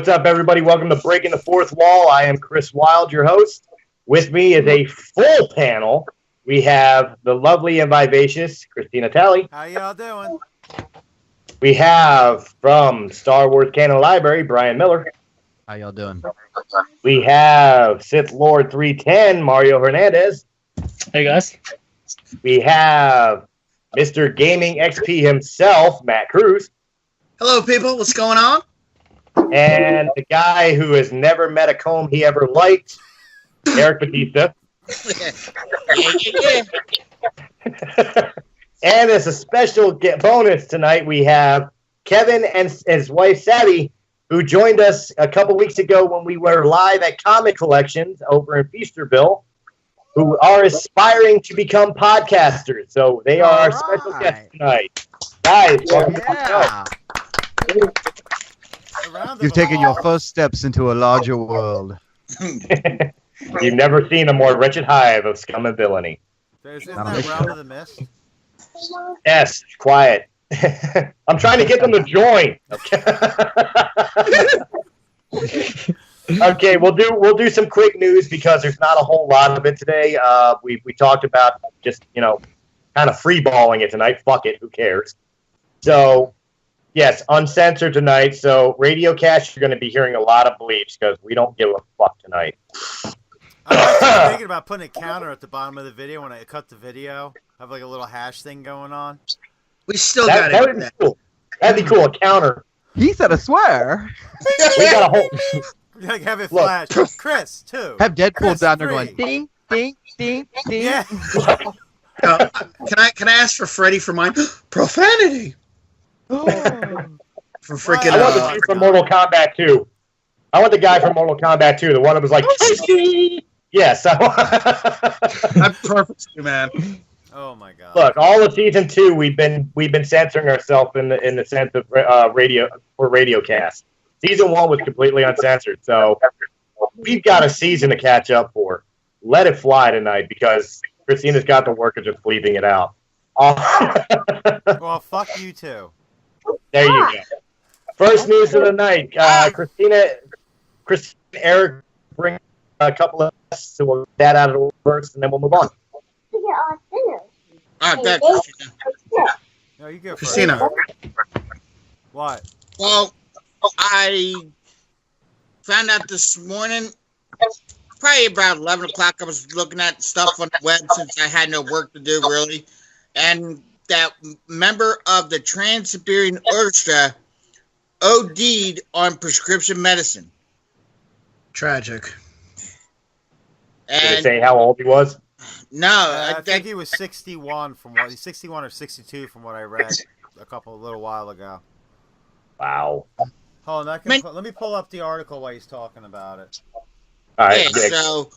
What's up, everybody? Welcome to Breaking the Fourth Wall. I am Chris Wilde, your host. With me is a full panel. We have the lovely and vivacious Christina Talley. How y'all doing? We have from Star Wars Canon Library, Brian Miller. How y'all doing? We have Sith Lord 310, Mario Hernandez. Hey, guys. We have Mr. Gaming XP himself, Matt Cruz. Hello, people. What's going on? And the guy who has never met a comb he ever liked, Eric Batista. And as a special bonus tonight, we have Kevin and his wife, Savvy, who joined us a couple weeks ago when we were live at Comic Collections over in Feasterville, who are aspiring to become podcasters. So they are our special guests tonight. Guys, welcome to the show. You've taken your first steps into a larger world. You've never seen a more wretched hive of scum and villainy. Isn't that Round of the Mist? Yes, quiet. I'm trying to get them to join. Okay, we'll do some quick news because there's not a whole lot of it today. We talked about just kind of freeballing it tonight. Fuck it, who cares? So. Yes, Uncensored tonight. So, Radio Cash, you're going to be hearing a lot of bleeps because we don't give a fuck tonight. I'm thinking about putting a counter at the bottom of the video when I cut the video. Have like a little hash thing going on. We still got that would be cool. That'd be cool. A counter. He said a swear. We got a whole. Like have it flash. Chris too. Have Deadpool Chris, down there 3. going ding, ding, ding, ding. Yeah. Can I ask for Freddy for mine? Profanity. For freaking. I want the dude from Mortal Kombat 2. I want the guy from Mortal Kombat 2. The one that was like, yes. I'm perfect, man. Oh my god. Look, all of season 2, we've been censoring ourselves in the sense of radio cast. Season 1 was completely uncensored, so we've got a season to catch up for. Let it fly tonight because Christina's got the work of just bleeping it out. Well, fuck you too. There you go. First news of the night. Christina, Eric, bring a couple of us, so we'll get that out of the way first, and then we'll move on. That's Christina. No, you go first. Christina. What? Well, I found out this morning, probably about 11 o'clock, I was looking at stuff on the web since I had no work to do, really, and that member of the Trans-Siberian Orchestra OD'd on prescription medicine. Tragic. Did they say how old he was? No, I think he was 61 he's 61 or 62 from what I read a little while ago. Wow. Hold on, let me pull up the article while he's talking about it. All right. Yeah, so,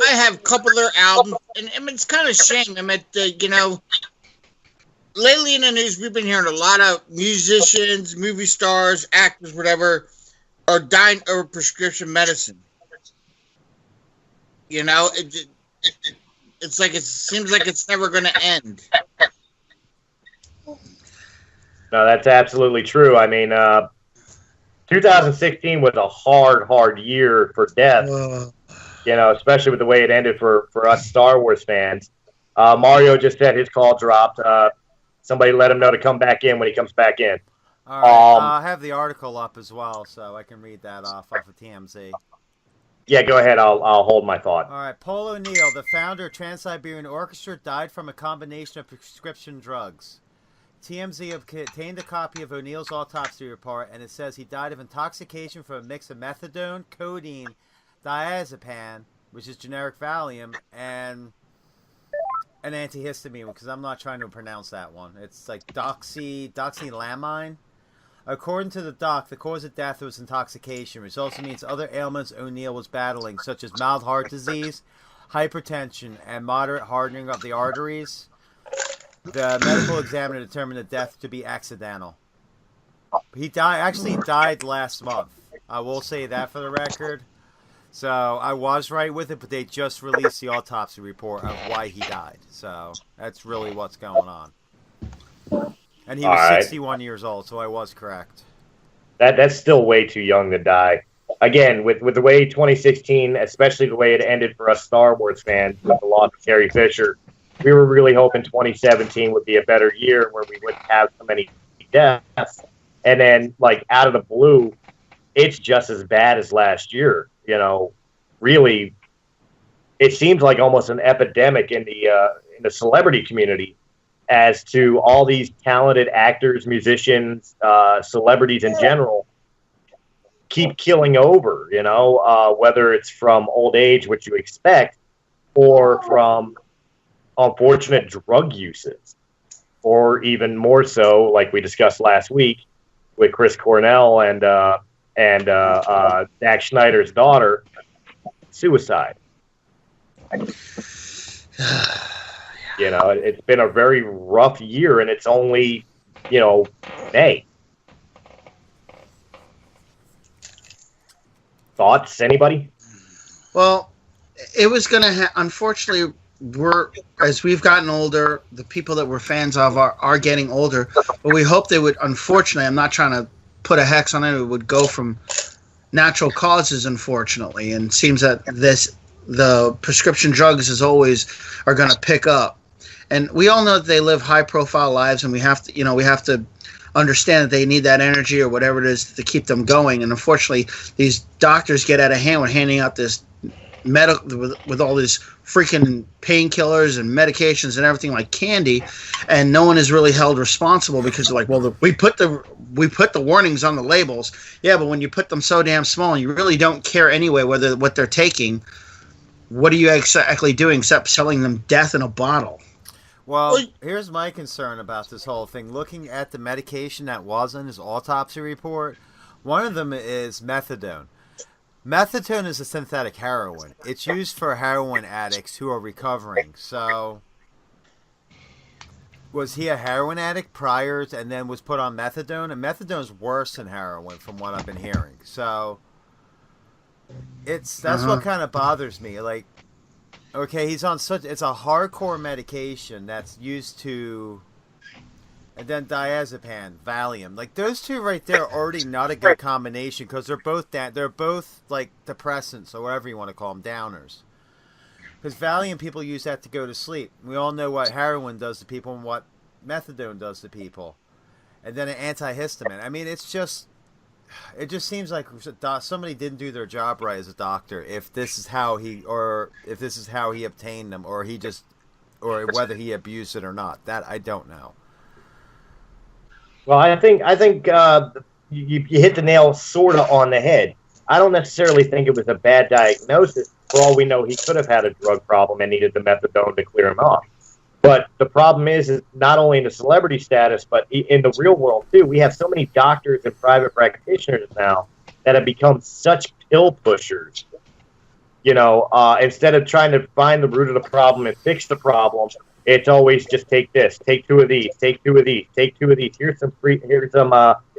I have a couple of their albums, and it's kind of a shame. Lately in the news, we've been hearing a lot of musicians, movie stars, actors, whatever, are dying over prescription medicine. It's like it seems like it's never going to end. No, that's absolutely true. I mean, 2016 was a hard year for death. Especially with the way it ended for us Star Wars fans. Mario just said his call dropped. Somebody let him know to come back in when he comes back in. All right, I have the article up as well, so I can read that off of TMZ. Yeah, go ahead. I'll hold my thought. All right, Paul O'Neill, the founder of Trans-Siberian Orchestra, died from a combination of prescription drugs. TMZ obtained a copy of O'Neill's autopsy report, and it says he died of intoxication from a mix of methadone, codeine, diazepam, which is generic Valium, and an antihistamine, because I'm not trying to pronounce that one. It's like doxylamine. According to the doc, the cause of death was intoxication, which also means other ailments O'Neill was battling, such as mild heart disease, hypertension, and moderate hardening of the arteries. The medical examiner determined the death to be accidental. He died last month. I will say that for the record. So I was right with it, but they just released the autopsy report of why he died. So that's really what's going on. And he was 61 years old, so I was correct. That's still way too young to die. Again, with the way 2016, especially the way it ended for us Star Wars fans with the loss of Carrie Fisher, we were really hoping 2017 would be a better year where we wouldn't have so many deaths. And then, like, out of the blue, it's just as bad as last year. You know, really, it seems like almost an epidemic in the celebrity community as to all these talented actors, musicians, celebrities in general keep killing over, you know, whether it's from old age, which you expect, or from unfortunate drug uses, or even more so, like we discussed last week with Chris Cornell and Zack Schneider's daughter, suicide. You know, it's been a very rough year, and it's only, you know, May. Thoughts, anybody? Well, it was going to unfortunately, as we've gotten older, the people that we're fans of are getting older, but we hope they would, unfortunately, I'm not trying to put a hex on it would go from natural causes, unfortunately, and it seems that the prescription drugs are going to pick up. And we all know that they live high-profile lives, and we have to understand that they need that energy or whatever it is to keep them going. And unfortunately, these doctors get out of hand with handing out this with all these freaking painkillers and medications and everything like candy, and no one is really held responsible because they're like, well, we put the warnings on the labels. Yeah, but when you put them so damn small and you really don't care anyway whether what they're taking, what are you exactly doing except selling them death in a bottle? Well, here's my concern about this whole thing. Looking at the medication that was in his autopsy report, one of them is methadone. Methadone is a synthetic heroin. It's used for heroin addicts who are recovering. So, was he a heroin addict prior and then was put on methadone? And methadone is worse than heroin from what I've been hearing. So, that's what kind of bothers me. Like, okay, he's on it's a hardcore medication that's used to, and then diazepam, Valium. Like, those two right there are already not a good combination because they're both like depressants or whatever you want to call them, downers. Because Valium, people use that to go to sleep. We all know what heroin does to people and what methadone does to people. And then an antihistamine. I mean, it just seems like somebody didn't do their job right as a doctor. If this is how he obtained them, or whether he abused it or not, that I don't know. Well, I think you hit the nail sort of on the head. I don't necessarily think it was a bad diagnosis. For all we know, he could have had a drug problem and needed the methadone to clear him off. But the problem is not only in the celebrity status, but in the real world, too. We have so many doctors and private practitioners now that have become such pill pushers. You know, instead of trying to find the root of the problem and fix the problem, it's always just take this, take two of these, take two of these, take two of these. Here's some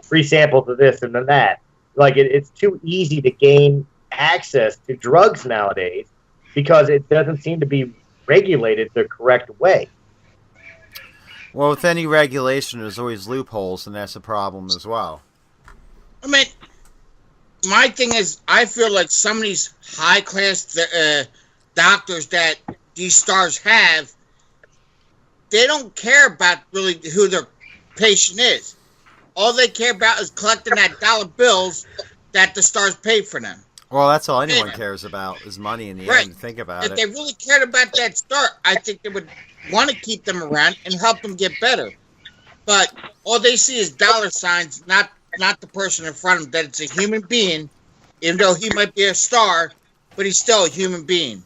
free samples of this and then that. Like, it's too easy to gain access to drugs nowadays because it doesn't seem to be regulated the correct way. Well, with any regulation, there's always loopholes, and that's a problem as well. I mean, my thing is, I feel like some of these high-class doctors that these stars have, they don't care about really who their patient is. All they care about is collecting that dollar bills that the stars pay for them. Well, that's all anyone cares about is money in the end. Think about it. If they really cared about that star, I think they would want to keep them around and help them get better. But all they see is dollar signs, not the person in front of them, that it's a human being, even though he might be a star, but he's still a human being.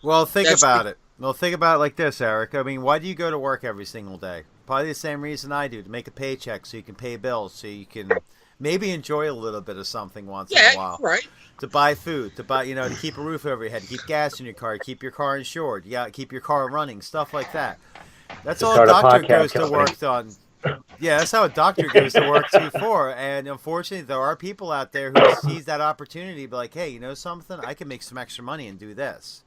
Well, think about it. Well, think about it like this, Eric. I mean, why do you go to work every single day? Probably the same reason I do, to make a paycheck so you can pay bills, so you can maybe enjoy a little bit of something once in a while. Yeah, right. To buy food, to keep a roof over your head, to keep gas in your car, to keep your car insured, keep your car running, stuff like that. That's all a doctor goes to work on. Yeah, that's how a doctor goes to work too for. And unfortunately, there are people out there who sees that opportunity, be like, hey, you know something? I can make some extra money and do this.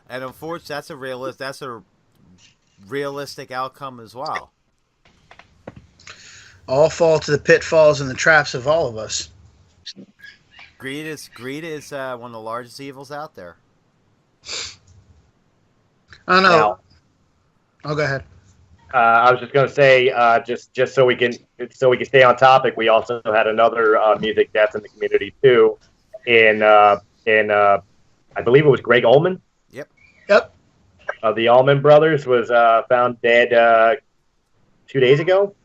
And unfortunately, that's a realistic outcome as well. all fall to the pitfalls and the traps of all of us. Greed is one of the largest evils out there. I don't know. Now, Oh, go ahead. I was just going to say, just so we can stay on topic, we also had another music death in the community too. I believe it was Greg Allman. Yep. The Allman brothers was found dead 2 days ago.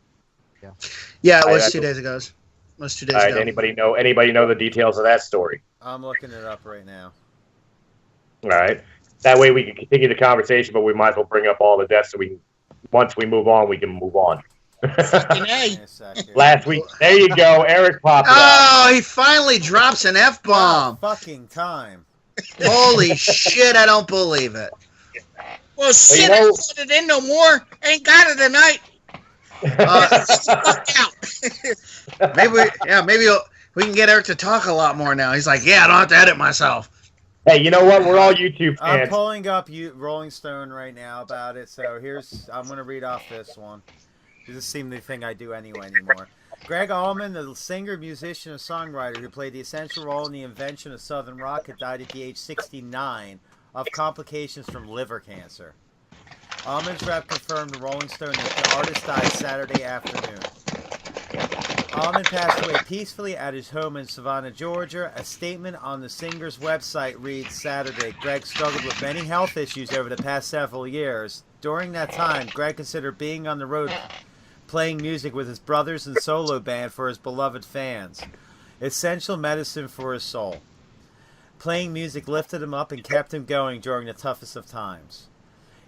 Yeah, it was 2 days ago. It was 2 days All right. ago. Anybody know the details of that story? I'm looking it up right now. All right. That way we can continue the conversation, but we might as well bring up all the deaths so we can. Once we move on, we can move on. Last week, there you go. Eric popped. Oh, he finally drops an F-bomb. Fucking time. Holy shit! I don't believe it. Well, shit, I don't put it in no more. Ain't got it tonight. Maybe we can get Eric to talk a lot more now. He's like, yeah, I don't have to edit myself. Hey, you know what? We're all YouTube fans. I'm pulling up Rolling Stone right now about it, so I'm going to read off this one. This seems the thing I do anymore. Greg Allman, the singer, musician, and songwriter who played the essential role in the invention of Southern rock, had died at the age 69 of complications from liver cancer. Allman's rep confirmed to Rolling Stone that the artist died Saturday afternoon. Allman passed away peacefully at his home in Savannah, Georgia. A statement on the singer's website reads, Saturday, Greg struggled with many health issues over the past several years. During that time, Greg considered being on the road playing music with his brothers and solo band for his beloved fans. Essential medicine for his soul. Playing music lifted him up and kept him going during the toughest of times.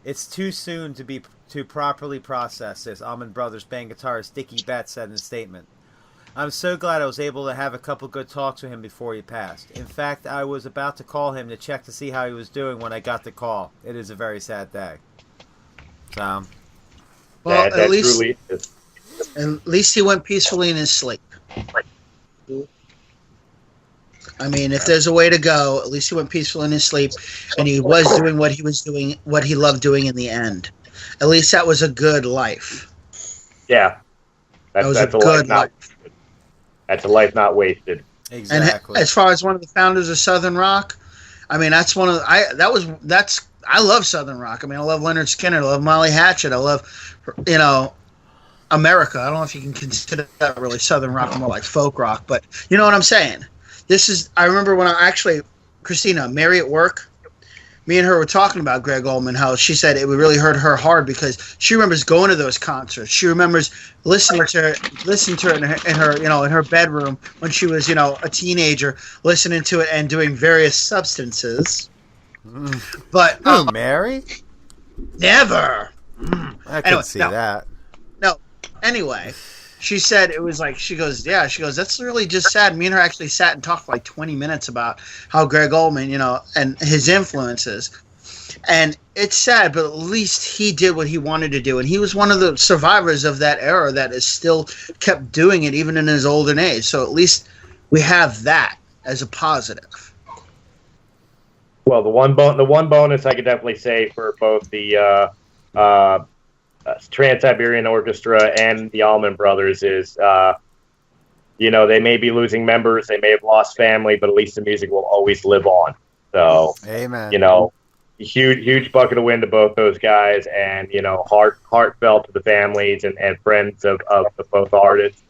It's too soon to properly process this, Allman Brothers band guitarist Dickie Betts said in a statement. I'm so glad I was able to have a couple good talks with him before he passed. In fact, I was about to call him to check to see how he was doing when I got the call. It is a very sad day. So, well, at least he went peacefully in his sleep. I mean, if there's a way to go, at least he went peacefully in his sleep, and he was doing what he was doing, what he loved doing in the end. At least that was a good life. Yeah, that's a good life. That's a life not wasted. Exactly. And as far as one of the founders of Southern rock, I mean, that's one of the, I love Southern rock. I mean, I love Leonard Skinner. I love Molly Hatchet. I love, America. I don't know if you can consider that really Southern rock, more like folk rock, but you know what I'm saying. I remember when Christina, Mary at work, me and her were talking about Greg Allman, how she said it would really hurt her hard because she remembers going to those concerts. She remembers listening to her in her bedroom when she was, a teenager, listening to it and doing various substances. But Mary? Never. I could see that. No. Anyway, she said it was like, she goes, that's really just sad. Me and her actually sat and talked for like 20 minutes about how Greg Allman, and his influences. And it's sad, but at least he did what he wanted to do. And he was one of the survivors of that era that is still kept doing it even in his olden age. So at least we have that as a positive. Well, the one bonus I could definitely say for both the Trans-Siberian Orchestra and the Allman Brothers is, they may be losing members, they may have lost family, but at least the music will always live on. So, amen. Huge bucket of wind to both those guys, and heartfelt to the families and friends of the both artists.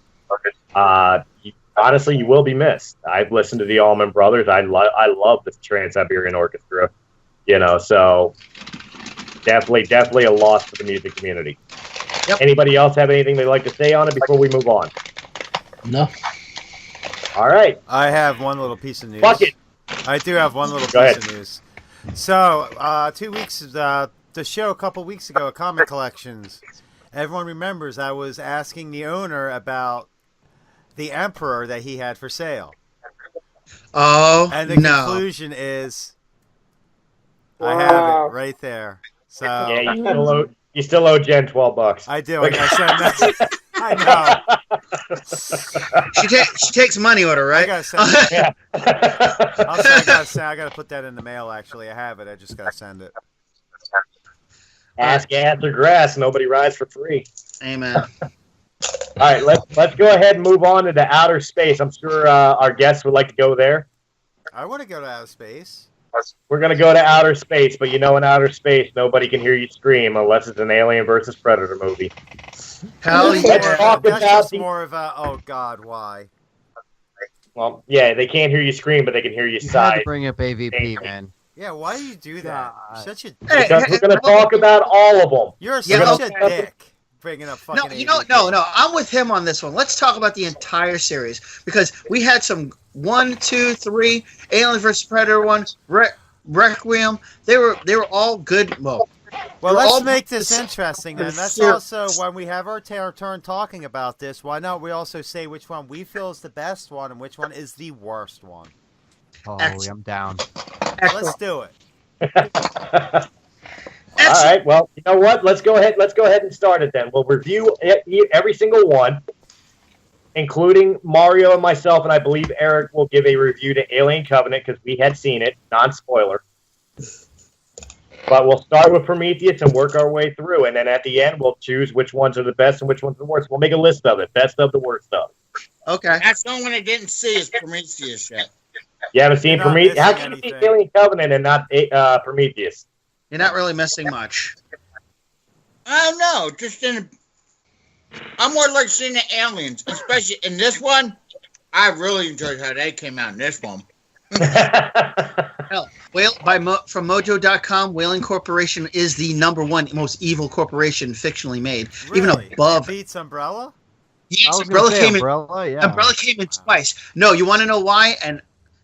Honestly, you will be missed. I've listened to the Allman Brothers. I love the Trans-Siberian Orchestra. So. Definitely a loss for the music community. Yep. Anybody else have anything they'd like to say on it before we move on? No. All right. I have one little piece of news. Fuck it. I do have one little piece of news. So, 2 weeks, the show a couple weeks ago at Comic Collections, everyone remembers I was asking the owner about the Emperor that he had for sale. Oh, and the conclusion is, I have it right there. So yeah, you still owe Jen $12. I do. I gotta send that. I know. She takes money order, right? I gotta send it. Yeah. I gotta put that in the mail. Actually, I have it. I just gotta send it. Ask gas or grass. Nobody rides for free. Amen. All right, let's go ahead and move on into outer space. I'm sure our guests would like to go there. I want to go to outer space. We're going to go to outer space, but in outer space, nobody can hear you scream unless it's an Alien versus Predator movie. Hell yeah. Let's talk That's about just the... more of a, oh God, why? Well, yeah, they can't hear you scream, but they can hear you You had sigh. to bring up AVP, man. Yeah, why do you do that? God. Such a Hey, Because we're going to talk about all of them. You're Yeah, such okay. a dick. Bringing up fucking No. I'm with him on this one. Let's talk about the entire series because we had some 1, 2, 3 Alien vs Predator one, Requiem. They were all good. Well, let's make this interesting then. That's also when we have our turn talking about this. Why not we also say which one we feel is the best one and which one is the worst one? Oh, Excellent. I'm down. Let's do it. All right. Well, you know what? Let's go ahead and start it then. We'll review every single one, including Mario and myself, and I believe Eric will give a review to Alien Covenant because we had seen it, non-spoiler. But we'll start with Prometheus and work our way through, and then at the end we'll choose which ones are the best and which ones are the worst. We'll make a list of it, best of the worst of. Okay. That's the only one I didn't see is Prometheus yet. You haven't seen You're not Prometheus? How missing can you see anything. Alien Covenant and not Prometheus? You're not really missing much. I don't know. I'm more like seeing the aliens, especially in this one. I really enjoyed how they came out in this one. Hell, from Mojo.com, Whaling Corporation is the #1 most evil corporation fictionally made, even Really? above. It beats Umbrella? Yes, I was gonna Umbrella say came in. Umbrella, yeah. Umbrella came in twice. No, you want to know why? And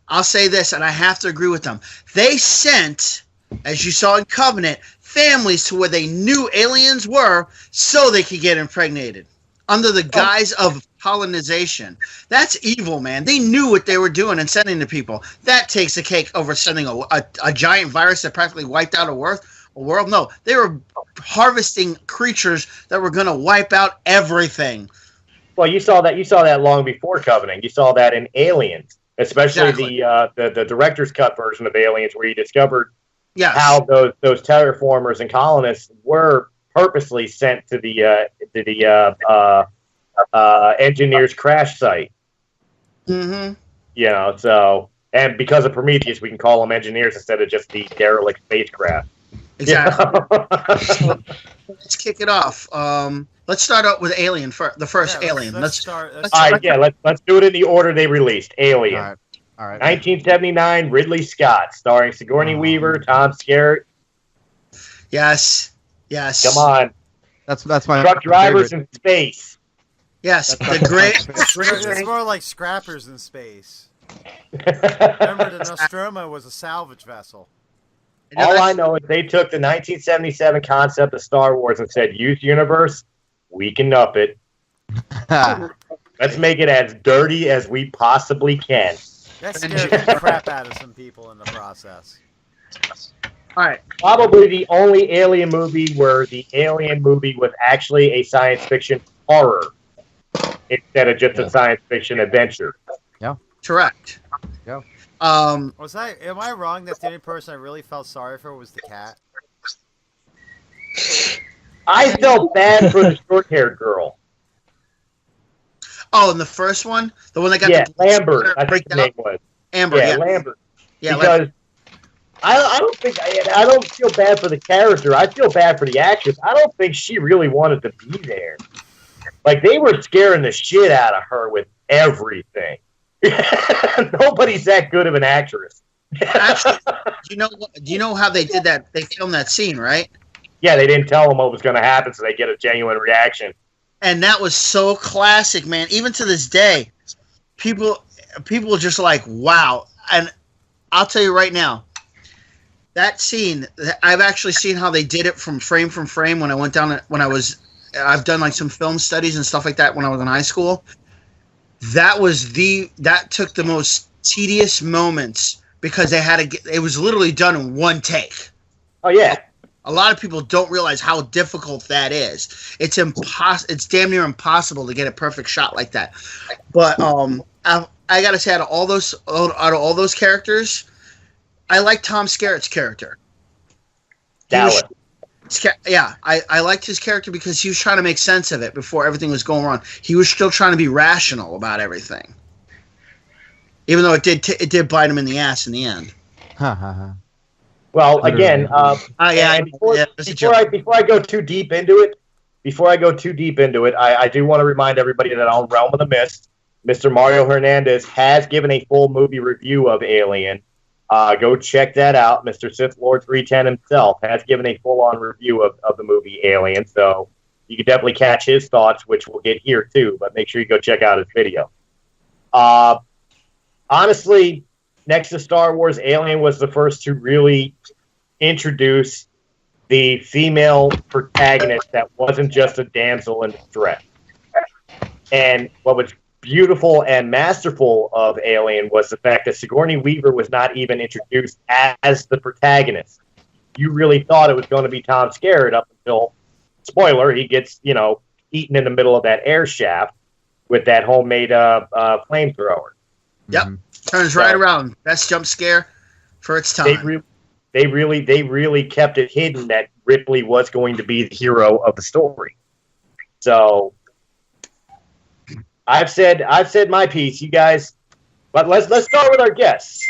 I'll say this, and I have to agree with them. They sent, as you saw in Covenant, families to where they knew aliens were so they could get impregnated under the guise of colonization. That's evil, man. They knew what they were doing and sending to people. That takes the cake over sending a giant virus that practically wiped out a world. No, they were harvesting creatures that were going to wipe out everything. Well, you saw that long before Covenant. You saw that in Aliens, especially Exactly. the director's cut version of Aliens, where you discovered Yes. how those terraformers and colonists were purposely sent to the engineer's crash site. Mm-hmm. So and because of Prometheus, we can call them engineers instead of just the derelict spacecraft. Exactly. So, let's kick it off. Let's start out with Alien, the first Yeah, Alien. Let's start. All right, let's do it in the order they released. Alien. All right. 1979, Ridley Scott, starring Sigourney Weaver, Tom Skerritt. Yes. Come on, That's my truck drivers favorite. in space. Yes. That's The great. It's more like scrappers in space. Remember, the Nostromo was a salvage vessel. All I know is they took the 1977 concept of Star Wars and said, "Youth universe, we can up it. Let's make it as dirty as we possibly can." That scared the crap out of some people in the process. All right. Probably the only Alien movie where the Alien movie was actually a science fiction horror instead of just a science fiction adventure. Correct. Yeah. Am I wrong that the only person I really felt sorry for was the cat? I felt bad for the short-haired girl. Oh, and the first one, the one that got the Lambert. I think the name was Amber. Yeah, Yeah. Lambert. Yeah. Because I don't feel bad for the character. I feel bad for the actress. I don't think she really wanted to be there. Like, they were scaring the shit out of her with everything. Nobody's that good of an actress. Actually, do you know how they did that? They filmed that scene, right? Yeah, they didn't tell them what was going to happen, so they get a genuine reaction. And that was so classic, man. Even to this day, people are just like, wow. And I'll tell you right now, that scene, I've actually seen how they did it from frame when I went down, I've done like some film studies and stuff like that when I was in high school. That took the most tedious moments because it was literally done in one take. Oh, yeah. A lot of people don't realize how difficult that is. It's damn near impossible to get a perfect shot like that. But I gotta say, out of all those characters, I like Tom Skerritt's character. Yeah, I liked his character because he was trying to make sense of it before everything was going wrong. He was still trying to be rational about everything, even though it did bite him in the ass in the end. Well, again, before I go too deep into it, I do want to remind everybody that on Realm of the Mist, Mr. Mario Hernandez has given a full movie review of Alien. Go check that out. Mr. Sith Lord 310 himself has given a full-on review of the movie Alien, so you can definitely catch his thoughts, which we'll get here too, but make sure you go check out his video. Honestly, next to Star Wars, Alien was the first to really introduce the female protagonist that wasn't just a damsel in distress. And what was beautiful and masterful of Alien was the fact that Sigourney Weaver was not even introduced as the protagonist. You really thought it was going to be Tom Skerritt up until, spoiler, he gets, eaten in the middle of that air shaft with that homemade flamethrower. Yep, turns right around. Best jump scare for its time. They really kept it hidden that Ripley was going to be the hero of the story. So I've said my piece, you guys. But let's start with our guests.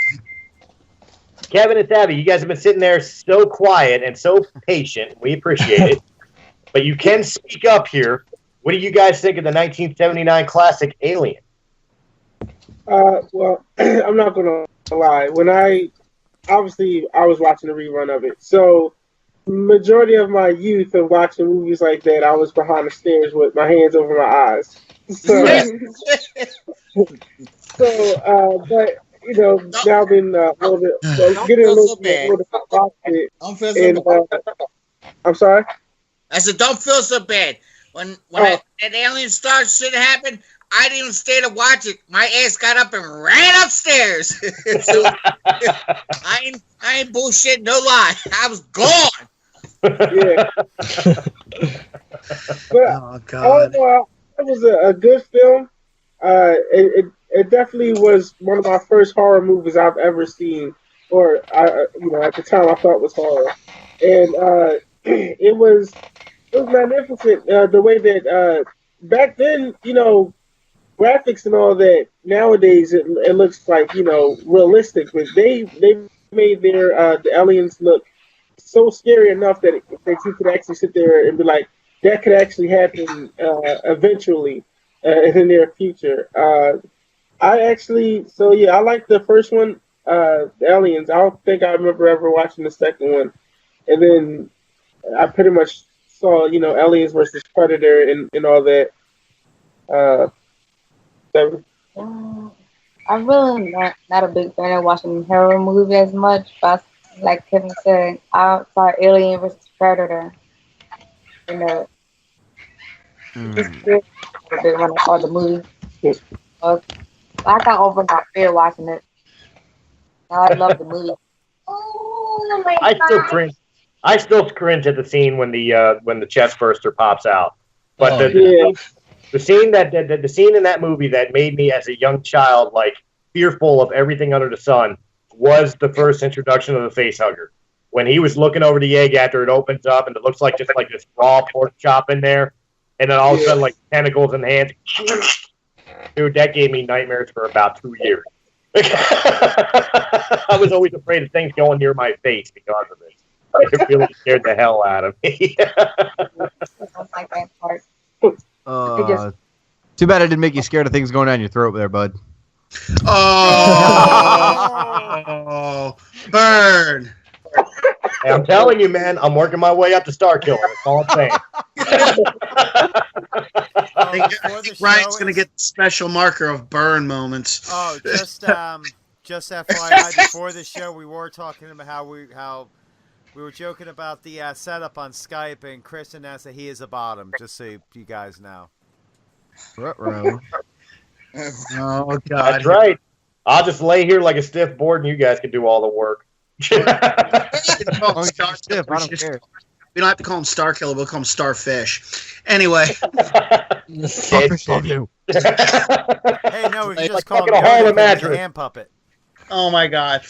Kevin and Thabby, you guys have been sitting there so quiet and so patient. We appreciate it. But you can speak up here. What do you guys think of the 1979 classic Alien? Well, I'm not going to lie. When I was watching the rerun of it. So majority of my youth of watching movies like that, I was behind the stairs with my hands over my eyes. So, but now I've been a little bit getting a little bit older about it. Don't feel so bad. I'm sorry. I said, don't feel so bad. When that Alien Star shit happened, I didn't even stay to watch it. My ass got up and ran upstairs. So I ain't bullshit, no lie. I was gone. Yeah. But oh God. It was a good film. It definitely was one of my first horror movies I've ever seen, or at the time I thought was horror, and it was magnificent. The way that back then, graphics and all that. Nowadays, it looks like realistic, but they made their the aliens look so scary enough that you could actually sit there and be like, that could actually happen eventually in the near future. I like the first one, the Aliens. I don't think I remember ever watching the second one, and then I pretty much saw Aliens versus Predator and all that. I'm really not a big fan of watching horror movies as much, but like Kevin said, I saw Alien versus Predator. Just when I saw the movie. I got over my fear watching it. Now I love the movie. Oh my God. I still cringe at the scene when the chest burster pops out. But the scene in that movie that made me as a young child fearful of everything under the sun was the first introduction of the face hugger. When he was looking over the egg after it opens up and it looks like just this raw pork chop in there, and then all of a sudden tentacles and hands. Dude, that gave me nightmares for about 2 years. I was always afraid of things going near my face because of it. It really scared the hell out of me. That's like that part. Too bad I didn't make you scared of things going down your throat there, bud. Oh, burn. Hey, I'm telling you, man, I'm working my way up to Star Killer. That's all I'm saying. I think Ryan's going to get the special marker of burn moments. Oh, just FYI, before the show, we were talking about how we were joking about the setup on Skype, and Chris announced that he is a bottom, just so you guys know. Oh, God. That's right. I'll just lay here like a stiff board, and you guys can do all the work. We don't have to call him Starkiller. We'll call him Starfish. Anyway. Starfish love you. Hey, no, we can just call him the hand puppet. Oh, my God.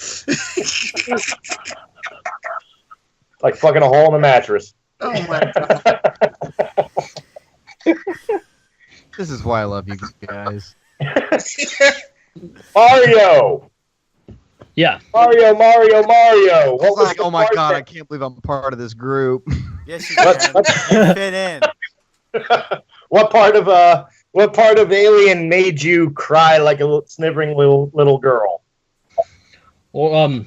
Like fucking a hole in the mattress. Oh my god. This is why I love you guys. Mario. Yeah. Mario. What It's was like, the oh my part god, that- I can't believe I'm part of this group. Yes, you can. You fit in. What part of Alien made you cry like a sniveling little girl? Well,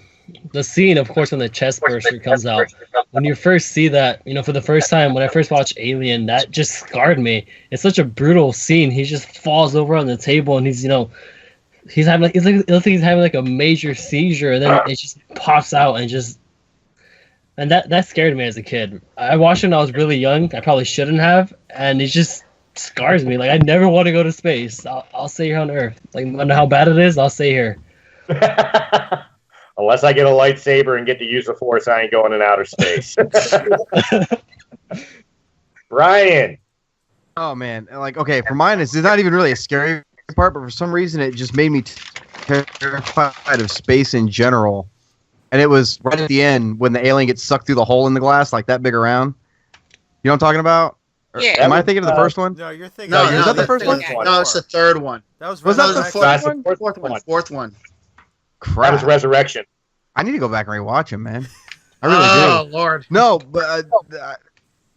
the scene, of course, when the chest burster comes out. When you first see that, for the first time, when I first watched Alien, that just scarred me. It's such a brutal scene. He just falls over on the table, and he's having it looks like he's having like a major seizure, and then it just pops out and that scared me as a kid. I watched it when I was really young. I probably shouldn't have, and it just scars me. Like, I never want to go to space. I'll stay here on Earth. Like, no matter how bad it is, I'll stay here. Unless I get a lightsaber and get to use the Force, I ain't going in outer space. Brian. Oh man, like, okay, for mine, it's not even really a scary part, but for some reason it just made me terrified of space in general. And it was right at the end when the alien gets sucked through the hole in the glass, like that big around. You know what I'm talking about? Yeah. Am I thinking of the first one? No, you're thinking. No, is that the first one? No, it's the third one. That was Was that the Resurrection. fourth Fourth one? one. Fourth one. Crap. That was Resurrection. I need to go back and rewatch him, man. I really Oh do. Lord. No, but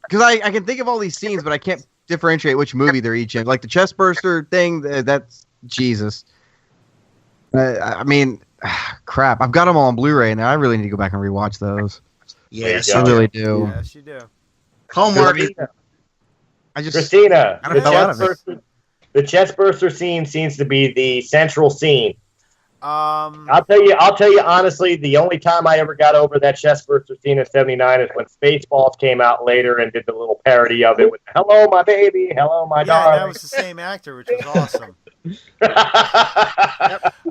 because I can think of all these scenes, but I can't differentiate which movie they're each in. Like the chest burster thing, that's Jesus. I mean, crap. I've got them all on Blu-ray, and I really need to go back and rewatch those. Yes, There I you go. really do. Yes, you do. Homework. Christina, I don't know out of it. the chest burster scene seems to be the central scene. Um, I'll tell you honestly, the only time I ever got over that chest burster scene in '79 is when Spaceballs came out later and did the little parody of it with "Hello, my baby, hello, my yeah, darling." that was the same actor, which was awesome.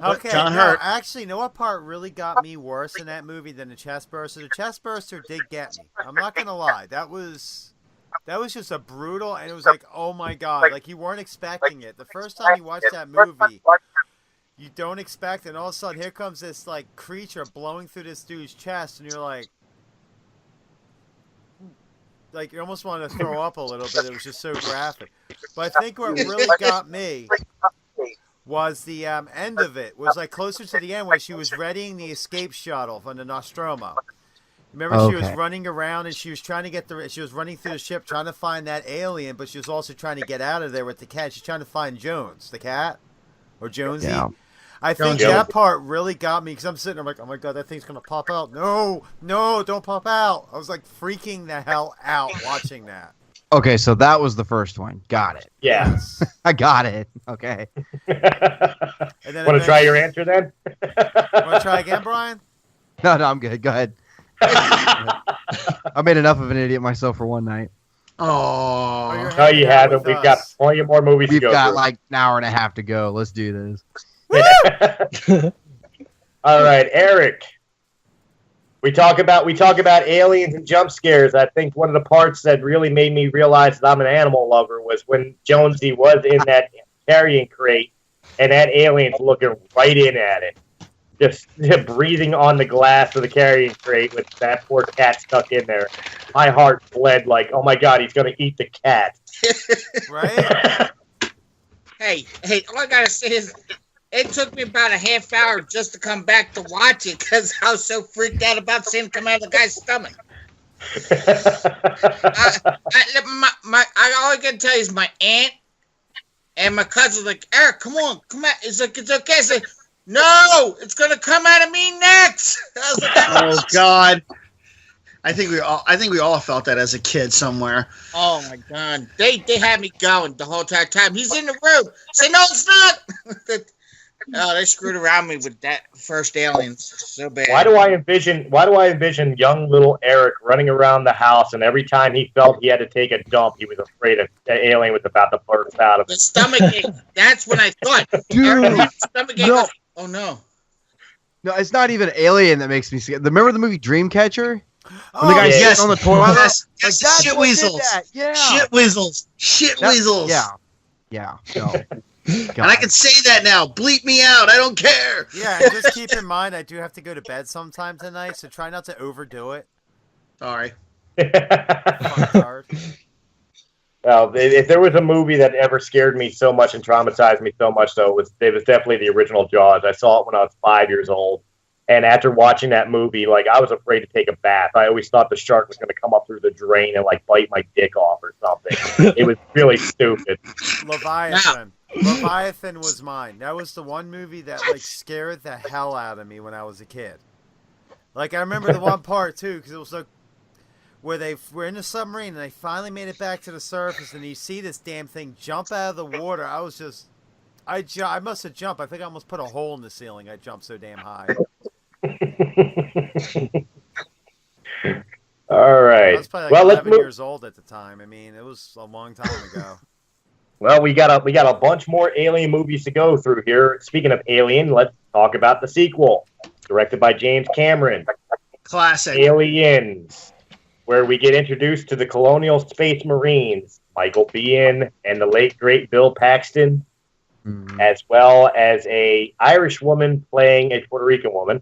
Okay, John no, Hurt. actually, you know what part really got me worse in that movie than the chest burster? The chest burster did get me. I'm not gonna lie. That was just a brutal, and it was like, oh my god, like you weren't expecting it. The first time you watch that movie, you don't expect it, and all of a sudden here comes this like creature blowing through this dude's chest, and you're like you almost want to throw up a little bit. It was just so graphic. But I think what really got me was the end of it. Was like closer to the end where she was readying the escape shuttle from the Nostromo. Remember, she was running around and she was trying to get she was running through the ship trying to find that alien, but she was also trying to get out of there with the cat. She's trying to find Jones, the cat, or Jonesy. Yeah. I think that part really got me because I'm sitting there like, oh my god, that thing's gonna pop out. No, don't pop out. I was like freaking the hell out watching that. Okay, so that was the first one. Got it. Yeah. I got it. Okay. And then Want to try your answer then? Want to try again, Brian? No, I'm good. Go ahead. I made enough of an idiot myself for one night. Oh. No, you haven't. We've got plenty more movies to We've go got through. like an hour and a half to go. Let's do this. All right, Eric. We talk about aliens and jump scares. I think one of the parts that really made me realize that I'm an animal lover was when Jonesy was in that carrying crate and that alien's looking right in at it. Just breathing on the glass of the carrying crate with that poor cat stuck in there. My heart bled like, oh my god, he's going to eat the cat. Right? Hey, all I gotta say is, it took me about a half hour just to come back to watch it because I was so freaked out about seeing it come out of the guy's stomach. All I can tell you is my aunt and my cousin's like, Eric, come on, come out. It's like, it's okay. I said, no, it's gonna come out of me next. I was like, Oh God. I think we all felt that as a kid somewhere. oh my god, they had me going the whole entire time. He's in the room. Say no, it's not. Oh, they screwed around me with that first Aliens so bad. Why do I envision young little Eric running around the house, and every time he felt he had to take a dump, he was afraid the alien was about to burst out of The it. stomach ache. That's when I thought. Dude, Stomach ache. no. Oh no. No, it's not even Alien that makes me scared. Remember the movie Dreamcatcher? Oh, When the guy's yeah. sitting on the toilet? Yes, Like, yes, that's shit what did weasels. that. Yeah. Shit weasels. Shit That- weasels. Yeah. No. And I can say that now. Bleep me out. I don't care. Yeah, and just keep in mind I do have to go to bed sometime tonight, so try not to overdo it. Sorry. Well, if there was a movie that ever scared me so much and traumatized me so much, though, it was definitely the original Jaws. I saw it when I was 5 years old. And after watching that movie, like, I was afraid to take a bath. I always thought the shark was going to come up through the drain and, like, bite my dick off or something. It was really stupid. Leviathan. Leviathan was mine. That was the one movie that, like, scared the hell out of me when I was a kid. Like, I remember the one part, too, because it was like, where they were in the submarine and they finally made it back to the surface, and you see this damn thing jump out of the water. I was just, I must have jumped. I think I almost put a hole in the ceiling. I jumped so damn high. All right. I was probably like 11 years old at the time. I mean, it was a long time ago. Well, we got a bunch more Alien movies to go through here. Speaking of Alien, let's talk about the sequel, directed by James Cameron. Classic. Aliens, where we get introduced to the Colonial Space Marines, Michael Biehn and the late great Bill Paxton, as well as a Irish woman playing a Puerto Rican woman,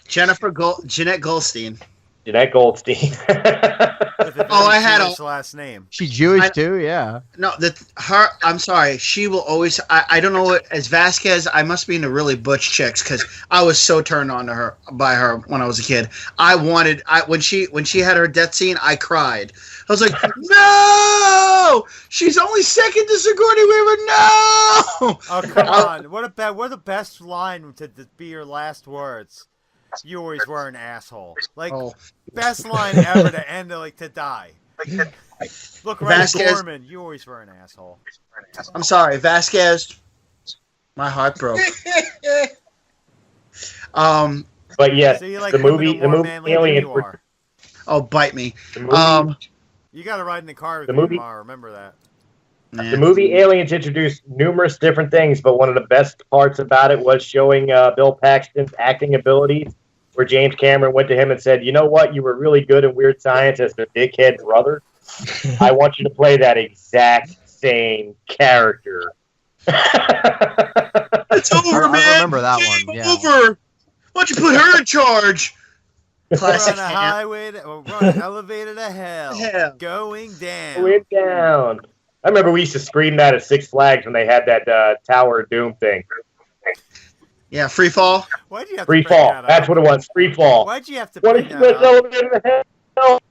Jeanette Goldstein. Jeanette Goldstein. I had a last name. She's Jewish too, yeah. No, I'm sorry. She will always. I don't know what as Vasquez. I must be into really butch chicks because I was so turned on to by her when I was a kid. When she had her death scene, I cried. I was like, no, she's only second to Sigourney Weaver. No. Oh come on! What the best line to be your last words? You always were an asshole. Like, best line ever to end, like, to die. Look, right, Gorman, you always were an asshole. I'm sorry, Vasquez. My heart broke. But yes, the movie Alien. Oh, bite me. You got to ride in the car with me tomorrow. Remember that. The movie Aliens introduced numerous different things, but one of the best parts about it was showing Bill Paxton's acting abilities, where James Cameron went to him and said, you know what, you were really good in Weird Science as the dickhead brother. I want you to play that exact same character. It's over, man. I remember that one. Yeah. Over. Why don't you put her in charge? Classic. Run a highway, run an elevator to hell. Going down. Going down. I remember we used to scream that at Six Flags when they had that Tower of Doom thing. Yeah, Free Fall. Why'd you have Free to bring Fall. That That's what it was. Free Fall. Why'd you have to bring that up?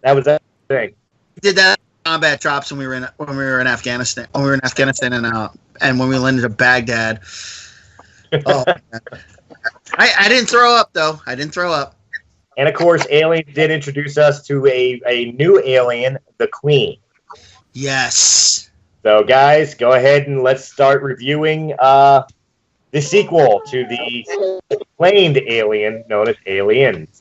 That was that thing. We did that combat drops when we were in Afghanistan. When we were in Afghanistan and when we landed at Baghdad. Oh, I didn't throw up though. I didn't throw up. And of course, Alien did introduce us to a new alien, the Queen. Yes. So, guys, go ahead and let's start reviewing the sequel to the acclaimed alien known as Aliens.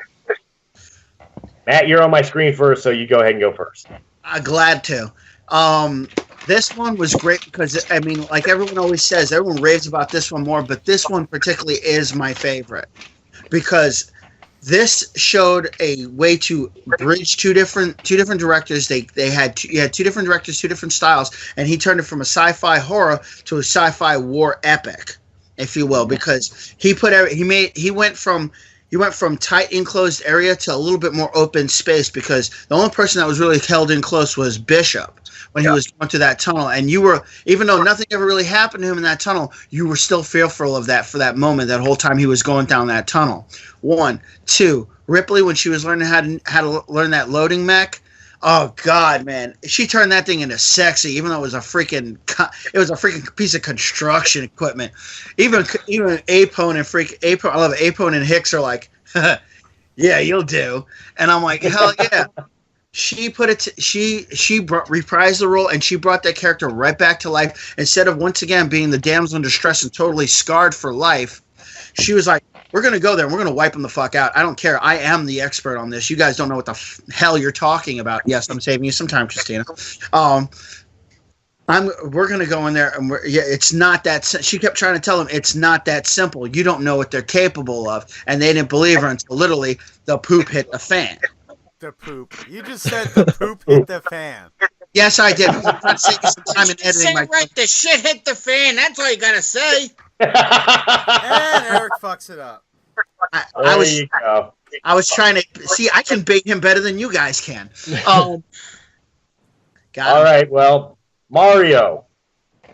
Matt, you're on my screen first, so you go ahead and go first. Glad to. This one was great because, I mean, like everyone always says, everyone raves about this one more, but this one particularly is my favorite because this showed a way to bridge two different directors. You had two different directors, two different styles, and he turned it from a sci-fi horror to a sci-fi war epic, if you will, because he went from tight enclosed area to a little bit more open space because the only person that was really held in close was Bishop when he was going to that tunnel, and you were, even though nothing ever really happened to him in that tunnel, you were still fearful of that for that moment, that whole time he was going down that tunnel. 1, 2, Ripley when she was learning how to learn that loading mech. Oh God, man, she turned that thing into sexy, even though it was a freaking piece of construction equipment. Even Apone and Apone, I love it. Apone and Hicks are like, yeah, you'll do, and I'm like, hell yeah. She reprised the role, and she brought that character right back to life. Instead of once again being the damsel in distress and totally scarred for life, she was like, we're going to go there and we're going to wipe them the fuck out. I don't care. I am the expert on this. You guys don't know what the hell you're talking about. Yes, I'm saving you some time, Christina. We're going to go in there and it's not that. She kept trying to tell them it's not that simple. You don't know what they're capable of, and they didn't believe her until literally the poop hit the fan. The poop. You just said the poop hit the fan. Yes, I did. I'm trying to save you some time in editing. Right, the shit hit the fan. That's all you gotta say. And Eric fucks it up. I I was trying to see. I can bait him better than you guys can. All right. Well, Mario,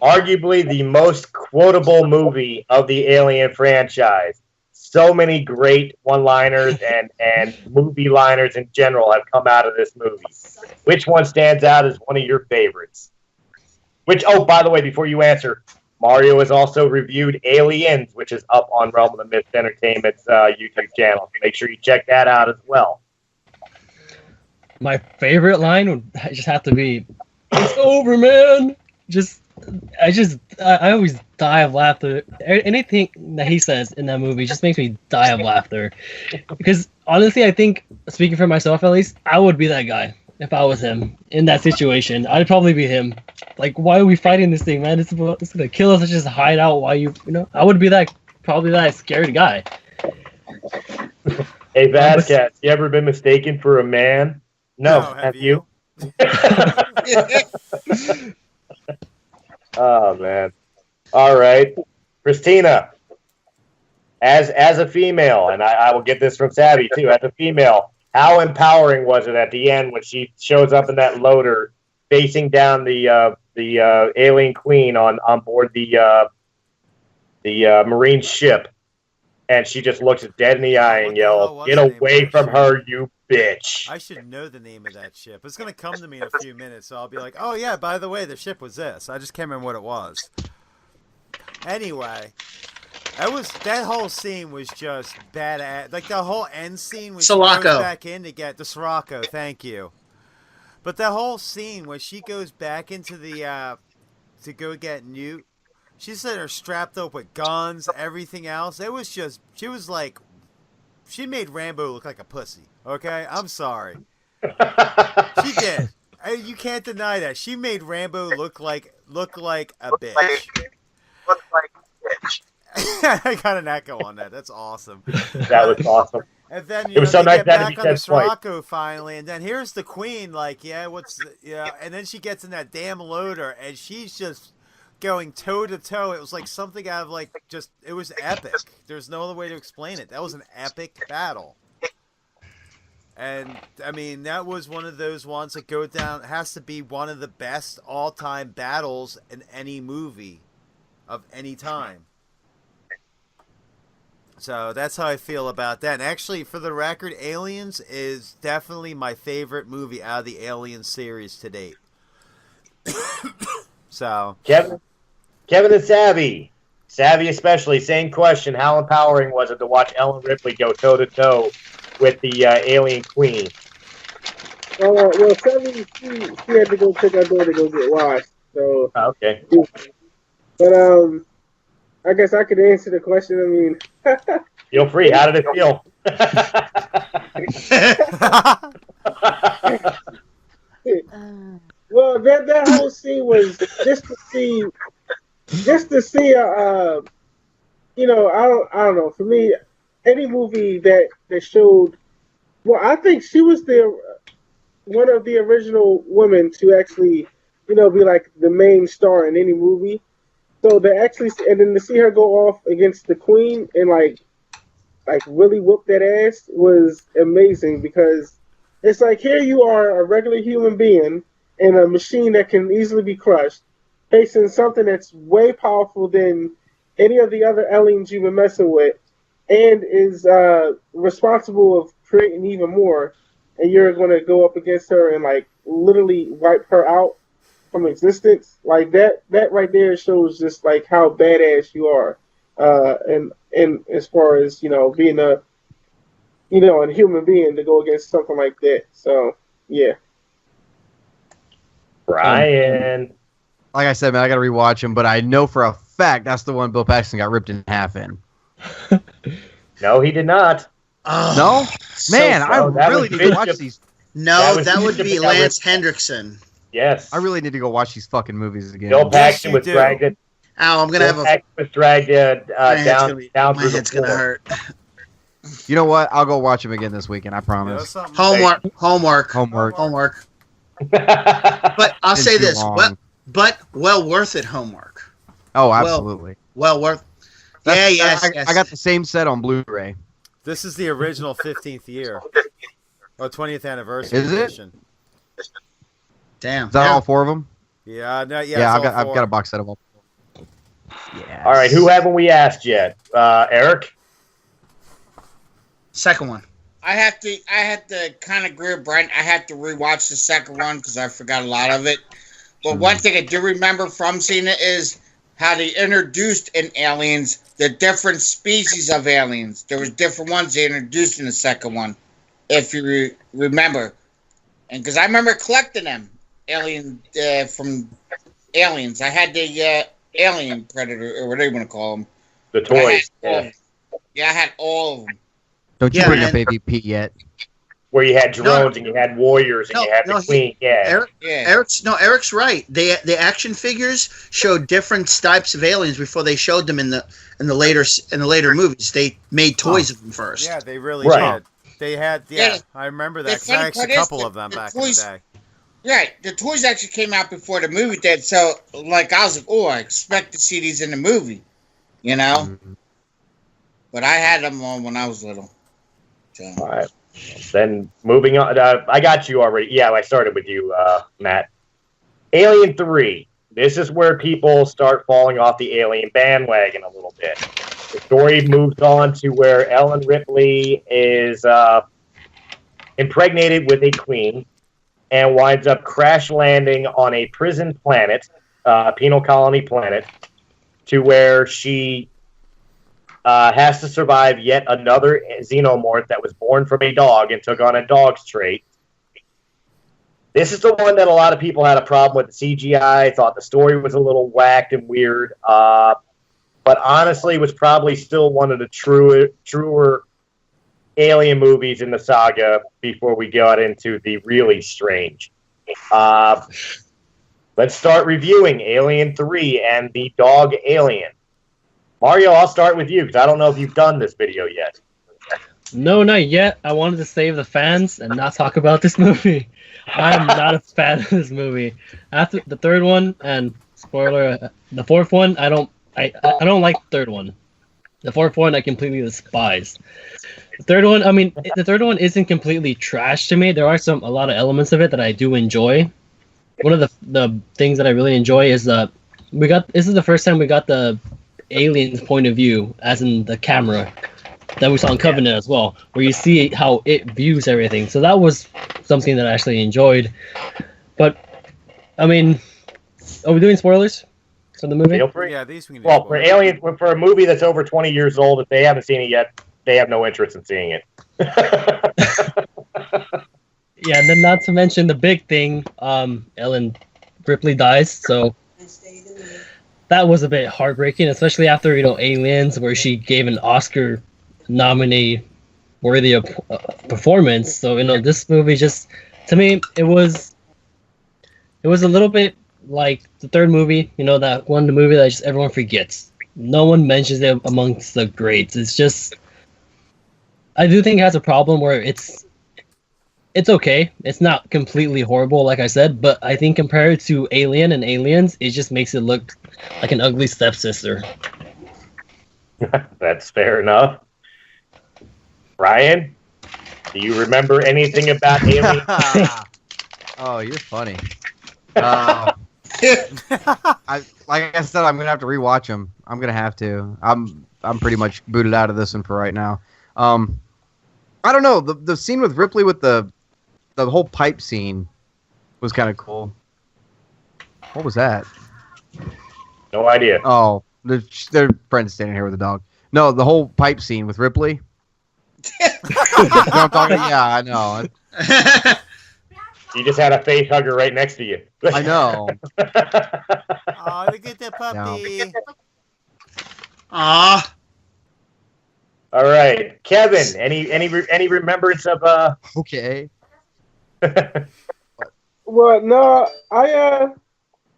arguably the most quotable movie of the Alien franchise. So many great one-liners and movie liners in general have come out of this movie. Which one stands out as one of your favorites? Oh, by the way, before you answer, Mario has also reviewed Aliens, which is up on Realm of the Myth Entertainment's YouTube channel. So make sure you check that out as well. My favorite line would just have to be, "It's over, man." I always die of laughter. Anything that he says in that movie just makes me die of laughter. Because honestly, I think, speaking for myself at least, I would be that guy if I was him in that situation. I'd probably be him. Like, why are we fighting this thing, man? It's gonna kill us. Let's just hide out. I would be probably that scared guy. Hey, Vasquez, you ever been mistaken for a man? No, have you? Oh, man. All right. Christina, as a female, and I will get this from Savvy, too, as a female, how empowering was it at the end when she shows up in that loader facing down the alien queen on board the Marine ship, and she just looks it dead in the eye and yells, "Get away from her, you bitch." I should know the name of that ship. It's going to come to me in a few minutes, so I'll be like, oh, yeah, by the way, the ship was this. I just can't remember what it was. Anyway, that whole scene was just badass. Like, the whole end scene when she goes back in to get the Sirocco, thank you. But the whole scene when she goes back into the, to go get Newt, she's sitting there strapped up with guns, everything else. It was just, she made Rambo look like a pussy. Okay, I'm sorry. She did. You can't deny that. She made Rambo look like a bitch. I got an echo on that. That's awesome. That was awesome. And then it was so nice get that back on the Sirocco finally, and then here's the queen. Like, and then she gets in that damn loader, and she's just going toe to toe. It was like something out of it was epic. There's no other way to explain it. That was an epic battle. And, I mean, that was one of those ones that go down, has to be one of the best all-time battles in any movie of any time. So that's how I feel about that. And actually, for the record, Aliens is definitely my favorite movie out of the Alien series to date. So Kevin and Savvy especially, same question. How empowering was it to watch Ellen Ripley go toe-to-toe with the alien queen? Well, Savvy, she had to go take her daughter to go get washed. So okay. But I guess I could answer the question. I mean, feel free. How did it feel? Well, that whole scene was just to see, I don't know. For me, any movie that showed, well, I think she was one of the original women to actually, be like the main star in any movie. So and then to see her go off against the queen and like really whoop that ass was amazing, because it's like, here you are, a regular human being in a machine that can easily be crushed, facing something that's way powerful than any of the other aliens you've been messing with, and is responsible of creating even more, and you're going to go up against her and like literally wipe her out from existence. Like that right there shows just like how badass you are, and as far as being a human being to go against something like that. So yeah. Brian, like I said, man, I got to rewatch him, but I know for a fact that's the one Bill Paxton got ripped in half in. No, he did not. No, man, I really need to watch these. No, that would be Lance Hendrickson. Yes, I really need to go watch these fucking movies again. Bill Paxton was dragged it. Ow, I'm gonna have was dragged down my head's gonna hurt. You know what? I'll go watch him again this weekend. I promise. Homework. But I'll say this: well worth it. Homework. Oh, absolutely. Well worth. Yes. I got the same set on Blu-ray. This is the original 15th year. Or 20th anniversary Is it? edition. Damn. Is that all 4 of them? Yeah, no, Yeah, it's all I've four. got a box set of all. Yes. All right, who haven't we asked yet? Eric? Second one. I have to kind of agree with Brent. I have to rewatch the second one because I forgot a lot of it. But one thing I do remember from seeing it is how they introduced in Aliens the different species of aliens. There was different ones they introduced in the second one, if you remember. And because I remember collecting them, from Aliens. I had the Alien Predator, or whatever you want to call them. The toys. I had all of them. Don't you bring up AVP yet? Where you had drones and you had warriors and you had the queen. Eric's right. The action figures showed different types of aliens before they showed them in the later movies. They made toys of them first. Yeah, they really Right. did. They had, I remember that because I funny actually part a couple is of them the back toys- in the day. Right, the toys actually came out before the movie did, so like I was like, oh, I expect to see these in the movie, you know. Mm-hmm. But I had them on when I was little. So. All right. Then moving on. I got you already. Yeah, I started with you, Matt. Alien 3. This is where people start falling off the Alien bandwagon a little bit. The story moves on to where Ellen Ripley is impregnated with a queen and winds up crash landing on a prison planet, penal colony planet, to where she has to survive yet another xenomorph that was born from a dog and took on a dog's trait. This is the one that a lot of people had a problem with the CGI, thought the story was a little whacked and weird, but honestly was probably still one of the truer Alien movies in the saga before we got into the really strange. Let's start reviewing Alien 3 and the dog alien. Mario, I'll start with you because I don't know if you've done this video yet. No, not yet. I wanted to save the fans and not talk about this movie. I'm not a fan of this movie. After the third one, and spoiler, the fourth one, I don't like the third one. The fourth one, I completely despise. The third one, the third one isn't completely trash to me. There are a lot of elements of it that I do enjoy. One of the things that I really enjoy is this is the first time we got the alien's point of view, as in the camera that we saw in Covenant as well, where you see how it views everything. So that was something that I actually enjoyed. But are we doing spoilers for the movie? Feel free. Yeah, these we can do. Well, for Alien, for a movie that's over 20 years old, if they haven't seen it yet, they have no interest in seeing it. Yeah, and then not to mention the big thing, Ellen Ripley dies, so that was a bit heartbreaking, especially after Aliens, where she gave an Oscar nominee worthy of performance. So this movie just, to me, it was a little bit like the third movie. That one movie that just everyone forgets. No one mentions it amongst the greats. It's just, I do think it has a problem where it's okay. It's not completely horrible, like I said, but I think compared to Alien and Aliens, it just makes it look like an ugly stepsister. That's fair enough. Ryan, do you remember anything about Alien? Oh, you're funny. Like I said, I'm gonna have to rewatch them. I'm gonna have to. I'm pretty much booted out of this one for right now. I don't know. The scene with Ripley with the whole pipe scene was kind of cool. What was that? No idea. Oh, their friend's standing here with a dog. No, the whole pipe scene with Ripley. You know what I'm talking? Yeah, I know. You just had a face hugger right next to you. I know. Oh, look at the puppy. Ah. All right, Kevin. Any remembrance of Okay. Well, no, the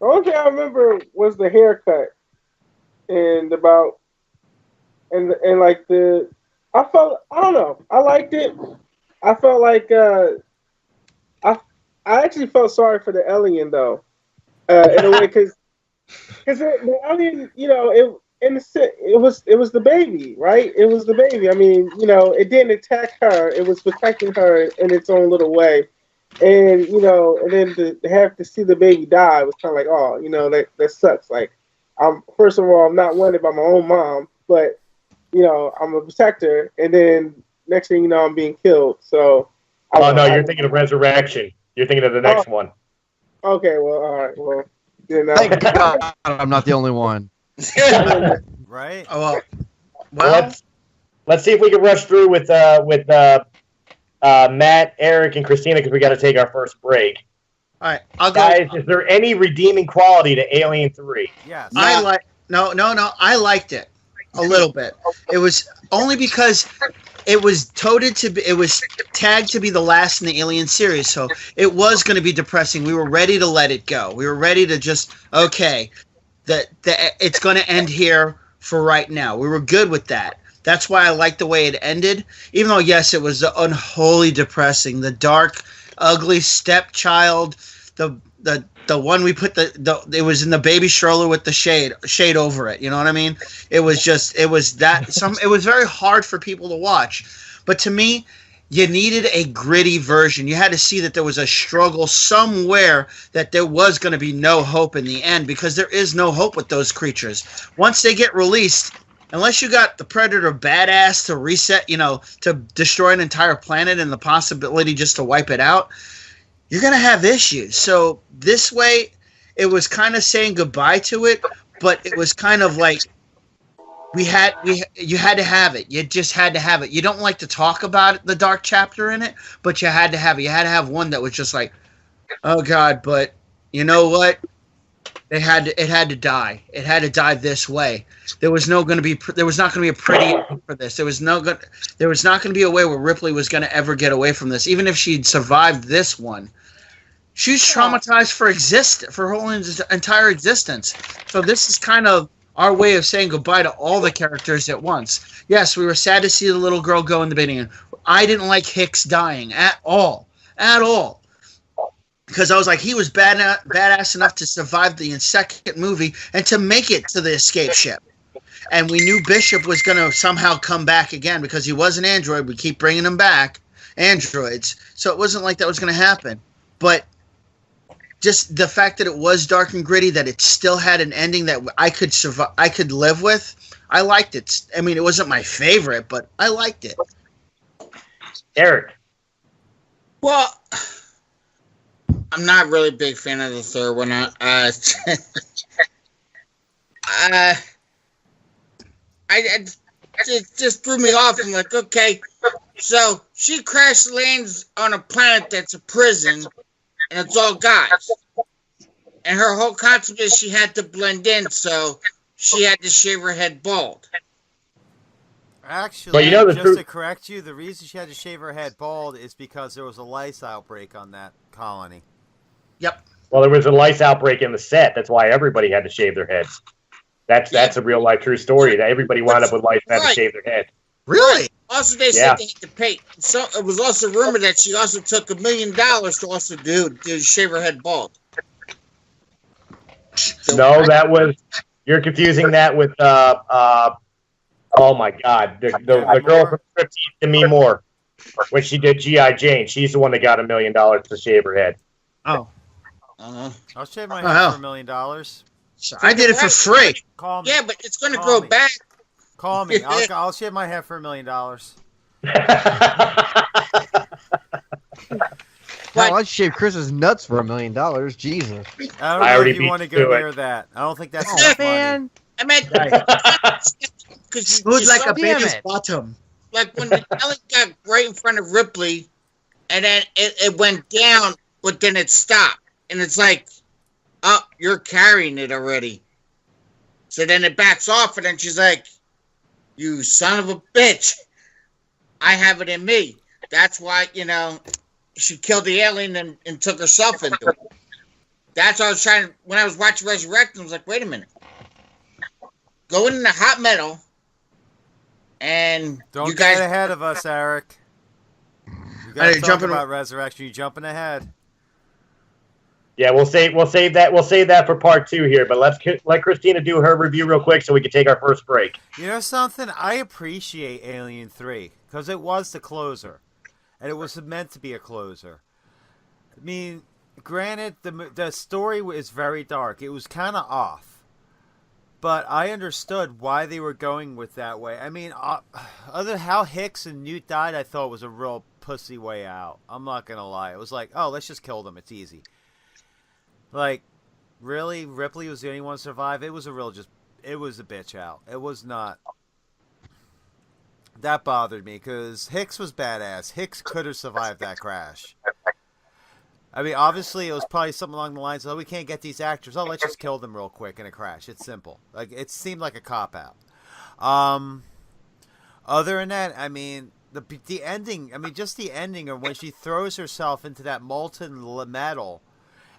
only thing I remember was the haircut, and like I don't know, I liked it. I felt like I actually felt sorry for the alien though, in a way, because the alien, it was the baby, right? It was the baby. I mean, it didn't attack her. It was protecting her in its own little way. And and then to have to see the baby die was kind of like, oh, that sucks. Like, first of all, I'm not wanted by my own mom, but I'm a protector, and then next thing you know, I'm being killed. So, you're thinking of Resurrection. You're thinking of the next one. Okay, well, all right, well, then Thank God I'm not the only one. Right? Oh, well, let's see if we can rush through with Matt, Eric, and Christina, because we got to take our first break. all right. I'll go. Guys, is there any redeeming quality to Alien 3? Yes. I liked it a little bit. It was only because it was tagged to be the last in the Alien series, so it was going to be depressing. We were ready to let it go. We were ready to just that it's going to end here for right now. We were good with that. That's why I liked the way it ended, even though yes, it was unholy depressing. The dark, ugly stepchild, the one we put it was in the baby stroller with the shade over it. You know what I mean? It was very hard for people to watch. But to me, you needed a gritty version. You had to see that there was a struggle somewhere, that there was going to be no hope in the end, because there is no hope with those creatures. Once they get released, unless you got the Predator badass to reset, to destroy an entire planet and the possibility just to wipe it out, you're going to have issues. So this way, it was kind of saying goodbye to it, but it was kind of like you had to have it. You just had to have it. You don't like to talk about it, the dark chapter in it, but you had to have it. You had to have one that was just like, oh God, but you know what? It had to die. It had to die this way. There was not going to be a pretty ending for this. There was not going to be a way where Ripley was going to ever get away from this. Even if she'd survived this one, she's traumatized for her whole entire existence. So this is kind of our way of saying goodbye to all the characters at once. Yes, we were sad to see the little girl go in the beginning. I didn't like Hicks dying at all. Because I was like, he was badass enough to survive the second movie and to make it to the escape ship. And we knew Bishop was going to somehow come back again because he was an android. We keep bringing him back, androids. So it wasn't like that was going to happen. But just the fact that it was dark and gritty, that it still had an ending that I could survive, I could live with, I liked it. I mean, it wasn't my favorite, but I liked it. Eric. Well, I'm not really a big fan of the third one. It just threw me off. I'm like, okay, so she crash lands on a planet that's a prison, and it's all guys. And her whole concept is she had to blend in, so she had to shave her head bald. Actually, just to correct you, the reason she had to shave her head bald is because there was a lice outbreak on that colony. Yep. Well, there was a lice outbreak in the set. That's why everybody had to shave their heads. That's a real life true story. That everybody wound up with lice and had to shave their head. Really? Also, they said they had to pay. So it was also rumored that she also took $1 million to also to shave her head bald. No, you're confusing that with oh my God, the girl from 15 Demi Moore when she did G.I. Jane. She's the one that got $1 million to shave her head. Oh. I'll shave my head for $1 million. I did it for free. Call me. Yeah, but it's going to grow back. Call me. I'll shave my head for $1 million. Hell, I'd shave Chris's nuts for $1 million. Jesus. I don't know if you want to go near that. I don't think that's enough money. I meant smooth like a baby's bottom. Like when the Kelly got right in front of Ripley, and then it went down, but then it stopped, and it's like, oh, you're carrying it already. So then it backs off, and then she's like, you son of a bitch, I have it in me. That's why, she killed the alien and took herself into it. That's what I was trying to, when I was watching Resurrection, I was like, wait a minute. Going into hot metal, and don't you guys get ahead of us, Eric. You got to talk about Resurrection. You're jumping ahead. Yeah, we'll save that for part 2 here. But let Christina do her review real quick so we can take our first break. You know something? I appreciate Alien 3 because it was the closer, and it was meant to be a closer. I mean, granted, the story is very dark. It was kind of off, but I understood why they were going with that way. I mean, other how Hicks and Newt died, I thought was a real pussy way out. I'm not gonna lie. It was like, oh, let's just kill them. It's easy. Like, really? Ripley was the only one to survive? It was a bitch out. It was not. That bothered me, because Hicks was badass. Hicks could have survived that crash. I mean, obviously, it was probably something along the lines of, oh, we can't get these actors. Oh, let's just kill them real quick in a crash. It's simple. Like, it seemed like a cop-out. Other than that, I mean, the ending, just the ending of when she throws herself into that molten metal,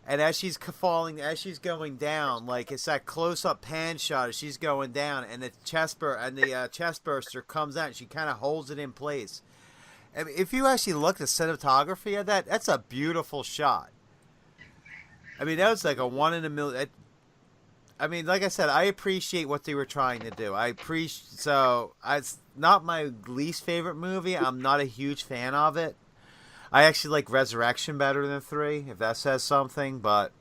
and as she's going down, like, it's that close-up pan shot as she's going down, and the chest burster comes out, and she kind of holds it in place. I mean, if you actually look at the cinematography of that, that's a beautiful shot. I mean, that was like a 1 in a million. I mean, like I said, I appreciate what they were trying to do. It's not my least favorite movie. I'm not a huge fan of it. I actually like Resurrection better than 3, if that says something, but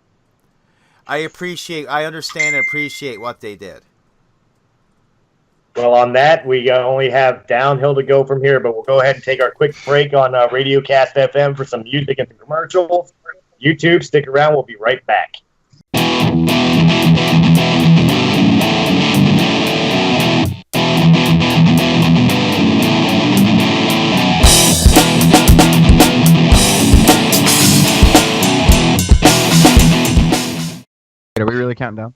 I understand and appreciate what they did. Well, on that, we only have downhill to go from here, but we'll go ahead and take our quick break on Radiocast FM for some music and some commercials. YouTube, stick around. We'll be right back. Are we really counting down?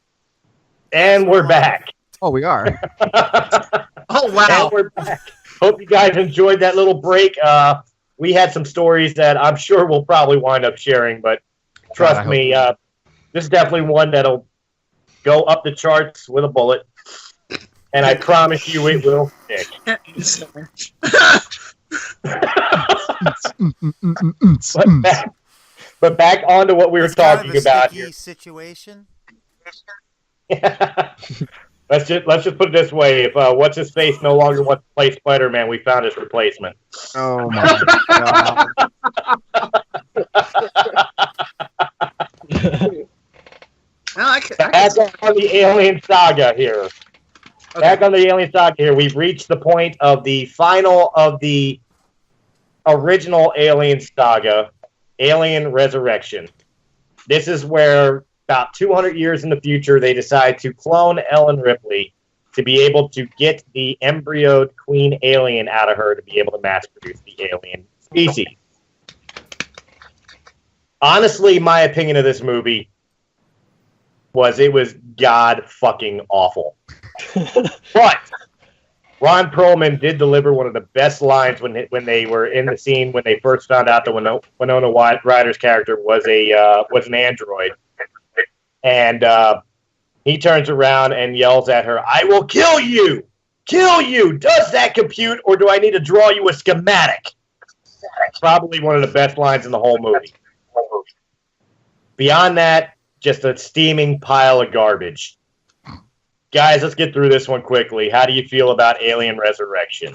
And we're back. Oh, we are. Oh, wow. And we're back. Hope you guys enjoyed that little break. We had some stories that I'm sure we'll probably wind up sharing, but trust me, this is definitely one that'll go up the charts with a bullet. And I promise you it will stick. But back on to what we were talking about here. Situation. Let's just put it this way: if what's his face no longer wants to play Spider-Man, we found his replacement. Oh my god! Back on the Alien Saga here. Okay. Back on the Alien Saga here. We've reached the point of the final of the original Alien Saga, Alien Resurrection. This is where, about 200 years in the future, they decide to clone Ellen Ripley to be able to get the embryoed queen alien out of her to be able to mass produce the alien species. Honestly, my opinion of this movie was it was god fucking awful. But Ron Perlman did deliver one of the best lines when they were in the scene when they first found out that Winona Ryder's character was an android. And he turns around and yells at her, "I will kill you! Kill you! Does that compute, or do I need to draw you a schematic?" Probably one of the best lines in the whole movie. Beyond that, just a steaming pile of garbage. Guys, let's get through this one quickly. How do you feel about Alien Resurrection?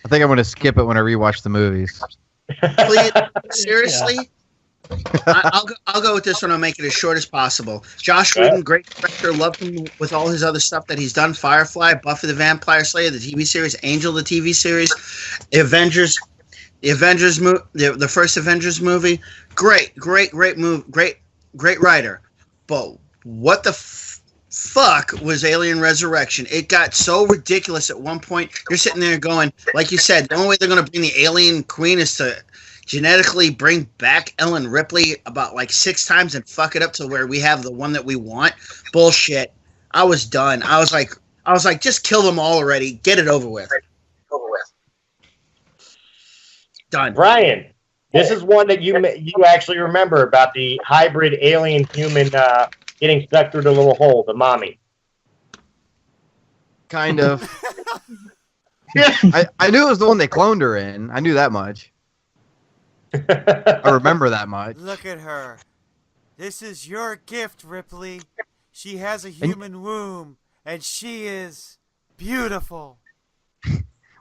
I think I'm going to skip it when I rewatch the movies. Please, seriously? Yeah. I'll go with this one. I'll make it as short as possible. Josh Whedon, great director, loved him with all his other stuff that he's done. Firefly, Buffy the Vampire Slayer, the TV series, Angel, the TV series, the first Avengers movie. Great move, great writer. But what the fuck was Alien Resurrection? It got so ridiculous at one point. You're sitting there going, like you said, the only way they're going to bring the alien queen is to genetically bring back Ellen Ripley about like 6 times and fuck it up to where we have the one that we want. Bullshit. I was done. I was like, just kill them all already. Get it over with. Done. Brian, this is one that you actually remember about the hybrid alien human getting stuck through the little hole, the mommy. Kind of. I knew it was the one they cloned her in. I knew that much. I remember that much. Look at her. This is your gift, Ripley. She has a human womb, and she is beautiful.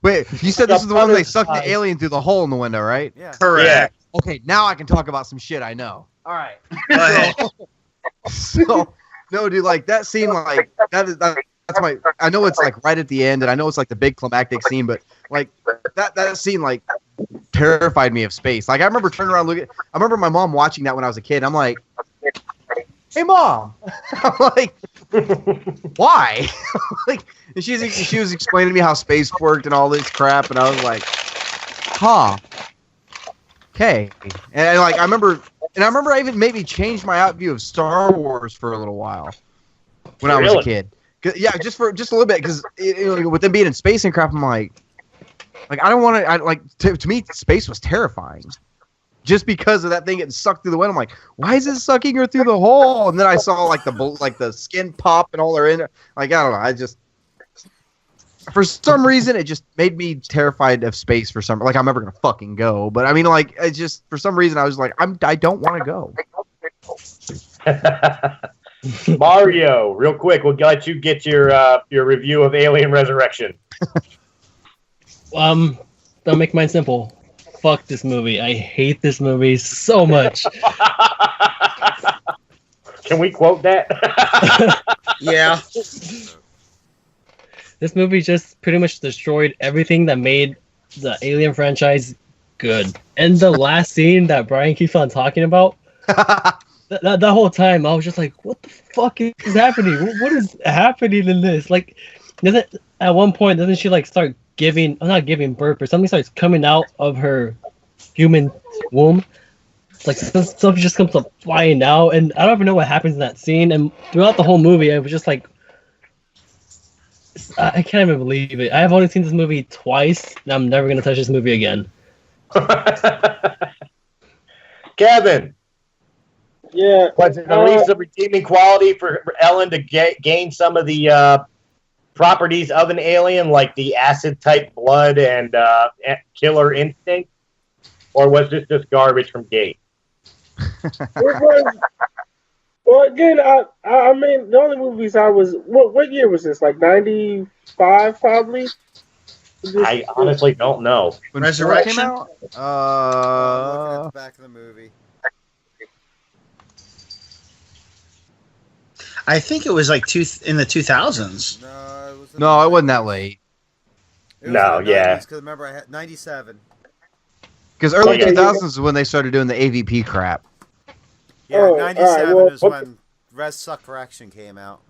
Wait, you said this is the one where they sucked the alien through the hole in the window, right? Yeah. Correct. Okay, now I can talk about some shit I know. All right. Go ahead. So, no, dude, like that scene, like that's my. I know it's like right at the end, and I know it's like the big climactic scene, but like that scene, like terrified me of space. Like I remember turning around, looking. I remember my mom watching that when I was a kid. I'm like, "Hey, mom," I'm like, "Why?" Like, and she was explaining to me how space worked and all this crap, and I was like, "Huh." Okay, and like I remember I even maybe changed my out view of Star Wars for a little while when I was a kid. Yeah, just a little bit, because with them being in space and crap, I'm like I don't want to. To me, space was terrifying, just because of that thing getting sucked through the window. I'm like, why is it sucking her through the hole? And then I saw like the skin pop and all her in. Like I don't know, for some reason, it just made me terrified of space for some. Like I'm never gonna fucking go, but I mean, like it just for some reason I was like, I don't want to go. Mario, real quick, we'll let you get your review of Alien Resurrection. I'll make mine simple. Fuck this movie. I hate this movie so much. Can we quote that? Yeah. This movie just pretty much destroyed everything that made the Alien franchise good. And the last scene that Brian keeps on talking about, that whole time I was just like, what the fuck is happening? What is happening in this? Like, at one point doesn't she like start not giving birth, but something starts coming out of her human womb? Like stuff just comes up flying out, and I don't even know what happens in that scene. And throughout the whole movie, I was just like, I can't even believe it. I have only seen this movie twice, and I'm never gonna touch this movie again. Kevin. Yeah. Was it at least a redeeming quality for Ellen to gain some of the properties of an alien, like the acid-type blood and killer instinct? Or was this just garbage from Gate? Well, again, I mean, the only movies I was... What year was this? Like 95, probably? I honestly don't know. When Resurrection came out? Looking at the back of the movie. I think it was like in the 2000s. No, it wasn't that late. It was No, in the yeah. 90s, 'cause remember, I had 97. Because early Okay. 2000s is when they started doing the AVP crap. Yeah, Oh, 97 all right, is well, when Res Suck Correction came out.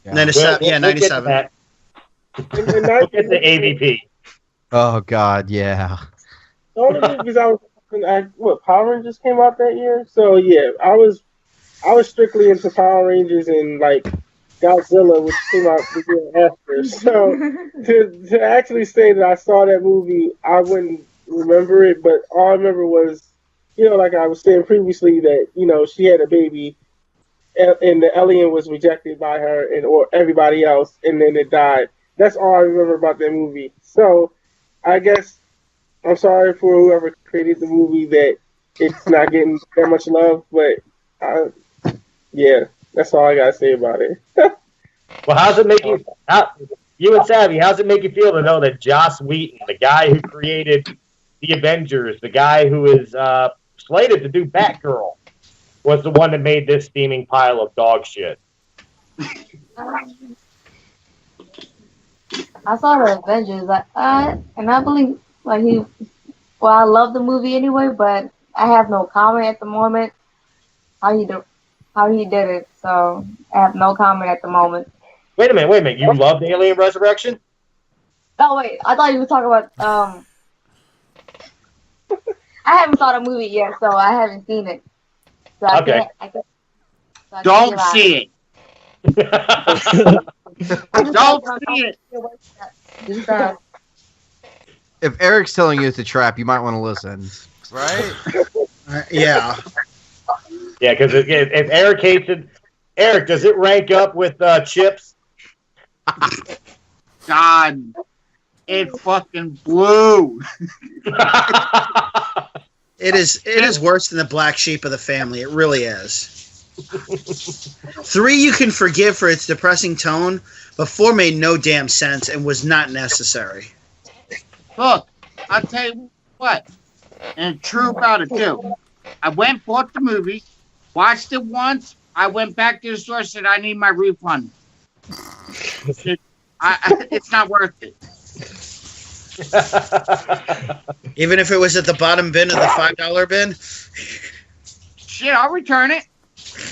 Yeah. 97, We'll yeah, get to 97. that. In We'll get to AVP. Oh God, yeah. The only movies I was Power Rangers came out that year? So yeah, I was strictly into Power Rangers and like Godzilla, which came out the year after. So to actually say that I saw that movie, I wouldn't remember it, but all I remember was, like I was saying previously, that she had a baby, and the alien was rejected by her or everybody else, and then it died. That's all I remember about that movie. So I guess I'm sorry for whoever created the movie that it's not getting that much love, but yeah, that's all I gotta say about it. Well, how's it make you? You and Savvy, how's it make you feel to know that Joss Whedon, the guy who created the Avengers, the guy who is slated to do Batgirl, was the one that made this steaming pile of dog shit? I saw the Avengers, and I believe I love the movie anyway, but I have no comment at the moment how he did it, so I have no comment at the moment. Wait a minute. You loved Alien Resurrection? Oh wait, I thought you were talking about I haven't saw the movie yet, so I haven't seen it. So Okay. Don't see it. Don't see it. If Eric's telling you it's a trap, you might want to listen. Right? Yeah. Yeah, because if Eric hates it, Eric, does it rank up with Chips? God, it fucking blew. It is worse than the black sheep of the family. It really is. 3 you can forgive for its depressing tone, but 4 made no damn sense and was not necessary. Look, I'll tell you what, and true about it too. I went, bought the movie, watched it once. I went back to the store, said I need my refund. It's not worth it. Even if it was at the bottom bin of the $5 bin? Shit, I'll return it.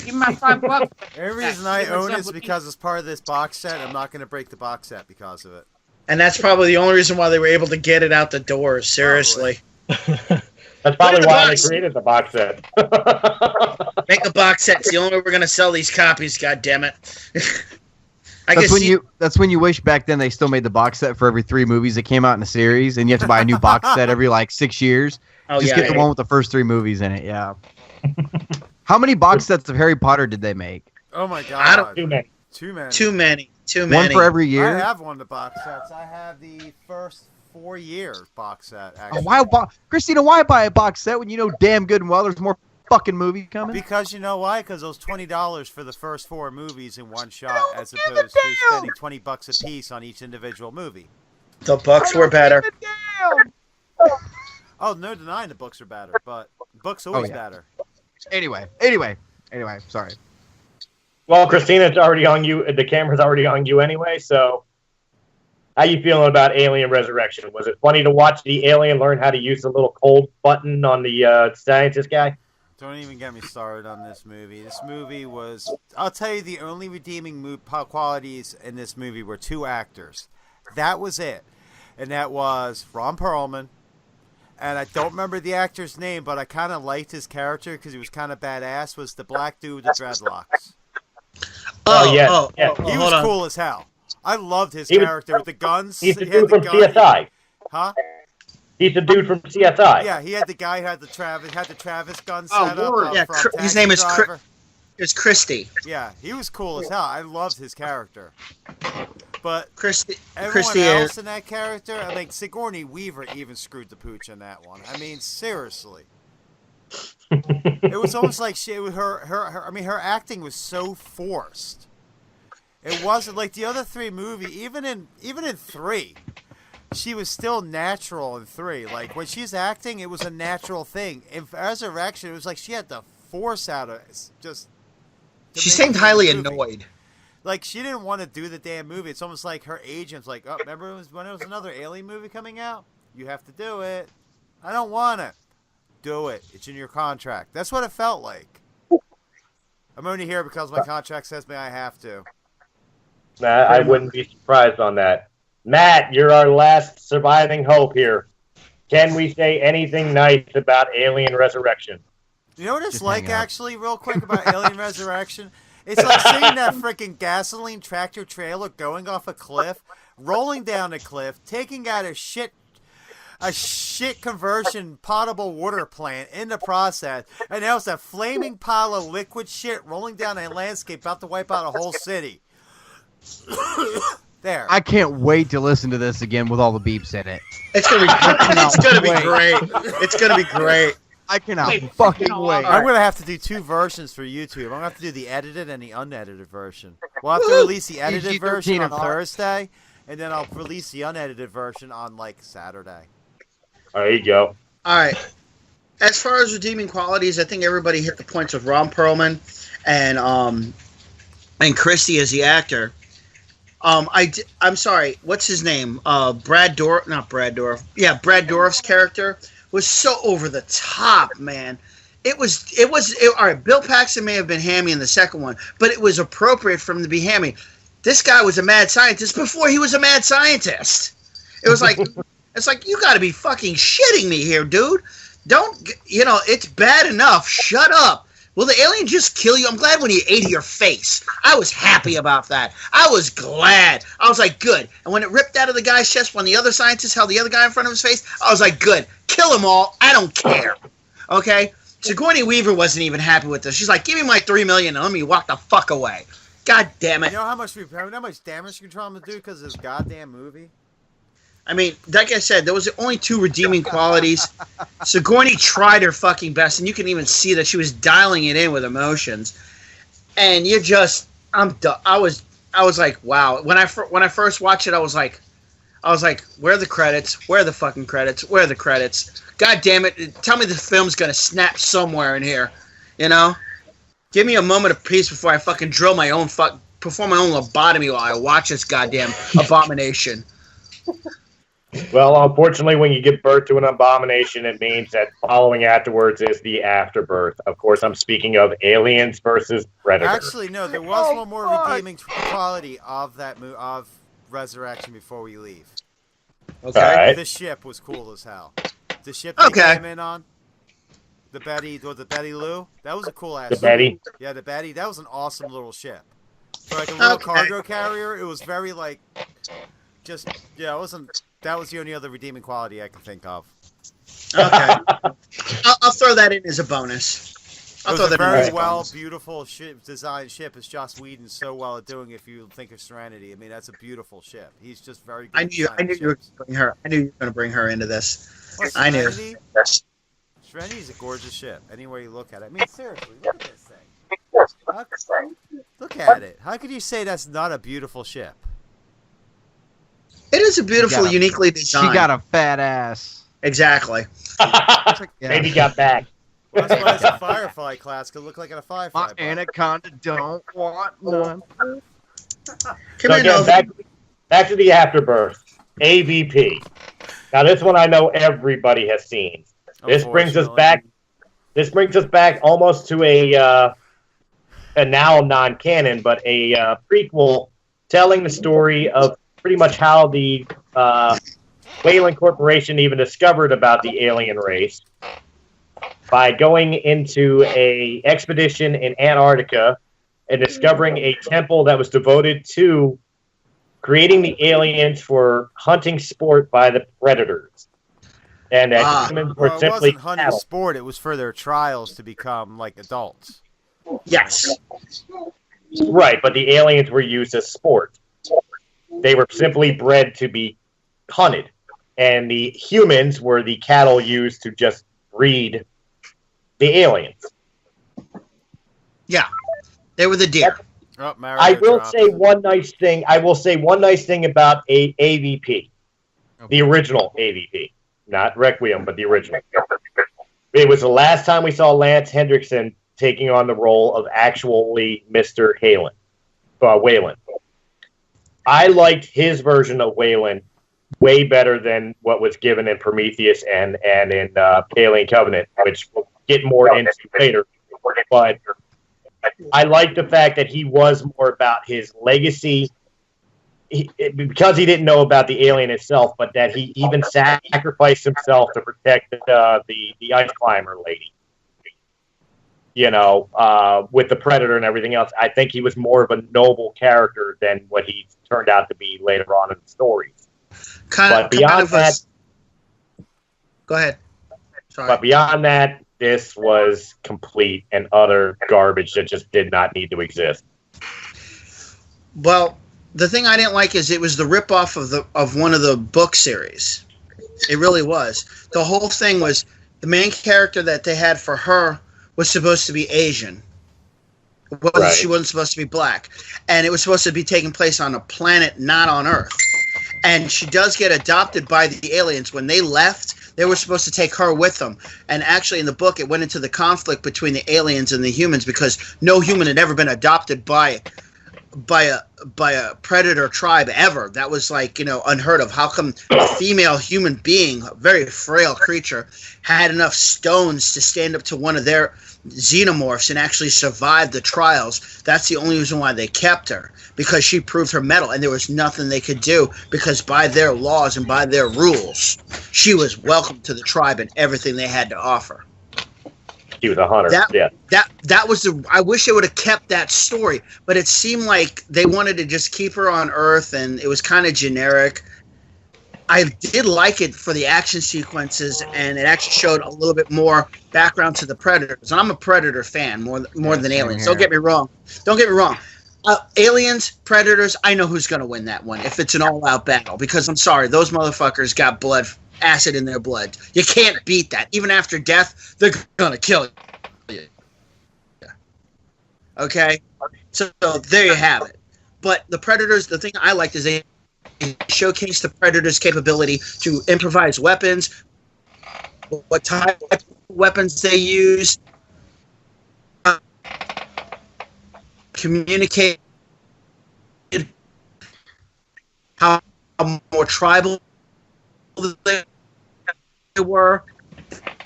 Give me my $5. The only reason I own it is because it's part of this box set. I'm not going to break the box set because of it. And that's probably the only reason why they were able to get it out the door, seriously. That's probably why they created the box set. Make a box set. It's the only way we're going to sell these copies, goddammit. That's when you wish back then they still made the box set for every 3 movies that came out in a series, and you have to buy a new box set every like 6 years. Just get the one with the first 3 movies in it. Yeah. How many box sets of Harry Potter did they make? Oh my god! Too many. Too many. One for every year. I have one of the box sets. I have the first 4-year box set. Actually. Christina, why buy a box set when you know damn good and well there's more fucking movie coming? Because you know why? Because it was $20 for the first 4 movies in one shot, as opposed to spending $20 a piece on each individual movie. The books were better. Oh, no denying the books are better, but books always better. Anyway, sorry. Well, Christina, it's already on you. The camera's already on you anyway. So, how you feeling about Alien Resurrection? Was it funny to watch the alien learn how to use the little cold button on the scientist guy? Don't even get me started on this movie. This movie was... I'll tell you, the only redeeming qualities in this movie were 2 actors. That was it. And that was Ron Perlman. And I don't remember the actor's name, but I kind of liked his character because he was kind of badass, was the black dude with the dreadlocks. Yeah. He was cool as hell. I loved his character with the guns. He's the dude from CSI. Huh? He's the dude from CSI. Yeah, he had the guy who had the Travis gun set up. Yeah, his name is Christy. Yeah, he was cool as hell. I loved his character. But Christy else in that character, I think Sigourney Weaver even screwed the pooch in that one. I mean, seriously. It was almost like her acting was so forced. It wasn't like the other 3 movies. Even in 3, she was still natural in 3. Like when she's acting, it was a natural thing. In Resurrection, it was like she had to force out of it. Just. She seemed highly annoyed. Like she didn't want to do the damn movie. It's almost like her agent's like, "Oh, remember when it was another Alien movie coming out? You have to do it." I don't want it. Do it. It's in your contract. That's what it felt like. I'm only here because my contract says I have to. Nah, I wouldn't be surprised on that. Matt, you're our last surviving hope here. Can we say anything nice about Alien Resurrection? You know what it's like, actually, real quick about Alien Resurrection? It's like seeing that freaking gasoline tractor trailer going off a cliff, rolling down a cliff, taking out a shit conversion potable water plant in the process, and now it's a flaming pile of liquid shit rolling down a landscape about to wipe out a whole city. There. I can't wait to listen to this again with all the beeps in it. It's gonna be great. It's gonna be great. I cannot fucking wait. I'm going to have to do 2 versions for YouTube. I'm going to have to do the edited and the unedited version. We'll have to release the edited version on Thursday, and then I'll release the unedited version on, like, Saturday. There you go. All right. As far as redeeming qualities, I think everybody hit the points with Ron Perlman and Christy as the actor. I'm sorry. What's his name? Brad Dourif's character was so over the top, man. It was all right. Bill Paxton may have been hammy in the second one, but it was appropriate for him to be hammy. This guy was a mad scientist before he was a mad scientist. It was like, it's like, you got to be fucking shitting me here, dude. It's bad enough. Shut up. Will the alien just kill you? I'm glad when he ate your face. I was happy about that. I was glad. I was like, good. And when it ripped out of the guy's chest when the other scientist held the other guy in front of his face, I was like, good. Kill them all. I don't care. Okay? Sigourney Weaver wasn't even happy with this. She's like, give me my $3 million and let me walk the fuck away. God damn it. You know how much damage you're trying to do because of this goddamn movie? I mean, like I said, there was only 2 redeeming qualities. Sigourney tried her fucking best, and you can even see that she was dialing it in with emotions. and you just, I'm done. I was like, wow. When I first watched it, I was like, where are the credits? Where are the fucking credits? Where are the credits? God damn it! Tell me the film's gonna snap somewhere in here. You know, give me a moment of peace before I fucking perform my own lobotomy while I watch this goddamn abomination. Well, unfortunately, when you give birth to an abomination, it means that following afterwards is the afterbirth. Of course, I'm speaking of Aliens versus Predator. Actually, no, there was one more redeeming quality of that of Resurrection before we leave. Okay. Right. The ship was cool as hell. The ship they came in on, the Betty Lou, that was a cool ass ship. Betty? Yeah, the Betty, that was an awesome little ship. For like a little cargo carrier, it was very like, just, yeah, it wasn't, that was the only other redeeming quality I can think of. Okay. I'll throw that in as a bonus. It was a very beautiful designed ship, as Joss Whedon's so well at doing. If you think of Serenity, I mean, that's a beautiful ship. He's just very good. I knew you were going to bring her into this. Well, I knew. Serenity's a gorgeous ship. Any way you look at it. I mean, seriously, look at this thing. Look at it. How could you say that's not a beautiful ship? It is a beautiful, uniquely designed. She got a fat ass. Exactly. Maybe got back. Well, that's why it's a Firefly class. Could look like a Firefly. My anaconda don't want none. So again, back to the afterbirth. AVP. Now this one I know everybody has seen. This brings us back. This brings us back almost to a now non-canon, but a prequel telling the story of pretty much how the Weyland Corporation even discovered about the alien race by going into a expedition in Antarctica and discovering a temple that was devoted to creating the aliens for hunting sport by the predators. And that humans were simply it wasn't hunting sport, it was for their trials to become like adults. Yes. Right, but the aliens were used as sport. They were simply bred to be hunted. And the humans were the cattle used to just breed the aliens. Yeah. They were the deer. I will say one nice thing. I will say one nice thing about AVP. The original AVP. Not Requiem, but the original. It was the last time we saw Lance Hendrickson taking on the role of actually Mr. Weyland. I liked his version of Weyland way better than what was given in Prometheus and in Alien Covenant, which we'll get more into later. But I like the fact that he was more about his legacy, because he didn't know about the alien itself, but that he even sacrificed himself to protect the ice climber lady. You know, with the Predator and everything else. I think he was more of a noble character than what he turned out to be later on in the stories. But beyond that, go ahead. Sorry. But beyond that, this was complete and utter garbage that just did not need to exist. Well, the thing I didn't like is it was the ripoff of one of the book series. It really was. The whole thing was the main character that they had for her was supposed to be Asian. Right. She wasn't supposed to be black. And it was supposed to be taking place on a planet not on Earth. And she does get adopted by the aliens. When they left, they were supposed to take her with them. And actually in the book, it went into the conflict between the aliens and the humans because no human had ever been adopted by a predator tribe ever. That was like, unheard of. How come a female human being, a very frail creature, had enough stones to stand up to one of their xenomorphs and actually survive the trials? That's the only reason why they kept her, because she proved her mettle, and there was nothing they could do because by their laws and by their rules, she was welcome to the tribe and everything they had to offer. He was a hunter. That was I wish they would have kept that story, but it seemed like they wanted to just keep her on Earth, and it was kind of generic. I did like it for the action sequences, and it actually showed a little bit more background to the Predators. And I'm a Predator fan more than Aliens. Don't get me wrong. Aliens, Predators, I know who's going to win that one if it's an all-out battle, because I'm sorry, those motherfuckers got blood. Acid in their blood. You can't beat that. Even after death, they're gonna kill you. Okay, so there you have it. But the Predators, the thing I liked is they showcased the Predators' capability to improvise weapons, what type of weapons they use, communicate, how more tribal they were.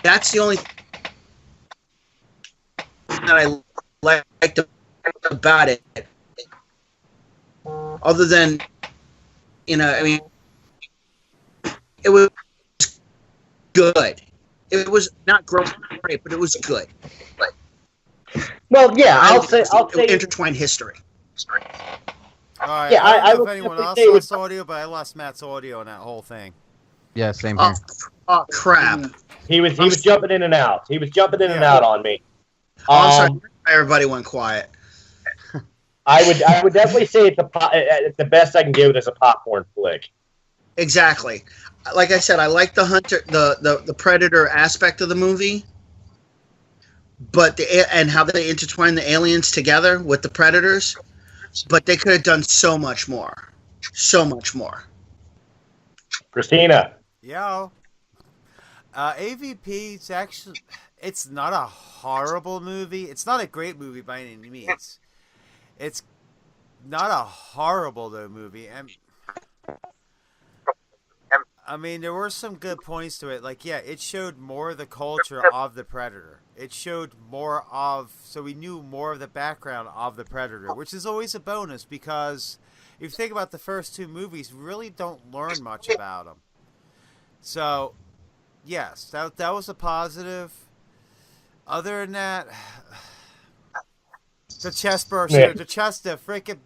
That's the only thing that I liked about it. Other than, I mean, it was good. It was not great, but it was good. Well, yeah, I'll say intertwined history. All right. Yeah, I don't know would if anyone else say lost audio, but I lost Matt's audio on that whole thing. Yeah, same here. Oh crap! He was jumping in and out. He was jumping in and out on me. I'm sorry, everybody went quiet. I would definitely say it's the best I can give it as a popcorn flick. Exactly. Like I said, I like the hunter, the predator aspect of the movie, but and how they intertwine the aliens together with the predators. But they could have done so much more. So much more. Christina. Yo. AVP is actually, it's not a horrible movie. It's not a great movie by any means. It's not a horrible though movie. I mean, there were some good points to it. Like, yeah, it showed more of the culture of the Predator. It showed more of, so we knew more of the background of the Predator, which is always a bonus because if you think about the first two movies, we really don't learn much about them. So, yes, that was a positive. Other than that, the chest burster, yeah.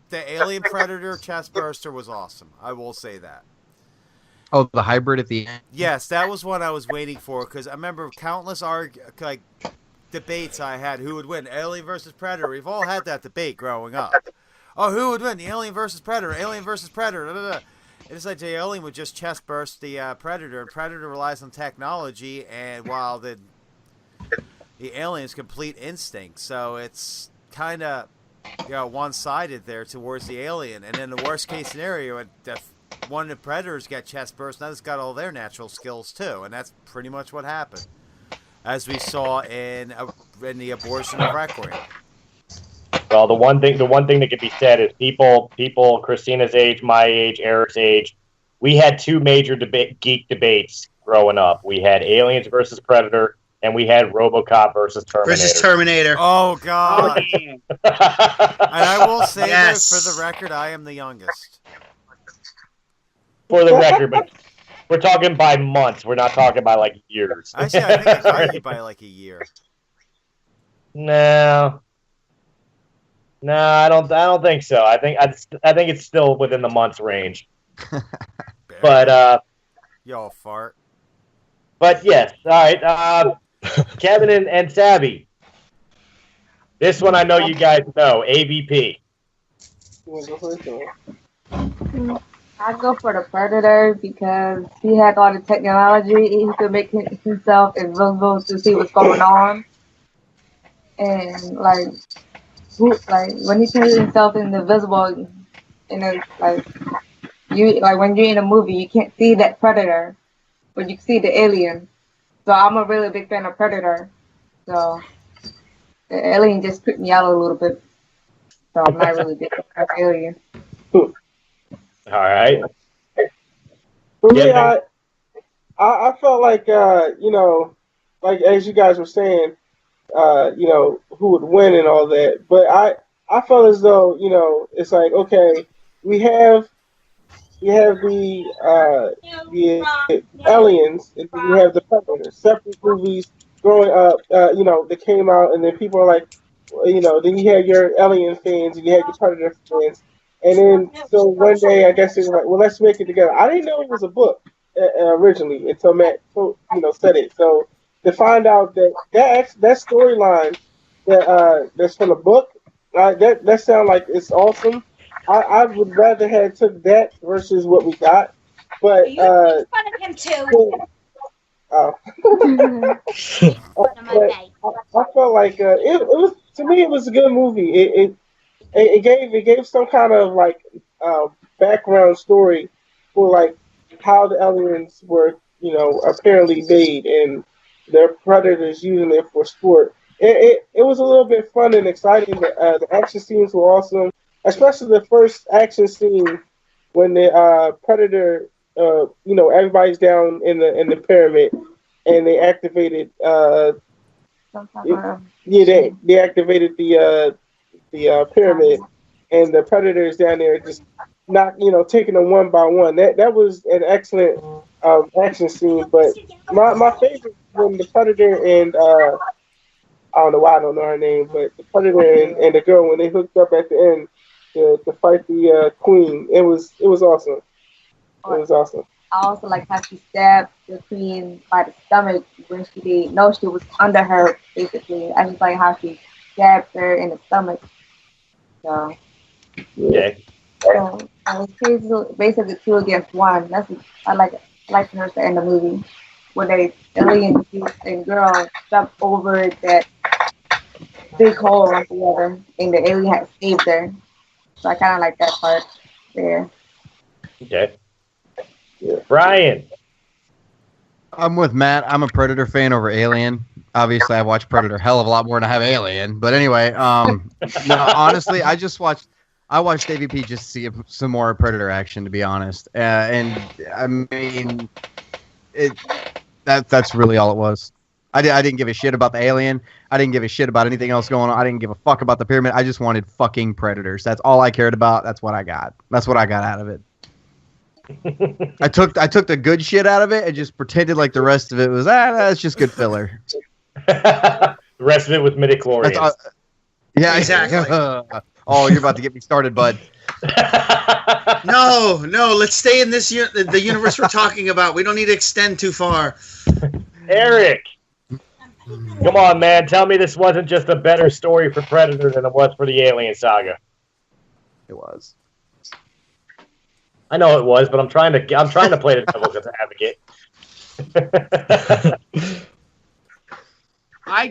The alien Predator chest burster was awesome. I will say that. Oh, the hybrid at the end? Yes, that was one I was waiting for because I remember countless debates I had who would win, Alien versus Predator. We've all had that debate growing up. Oh, who would win, the Alien versus Predator? Alien versus Predator. Da, da, da. It's like the alien would just chest burst the Predator, and Predator relies on technology, and while the alien's complete instinct. So it's kind of one-sided there towards the alien. And in the worst-case scenario, one of the Predators got chest burst, now it's got all their natural skills too, and that's pretty much what happened, as we saw in the abortion of Requiem. Well, the one thing that can be said is people, Christina's age, my age, Eric's age, we had two major geek debates growing up. We had Aliens versus Predator, and we had RoboCop versus Terminator. Oh God! And I will say that for the record, I am the youngest. For the record, but we're talking by months. We're not talking by like years. Actually, I think I got you by like a year. No, I don't think so. I think it's still within the months range. But y'all fart. But yes, all right. Kevin and Savvy. This one I know you guys know. AVP. I'd go for the Predator because he had all the technology. He could make himself invisible to see what's going on. And when he turns himself invisible, when you're in a movie, you can't see that Predator, but you can see the alien. So I'm a really big fan of Predator. So the alien just put me out a little bit. So I'm not really big fan of alien. All right. For me, I felt like like as you guys were saying, who would win and all that. But I felt as though it's like, okay, we have the aliens and we have the Predators, separate movies growing up. That came out, and then people are like, then you had your alien fans and you had your Predator fans. And then, so one day, I guess it was like, well, let's make it together. I didn't know it was a book originally until Matt, said it. So to find out that storyline that's from the book, that sounds like it's awesome. I would rather have took that versus what we got. But you fun of him too. I felt like it was to me, it was a good movie. It gave some kind of like background story for like how the aliens were, apparently made, and their predators using it for sport. It was a little bit fun and exciting. The action scenes were awesome, especially the first action scene when the predator, everybody's down in the pyramid, and they activated. They activated the pyramid, and the predators down there just not taking them one by one. That was an excellent action scene. But my favorite when the predator and I don't know why I don't know her name, but the predator and the girl when they hooked up at the end to fight the queen. It was awesome. It was awesome. I also like how she stabbed the queen by the stomach when she didn't know she was under her, basically. I just like how she stabbed her in the stomach. So, yeah. So it was basically 2 against 1. I like her to end the movie where they alien and girl jumped over that big hole on the other, and the alien had saved her. So I kind of like that part there. Okay. Yeah. Brian. I'm with Matt. I'm a Predator fan over Alien. Obviously, I watch Predator a hell of a lot more than I have Alien. But anyway, no, honestly, I watched AVP just to see some more Predator action, to be honest. And I mean, that's really all it was. I didn't give a shit about the Alien. I didn't give a shit about anything else going on. I didn't give a fuck about the pyramid. I just wanted fucking Predators. That's all I cared about. That's what I got. That's what I got out of it. I took the good shit out of it and just pretended like the rest of it was that's just good filler. The rest of it was midichlorians. Yeah, exactly. Oh, you're about to get me started, bud. No, let's stay in the universe we're talking about. We don't need to extend too far. Eric, come on, man. Tell me this wasn't just a better story for Predator than it was for the Alien Saga. It was. I know it was, but I'm trying to play the devil's advocate. I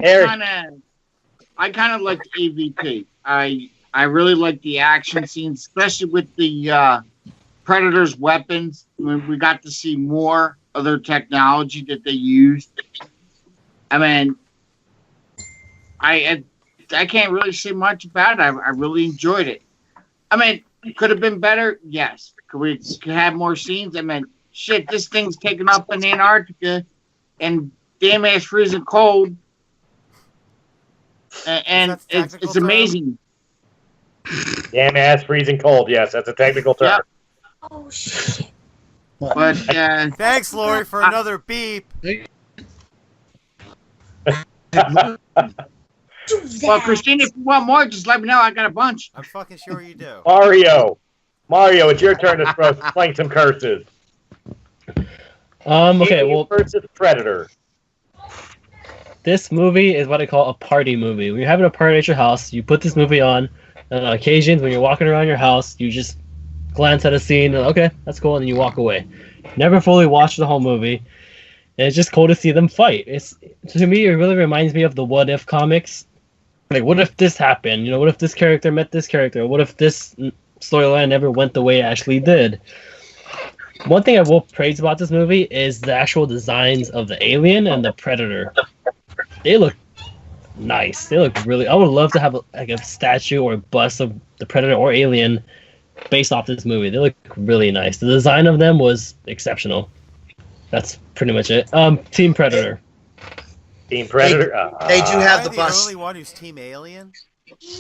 kind of liked AVP. I really liked the action scenes, especially with the Predator's weapons. When we got to see more of their technology that they used. I mean, I can't really say much about it. I really enjoyed it. I mean, could have been better, yes. Could we have more scenes? I mean, shit, this thing's taken up in Antarctica and damn ass freezing cold. And it's amazing. Damn ass freezing cold, yes, that's a technical term. Yep. Oh, shit. But, thanks, Lori, for another beep. Well, Christina, if you want more, just let me know. I got a bunch. I'm fucking sure you do. Mario, it's your turn to sling some curses. Okay, well, versus Predator. This movie is what I call a party movie. When you're having a party at your house, you put this movie on. And on occasions, when you're walking around your house, you just glance at a scene and okay, that's cool, and then you walk away. Never fully watch the whole movie. And it's just cool to see them fight. To me, it really reminds me of the What If comics. Like, what if this happened? You know, what if this character met this character? What if this storyline never went the way it actually did? One thing I will praise about this movie is the actual designs of the alien and the Predator. They look nice. They look really... I would love to have a statue or a bust of the Predator or Alien based off this movie. They look really nice. The design of them was exceptional. That's pretty much it. Team Predator. Team Predator? They do have the Am I bust. the only one who's Team Alien?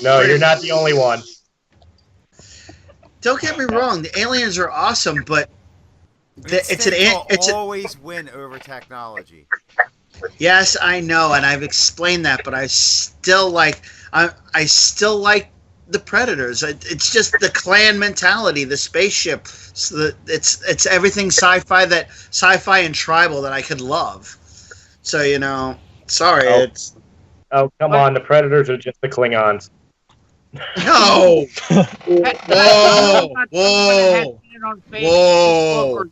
No, you're not the only one. Don't get me wrong. The aliens are awesome, but it's always win over technology. Yes, I know, and I've explained that, but I still like the Predators. It's just the clan mentality, the spaceship. It's everything sci-fi and tribal that I could love. So sorry, it's. Oh, come on! The Predators are just the Klingons. No. Whoa.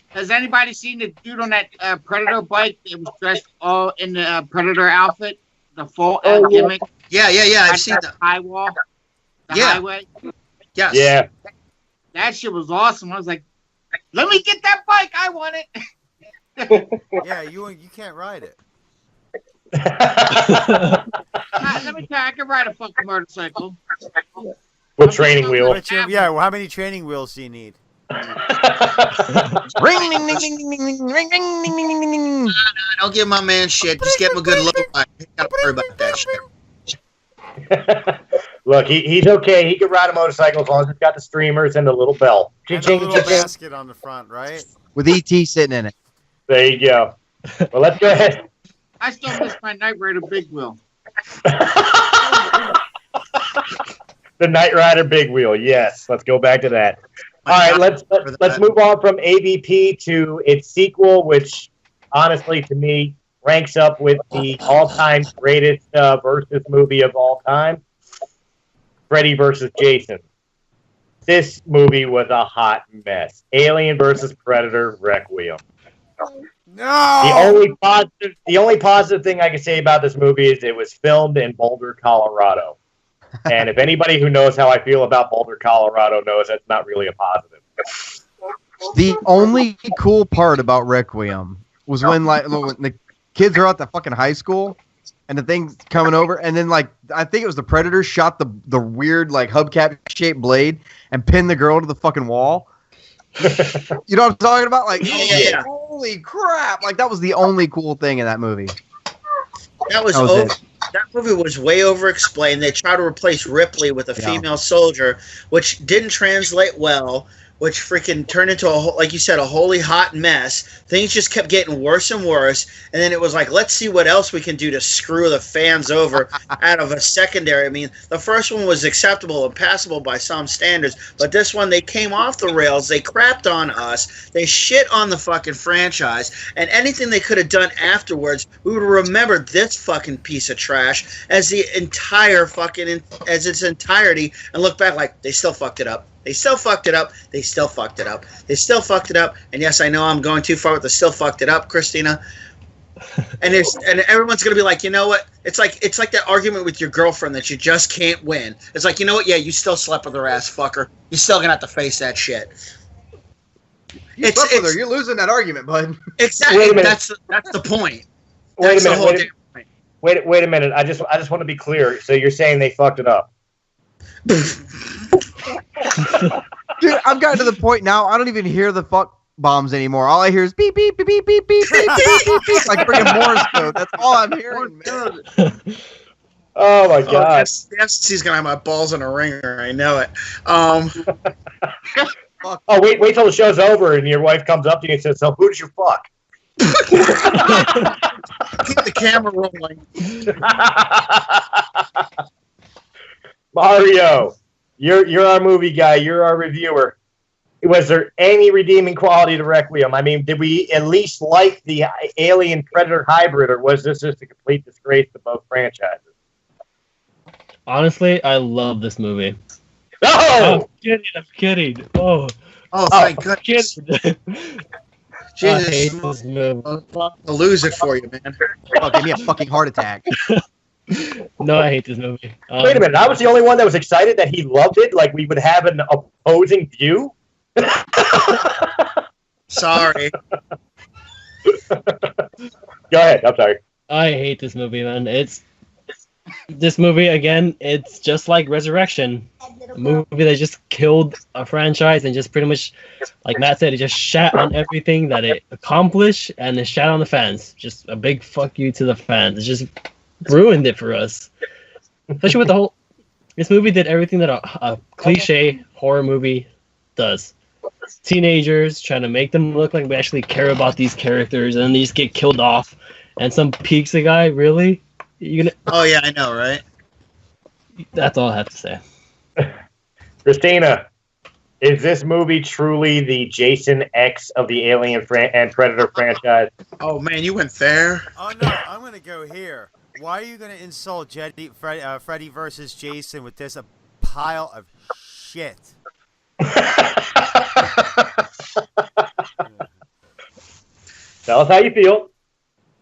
Has anybody seen the dude on that Predator bike that was dressed all in the Predator outfit? The full gimmick? Yeah. I've Like seen that that. high wall. The Yeah. highway. Yes. Yeah. That shit was awesome. I was like, let me get that bike. I want it. Yeah, you can't ride it. Let me tell you, I can ride a fucking motorcycle. With training wheels. But yeah, well, how many training wheels do you need? Ring, ding, ding, ding, ding, ding, ding, ring, ding, ding, ding, ding, ding. Don't give my man shit. Just give him a good low ride. You gotta worry about that shit. Look, he's okay. He can ride a motorcycle as long as it's got the streamers and the little bell. And a Ching, little ching, ching. basket on the front, right? With ET sitting in it. There you go. Well, let's go ahead. I still miss my Knight Rider big wheel. The Knight Rider big wheel. Yes, let's go back to that. All right, let's move on from AVP to its sequel, which honestly to me ranks up with the all-time greatest versus movie of all time, Freddy versus Jason. This movie was a hot mess. Alien versus Predator Requiem. No. The only positive thing I can say about this movie is it was filmed in Boulder, Colorado. And if anybody who knows how I feel about Boulder, Colorado knows that's not really a positive. The only cool part about Requiem was when the kids are at the fucking high school and the thing's coming over, and then I think it was the Predator shot the weird hubcap shaped blade and pinned the girl to the fucking wall. You know what I'm talking about? Yeah. Holy crap! That was the only cool thing in that movie. That was that movie was way over explained. They tried to replace Ripley with a female soldier, which didn't translate well, which freaking turned into like you said, a holy hot mess. Things just kept getting worse and worse, and then it was like, let's see what else we can do to screw the fans over out of a secondary. I mean, the first one was acceptable and passable by some standards, but this one, they came off the rails. They crapped on us. They shit on the fucking franchise, and anything they could have done afterwards, we would remember this fucking piece of trash as the entire fucking as its entirety, and look back like they still fucked it up. They still fucked it up. They still fucked it up. They still fucked it up. And yes, I know I'm going too far with the still fucked it up, Christina. And everyone's gonna be like, you know what? It's like that argument with your girlfriend that you just can't win. It's like, you know what? Yeah, you still slept with her ass, fucker. You're still gonna have to face that shit. You slept with her. You're losing that argument, bud. Exactly. That's the point. Wait a minute. Wait a minute. I just want to be clear. So you're saying they fucked it up? Dude, I've gotten to the point now I don't even hear the fuck bombs anymore. All I hear is beep beep beep beep beep beep beep beep beep, like freaking Morse code. That's all I'm hearing, man. Oh my god! He's gonna have my balls in a ringer. I know it. Oh wait till the show's over and your wife comes up to you and says, "So who did you fuck?" Keep the camera rolling. Mario, you're our movie guy. You're our reviewer. Was there any redeeming quality to Requiem? I mean, did we at least like the Alien Predator hybrid, or was this just a complete disgrace to both franchises? Honestly, I love this movie. No! I'm kidding. Oh, thank goodness. I hate this movie. I'll lose it for you, man. Oh, give me a fucking heart attack. No, I hate this movie. Wait a minute. I was the only one that was excited that he loved it. Like we would have an opposing view. Sorry. Go ahead. I'm sorry. I hate this movie, man. This movie, again, it's just like Resurrection. A movie that just killed a franchise and just pretty much, like Matt said, it just shat on everything that it accomplished and it shat on the fans. Just a big fuck you to the fans. It just ruined it for us. Especially with the whole... This movie did everything that a cliche horror movie does. Teenagers, trying to make them look like we actually care about these characters, and then they just get killed off. And some pizza guy, really? Oh yeah, I know, right? That's all I have to say. Christina, is this movie truly the Jason X of the Alien and Predator franchise? Oh man, you went there. Oh no, I'm gonna go here. Why are you gonna insult Freddy versus Jason with this pile of shit? Tell us how you feel.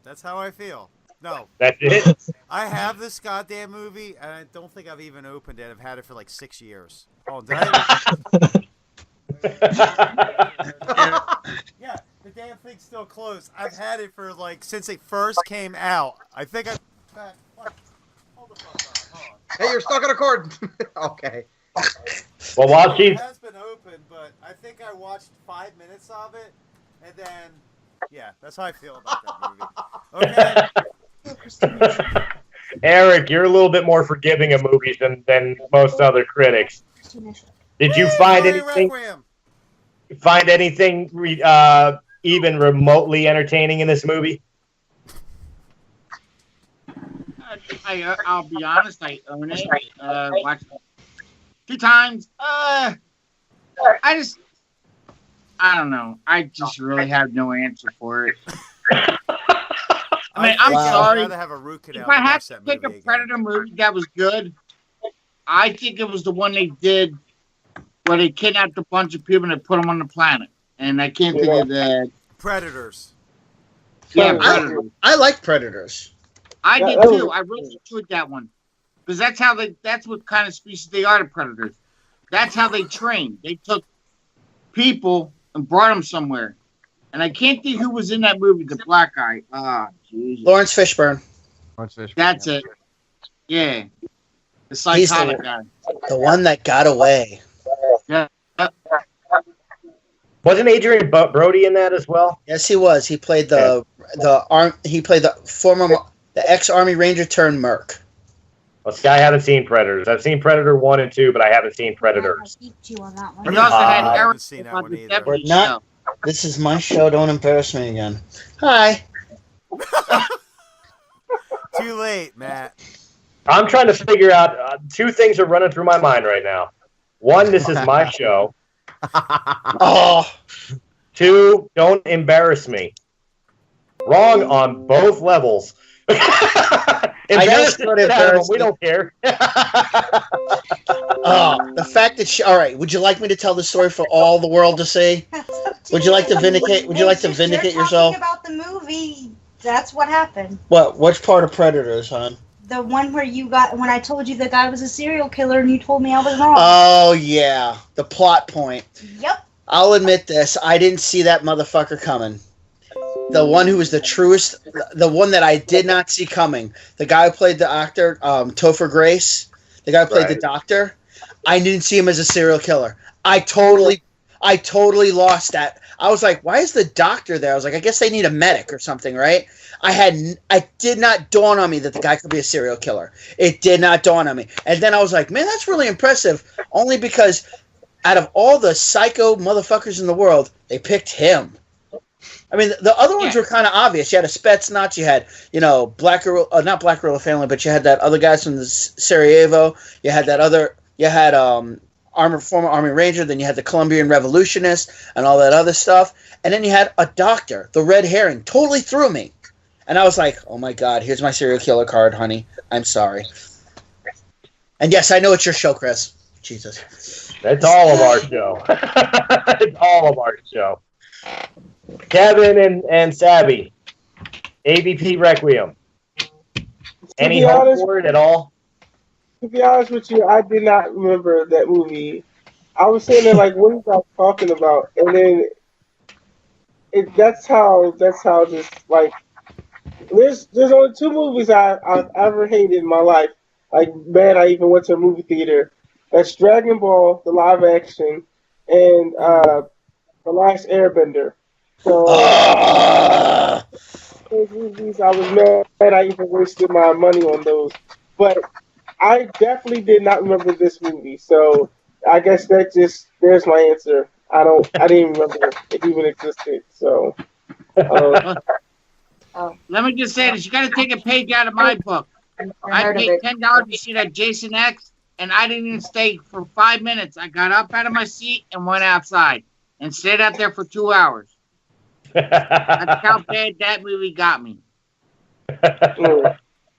That's how I feel. No. That's it? I have this goddamn movie, and I don't think I've even opened it. I've had it for like 6 years. Oh, did I? Yeah, the damn thing's still closed. I've had it for like since it first came out. I think I. Hold the fuck up. Hold on. Hey, you're stuck on a cord. Okay. Well, while she's It has been open, but I think I watched 5 minutes of it, and then, yeah, that's how I feel about that movie. Okay. Eric, you're a little bit more forgiving of movies than most other critics. Did you find anything? Requiem. Find anything even remotely entertaining in this movie? I'll be honest. I own it. Watched it 2 times. I don't know. I just really have no answer for it. I mean, I'm sorry. I'd rather have a root canal If I than had watch to that pick a movie Predator movie that was good, I think it was the one they did where they kidnapped a bunch of people and they put them on the planet. And I can't think of the Predators. Yeah, Predators. I like Predators. I did too. I really enjoyed that one because that's what kind of species they are, the Predators. That's how they train. They took people and brought them somewhere. And I can't think who was in that movie, the black guy. Jesus. Lawrence Fishburne. That's it. Yeah. The psychotic guy. The one that got away. Yeah. Wasn't Adrian Brody in that as well? Yes, he was. He played the ex-Army Ranger turned merc. Well, see, I haven't seen Predators. I've seen Predator 1 and 2, but I haven't seen Predators. We also had I Eric haven't seen that on one the either. Deputy We're not- show. This is my show. Don't embarrass me again. Hi. Too late, Matt. I'm trying to figure out 2 things are running through my mind right now. 1, this is my show. Oh. 2, don't embarrass me. Wrong on both levels. Embarrass us, we don't care. The fact that all right, would you like me to tell the story for all the world to see? Would you like to vindicate yourself? Talking about the movie, that's what happened. What? Which part of Predators, hon? The one where when I told you the guy was a serial killer and you told me I was wrong. Oh yeah, the plot point. Yep. I'll admit this. I didn't see that motherfucker coming. The one who was the truest, the one that I did not see coming. The guy who played the actor, Topher Grace, the guy who played the doctor. I didn't see him as a serial killer. I totally lost that. I was like, why is the doctor there? I was like, I guess they need a medic or something, right? It did not dawn on me that the guy could be a serial killer. It did not dawn on me. And then I was like, man, that's really impressive. Only because out of all the psycho motherfuckers in the world, they picked him. I mean, the other ones were kind of obvious. You had a Spetsnaz, you had, not Black Gorilla Family, but you had that other guys from the Sarajevo. You had former Army Ranger, then you had the Colombian Revolutionist and all that other stuff. And then you had a doctor, the red herring, totally threw me. And I was like, oh my God, here's my serial killer card, honey. I'm sorry. And yes, I know it's your show, Chris. Jesus. That's all of our show. It's all of our show. Kevin and Sabby, AVP Requiem. Any hope for it at all? To be honest with you, I did not remember that movie. I was sitting there like, what are you guys talking about? And then that's how just like there's only 2 movies I've ever hated in my life. Like, man, I even went to a movie theater. That's Dragon Ball, the live action, and The Last Airbender. So those movies, I was mad I even wasted my money on those. But I definitely did not remember this movie. So I guess there's my answer. I didn't remember it even existed. So let me just say this: you got to take a page out of my book. I paid $10 to see that Jason X, and I didn't even stay for 5 minutes. I got up out of my seat and went outside and stayed out there for 2 hours. That's how bad that movie got me.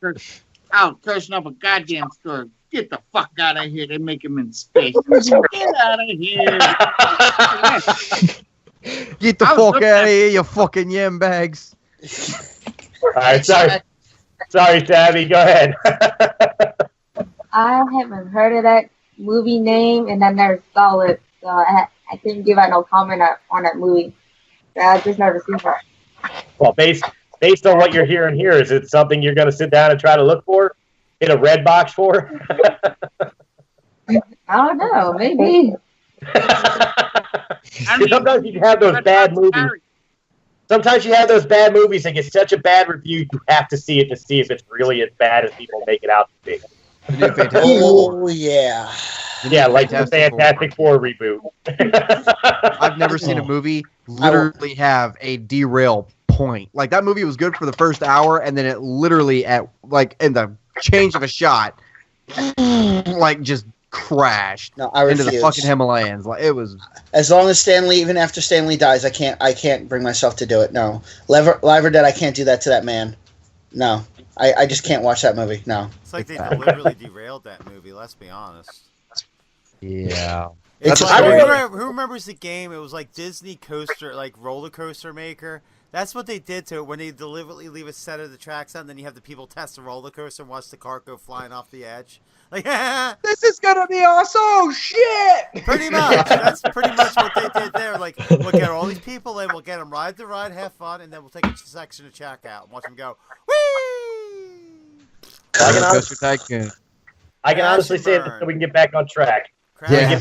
Cursing up a goddamn story. Get the fuck out of here. They make him in space. Get out of here. Get the fuck out of here, you fucking yam bags. All right, sorry. Sorry, Tabby. Go ahead. I haven't heard of that movie name, and I never saw it, so I couldn't give out no comment on that movie. I just never seen it. Well, based on what you're hearing here, is it something you're going to sit down and try to look for? Hit a red box for? I don't know, maybe. Sometimes you have those bad movies. Sometimes you have those bad movies that get such a bad review, you have to see it to see if it's really as bad as people make it out to be. Oh, yeah. Yeah, like the Fantastic Four reboot. I've never seen a movie literally have a derail point. Like, that movie was good for the first hour, and then it literally, in the change of a shot, like, just crashed into the fucking Himalayas. Like, it was... As long as Stanley, even after Stanley dies, I can't bring myself to do it. No. Live or Dead, I can't do that to that man. No. I just can't watch that movie. No. It's like they deliberately derailed that movie, let's be honest. Yeah. It's like, who remembers the game? It was like Disney Coaster, like Roller Coaster Maker. That's what they did to it when they deliberately leave a set of the tracks on, then you have the people test the roller coaster and watch the cart go flying off the edge. Like, this is gonna be awesome! Shit! Pretty much. That's pretty much what they did there. Like, we'll get all these people in, we'll get them ride the ride, have fun, and then we'll take a section of check out and watch them go, whee! I can honestly say this so we can get back on track. Yeah,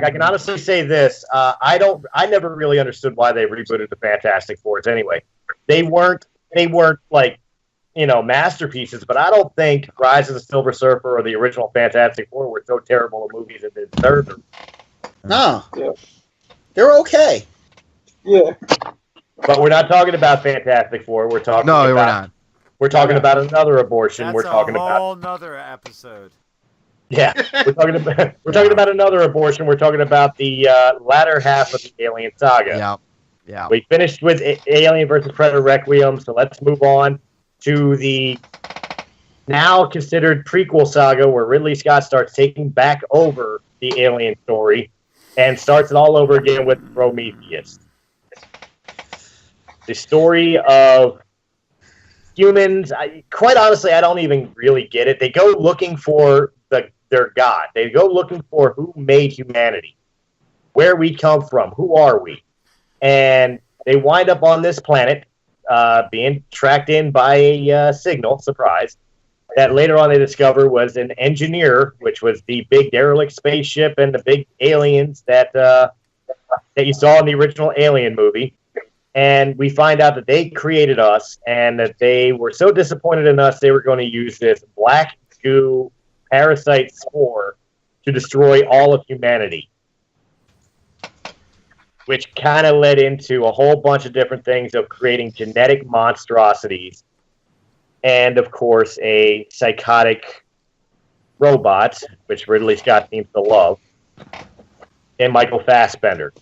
I can honestly say this. I never really understood why they rebooted the Fantastic Fours anyway. They weren't like, masterpieces, but I don't think Rise of the Silver Surfer or the original Fantastic Four were so terrible of movies that they deserved them. No. Yeah. They're okay. Yeah. But we're not talking about Fantastic Four. We're talking we're not. We're talking about another abortion. That's we're talking a about whole nother episode. Yeah, we're talking about another abortion. We're talking about the latter half of the Alien saga. Yeah. We finished with Alien vs. Predator Requiem, so let's move on to the now considered prequel saga, where Ridley Scott starts taking back over the Alien story and starts it all over again with Prometheus. The story of humans. Quite honestly, I don't even really get it. They go looking for their God. They go looking for who made humanity, where we come from, who are we, and they wind up on this planet, being tracked in by a signal. Surprise! That later on they discover was an engineer, which was the big derelict spaceship and the big aliens that you saw in the original Alien movie. And we find out that they created us, and that they were so disappointed in us, they were going to use this black goo parasite spore to destroy all of humanity. Which kind of led into a whole bunch of different things of creating genetic monstrosities. And, of course, a psychotic robot, which Ridley Scott seems to love, and Michael Fassbender.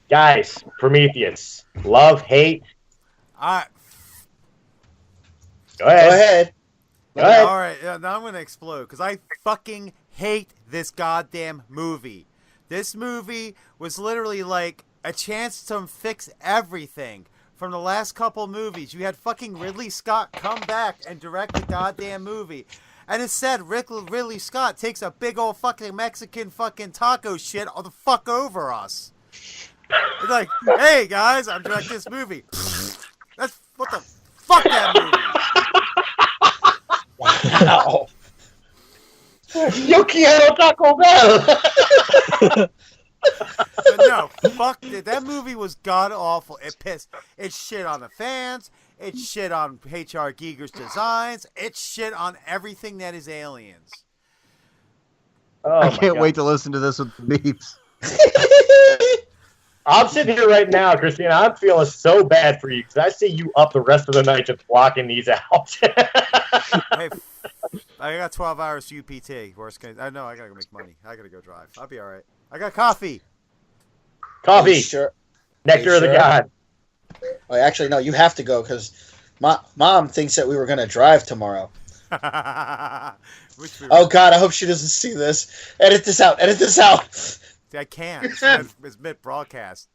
Guys, Prometheus. Love, hate. All right. Go ahead. All right, now I'm going to explode because I fucking hate this goddamn movie. This movie was literally like a chance to fix everything from the last couple movies. You had fucking Ridley Scott come back and direct the goddamn movie. And instead, Ridley Scott takes a big old fucking Mexican fucking taco shit all the fuck over us. It's like, hey guys, I'm directing this movie. That's what the fuck that movie. Wow. Yo quiero Taco Bell. But no, fuck it. That movie was god awful. It shit on the fans. It shit on H.R. Giger's designs. It shit on everything that is Aliens. I can't wait to listen to this with the beeps. I'm sitting here right now, Christina. I'm feeling so bad for you because I see you up the rest of the night just blocking these out. Hey, I got 12 hours UPT. Worst case, I know I gotta go make money. I gotta go drive. I'll be all right. I got coffee. Coffee. Sure? Nectar of the God. Oh, actually, no. You have to go because Mom thinks that we were gonna drive tomorrow. Oh God, I hope she doesn't see this. Edit this out. Edit this out. I can't. It's mid broadcast.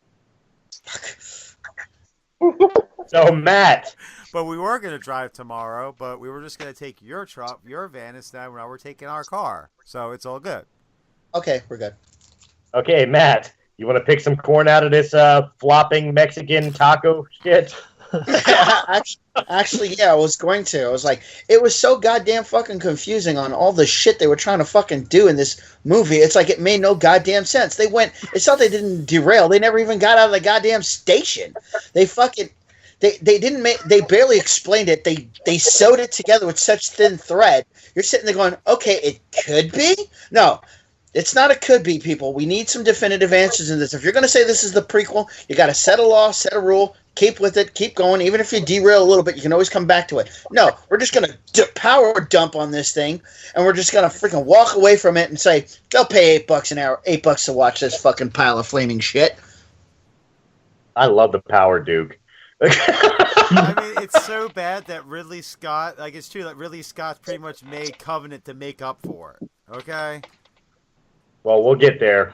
So So, Matt. But we were going to drive tomorrow, but we were just going to take your truck, your van, instead. Now we're taking our car. So it's all good. Okay, we're good. Okay, Matt, you want to pick some corn out of this flopping Mexican taco shit? Actually, yeah, I was going to. I was like, it was so goddamn fucking confusing on all the shit they were trying to fucking do in this movie. It's like it made no goddamn sense. It's not they didn't derail. They never even got out of the goddamn station. They fucking... They barely explained it. They sewed it together with such thin thread. You're sitting there going, okay, it could be? No, it's not a could be, people. We need some definitive answers in this. If you're going to say this is the prequel, you got to set a law, set a rule, keep with it, keep going. Even if you derail a little bit, you can always come back to it. No, we're just going to power dump on this thing, and we're just going to freaking walk away from it and say, they'll pay $8 an hour, $8 to watch this fucking pile of flaming shit. I love the power, Duke. I mean, it's so bad that Ridley Scott, like, it's true that Ridley Scott pretty much made Covenant to make up for it. Okay? Well, we'll get there.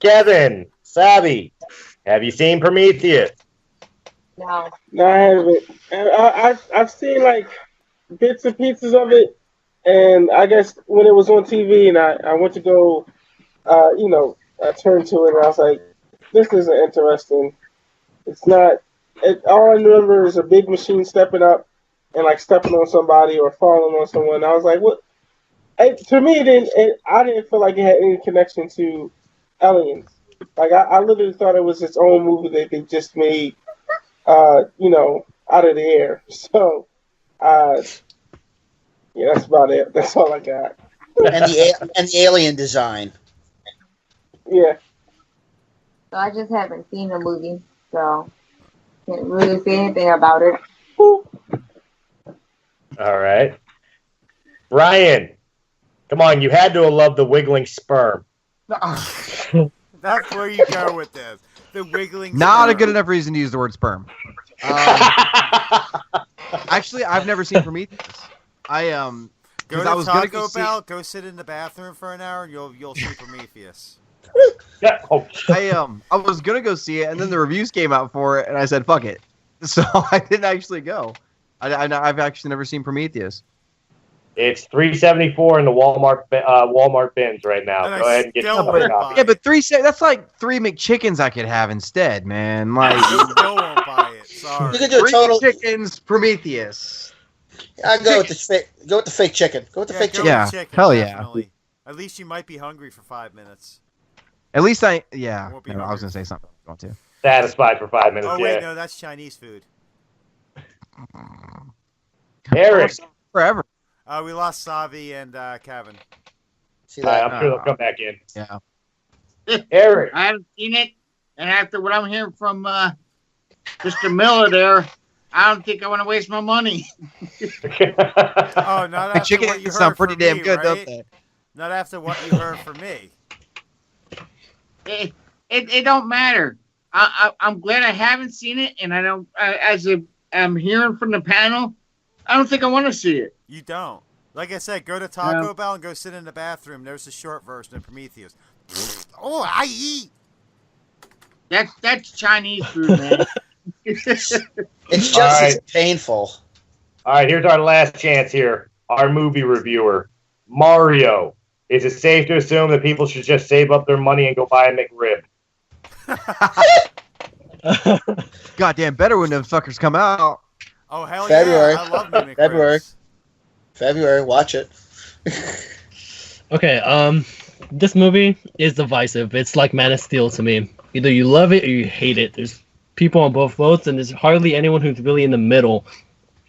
Kevin, Savvy, have you seen Prometheus? No. No, I haven't. And I've seen like bits and pieces of it, and I guess when it was on TV, and I went to go, I turned to it, and I was like, this isn't interesting. It's not. All I remember is a big machine stepping up and like stepping on somebody or falling on someone. I was like, what? To me, I didn't feel like it had any connection to aliens. Like I literally thought it was its own movie that they just made, out of the air. So, yeah, that's about it. That's all I got. And the alien design. Yeah. So I just haven't seen the movie, so can't really say anything about it. All right. Ryan, come on, you had to have loved the wiggling sperm. That's where you go with this. The wiggling Not sperm. a good enough reason to use the word sperm. Actually, I've never seen Prometheus. Go to I was gonna Taco go Bell, go sit in the bathroom for an hour, and you'll see Prometheus. I was gonna go see it, and then the reviews came out for it, and I said, "Fuck it." So I didn't actually go. I've actually never seen Prometheus. It's $3.74 in the Walmart bins right now. And Go I ahead and get still some. won't buy Yeah, but that's like 3 McChickens I could have instead, man. Like I still won't buy it. Sorry. You could do a 3 total. McChickens, Prometheus. I go with the fake. Go with the fake chicken. Go with the fake go chicken. Yeah, with chicken, hell yeah. definitely. At least you might be hungry for 5 minutes. At least I Won't be was hungry. gonna say something. I was going to. Satisfied for 5 minutes. Oh wait, yeah. no, that's Chinese food. Eric, Forever. We lost Savi and Kevin. See that? I'm sure they'll come back in. Yeah. Eric, I haven't seen it, and after what I'm hearing from Mr. Miller there, I don't think I want to waste my money. Oh, not after Chicken what you sound heard pretty from damn me, good, right? don't they? Not after what you heard from me. It don't matter. I'm glad I haven't seen it, and I don't. I'm hearing from the panel, I don't think I want to see it. You don't. Like I said, go to Taco Bell and go sit in the bathroom. There's the short version of Prometheus. Oh, I eat. That's Chinese food, man. It's just All as right. painful. all right, here's our last chance here. Our movie reviewer, Mario. Is it safe to assume that people should just save up their money and go buy a McRib? Goddamn, better when those fuckers come out. Oh, hell February. yeah. I love me McRibs. February. February, watch it. Okay, this movie is divisive. It's like Man of Steel to me. Either you love it or you hate it. There's people on both boats, and there's hardly anyone who's really in the middle.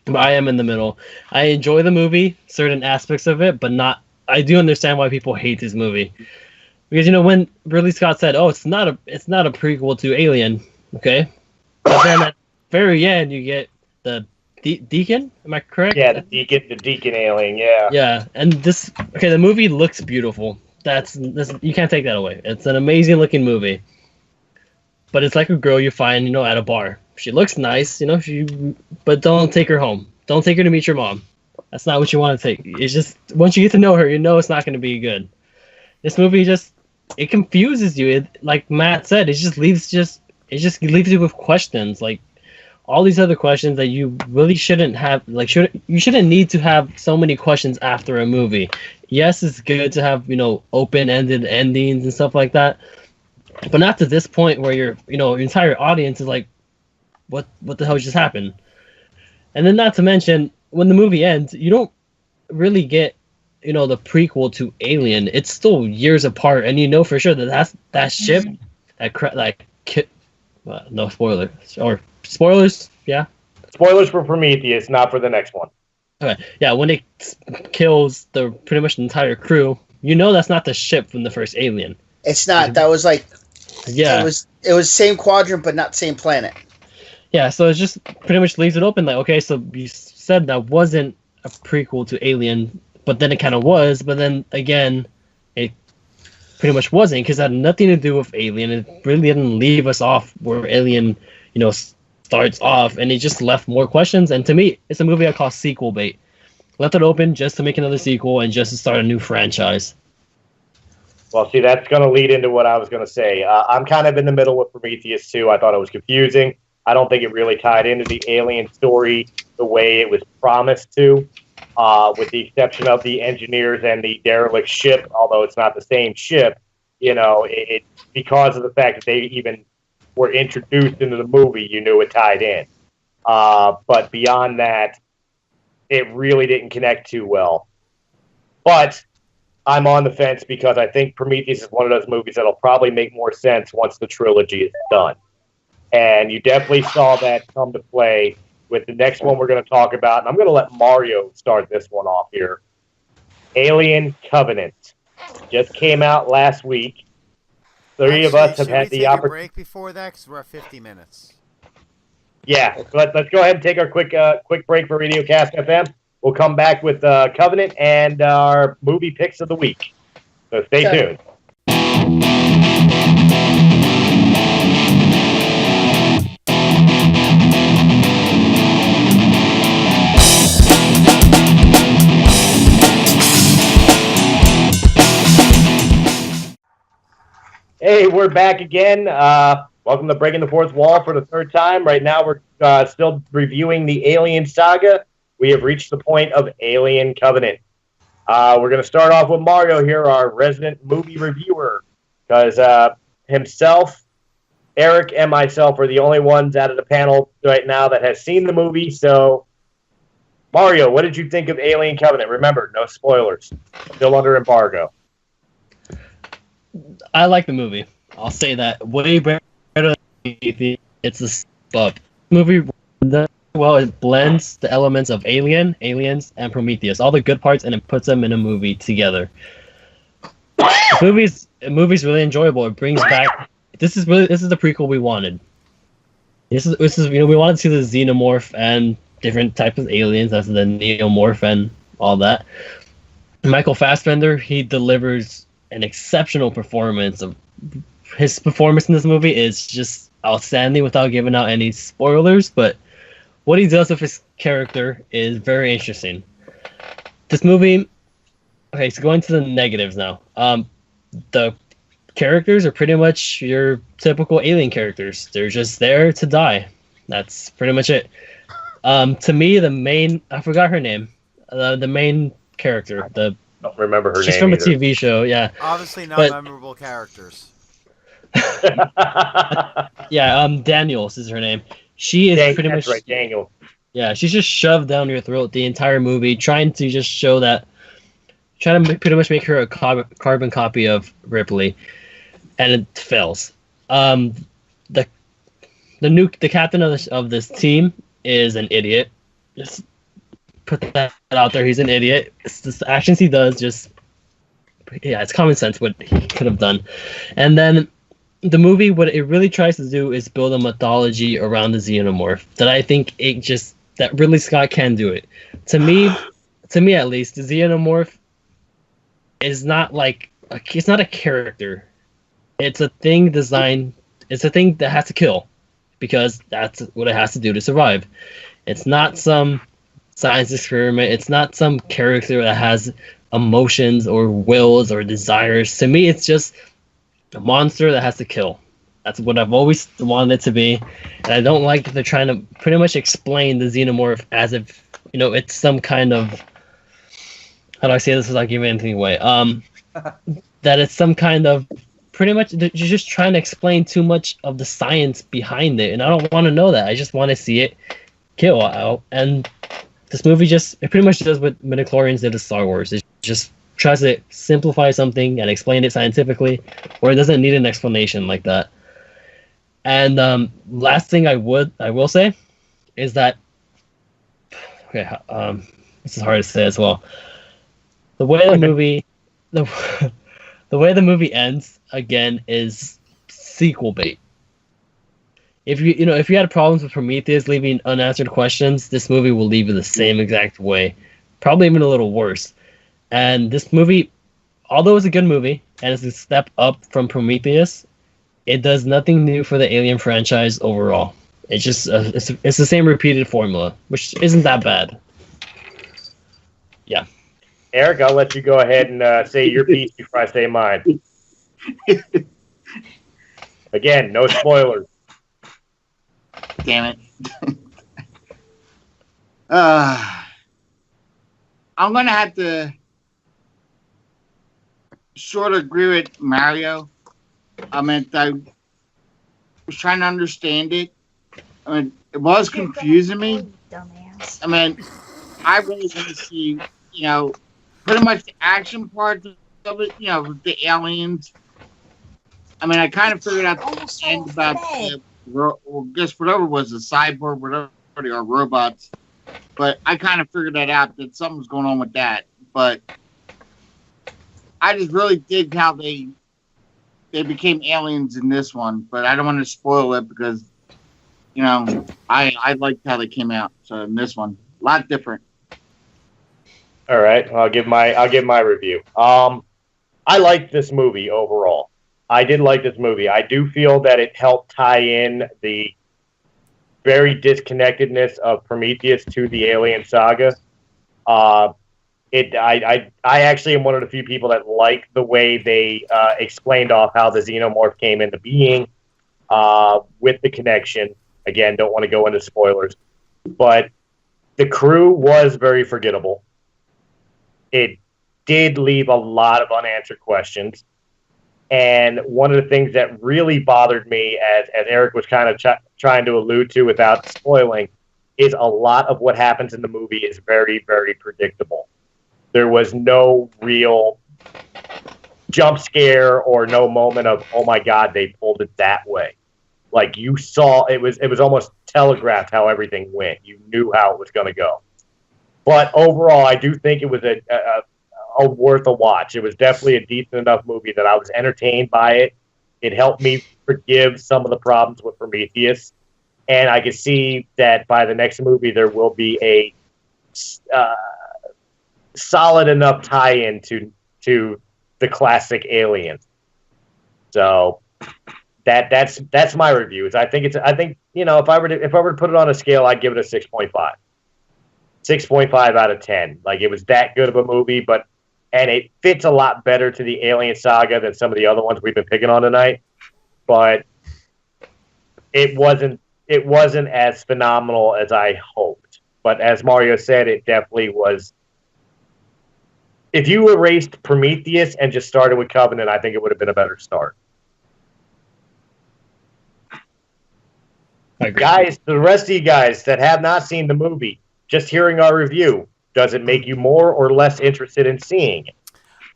But I am in the middle. I enjoy the movie, certain aspects of it, but not. I do understand why people hate this movie, because when Ridley Scott said, "Oh, it's not a prequel to Alien," okay, but then at the very end you get the Deacon. Am I correct? Yeah, the Deacon alien. Yeah. Yeah, and the movie looks beautiful. You can't take that away. It's an amazing looking movie. But it's like a girl you find, at a bar. She looks nice, but don't take her home. Don't take her to meet your mom. That's not what you want to take. It's just once you get to know her, it's not going to be good. This movie it confuses you. Like Matt said, it just leaves you with questions like, all these other questions that you really shouldn't have. Like, you shouldn't need to have so many questions after a movie. Yes, it's good to have open-ended endings and stuff like that, but not to this point where your entire audience is like, what the hell just happened? And then, not to mention, when the movie ends, you don't really get the prequel to Alien. It's still years apart, and for sure that ship no spoilers or spoilers, yeah. Spoilers for Prometheus, not for the next one. Okay, yeah, when it kills pretty much the entire crew, that's not the ship from the first Alien. It's not. That was like, yeah, it was same quadrant but not same planet. Yeah, so it just pretty much leaves it open. Like, okay, so you said that wasn't a prequel to Alien, but then it kind of was. But then again, it pretty much wasn't, because it had nothing to do with Alien. It really didn't leave us off where Alien, starts off, and it just left more questions. And to me, it's a movie I call sequel bait. Left it open just to make another sequel and just to start a new franchise. Well, see, that's going to lead into what I was going to say. I'm kind of in the middle with Prometheus, too. I thought it was confusing. I don't think it really tied into the Alien story the way it was promised to, with the exception of the engineers and the derelict ship, although it's not the same ship. It because of the fact that they even were introduced into the movie, you knew it tied in. But beyond that, it really didn't connect too well. But I'm on the fence because I think Prometheus is one of those movies that'll probably make more sense once the trilogy is done. And you definitely saw that come to play with the next one we're going to talk about. And I'm going to let Mario start this one off here. Alien Covenant. Just came out last week. Three of us have had the opportunity. Break before that, because we're at 50 minutes. Yeah, let's go ahead and take our quick break for Radiocast FM. We'll come back with Covenant and our movie picks of the week. So stay tuned. Hey, we're back again. Welcome to Breaking the Fourth Wall for the third time. Right now, we're still reviewing the Alien saga. We have reached the point of Alien Covenant. We're going to start off with Mario here, our resident movie reviewer, because himself, Eric, and myself are the only ones out of the panel right now that has seen the movie. So, Mario, what did you think of Alien Covenant? Remember, no spoilers. Still under embargo. I like the movie. I'll say that. Way better than it's a step up. Movie, well, it blends the elements of Aliens, and Prometheus. All the good parts, and it puts them in a movie together. The movie's really enjoyable. It brings back. This is the prequel we wanted. This is we wanted to see the xenomorph and different types of aliens, as the neomorph and all that. Michael Fassbender, he delivers an exceptional performance. His performance in this movie is just outstanding without giving out any spoilers, but what he does with his character is very interesting. This movie, okay, so going to the negatives now. The characters are pretty much your typical Alien characters. They're just there to die. That's pretty much it. To me, I forgot her name. The main character, don't remember her name. She's from either. a TV show, yeah. Obviously not memorable characters. Yeah, Daniels is her name. She is pretty much right, Daniel. Yeah, she's just shoved down your throat the entire movie, trying to pretty much make her a carbon copy of Ripley, and it fails. The captain of this team is an idiot. Just put that out there. He's an idiot. It's the actions he does, it's common sense what he could have done. And then the movie, what it really tries to do is build a mythology around the xenomorph that I think that Ridley Scott can do it. To me at least, the xenomorph is not it's not a character. It's a thing designed. It's a thing that has to kill, because that's what it has to do to survive. It's not some science experiment. It's not some character that has emotions or wills or desires. To me, it's just a monster that has to kill. That's what I've always wanted it to be. And I don't like that they're trying to pretty much explain the xenomorph as if, it's some kind of... How do I say this without giving anything away? That it's some kind of... Pretty much, you're just trying to explain too much of the science behind it. And I don't want to know that. I just want to see it kill out. And this movie it pretty much does what midichlorians did to Star Wars. It just tries to simplify something and explain it scientifically, or it doesn't need an explanation like that. And last thing I will say is that, okay, this is hard to say as well. The way the movie, the way the movie ends again is sequel bait. If you had problems with Prometheus leaving unanswered questions, this movie will leave you the same exact way, probably even a little worse. And this movie, although it's a good movie and it's a step up from Prometheus, it does nothing new for the Alien franchise overall. It's just it's the same repeated formula, which isn't that bad. Yeah. Eric, I'll let you go ahead and say your piece before I say mine. Again, no spoilers. Damn it. I'm going to have to sort of agree with Mario. I was trying to understand it. It was confusing me. I really want to see, pretty much the action part of it, the aliens. I kind of figured out the end about guess whatever was a cyborg, whatever they are, robots. But I kind of figured that out, that something was going on with that. But I just really dig how they became aliens in this one. But I don't want to spoil it because, I liked how they came out. So in this one, a lot different. All right, I'll give my review. I liked this movie overall. I did like this movie. I do feel that it helped tie in the very disconnectedness of Prometheus to the Alien saga. I actually am one of the few people that like the way they explained off how the xenomorph came into being with the connection. Again, don't want to go into spoilers, but the crew was very forgettable. It did leave a lot of unanswered questions. And one of the things that really bothered me, as Eric was kind of trying to allude to without spoiling, is a lot of what happens in the movie is very, very predictable. There was no real jump scare or no moment of, oh my God, they pulled it that way. Like you saw, it was almost telegraphed how everything went. You knew how it was going to go. But overall, I do think it was a worth a watch. It was definitely a decent enough movie that I was entertained by it. It helped me forgive some of the problems with Prometheus, and I could see that by the next movie there will be a solid enough tie-in to the classic Alien. So that's my review. I think if I were to put it on a scale, I'd give it a 6.5. 6.5 out of 10. Like, it was that good of a movie, and it fits a lot better to the Alien saga than some of the other ones we've been picking on tonight. But it wasn't as phenomenal as I hoped. But as Mario said, it definitely was. If you erased Prometheus and just started with Covenant, I think it would have been a better start. Guys, the rest of you guys that have not seen the movie, just hearing our review, does it make you more or less interested in seeing it?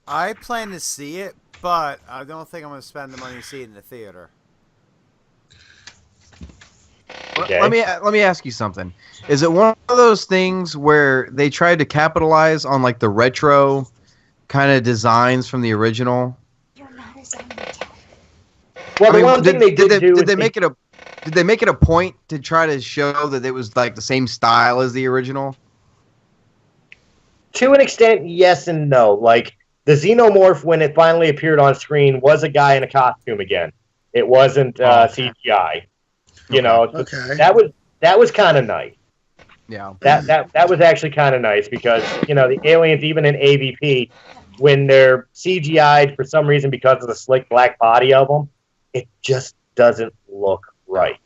I plan to see it, but I don't think I'm going to spend the money to see it in the theater. Okay. Let me ask you something. Is it one of those things where they tried to capitalize on like the retro kind of designs from the original? Well, the one thing did they make it a point to try to show that it was like the same style as the original? To an extent, yes and no. Like, the xenomorph, when it finally appeared on screen, was a guy in a costume again. It wasn't CGI. Okay. That was kind of nice. Yeah. That was actually kind of nice because, the aliens, even in AVP, when they're CGI'd for some reason because of the slick black body of them, it just doesn't look right.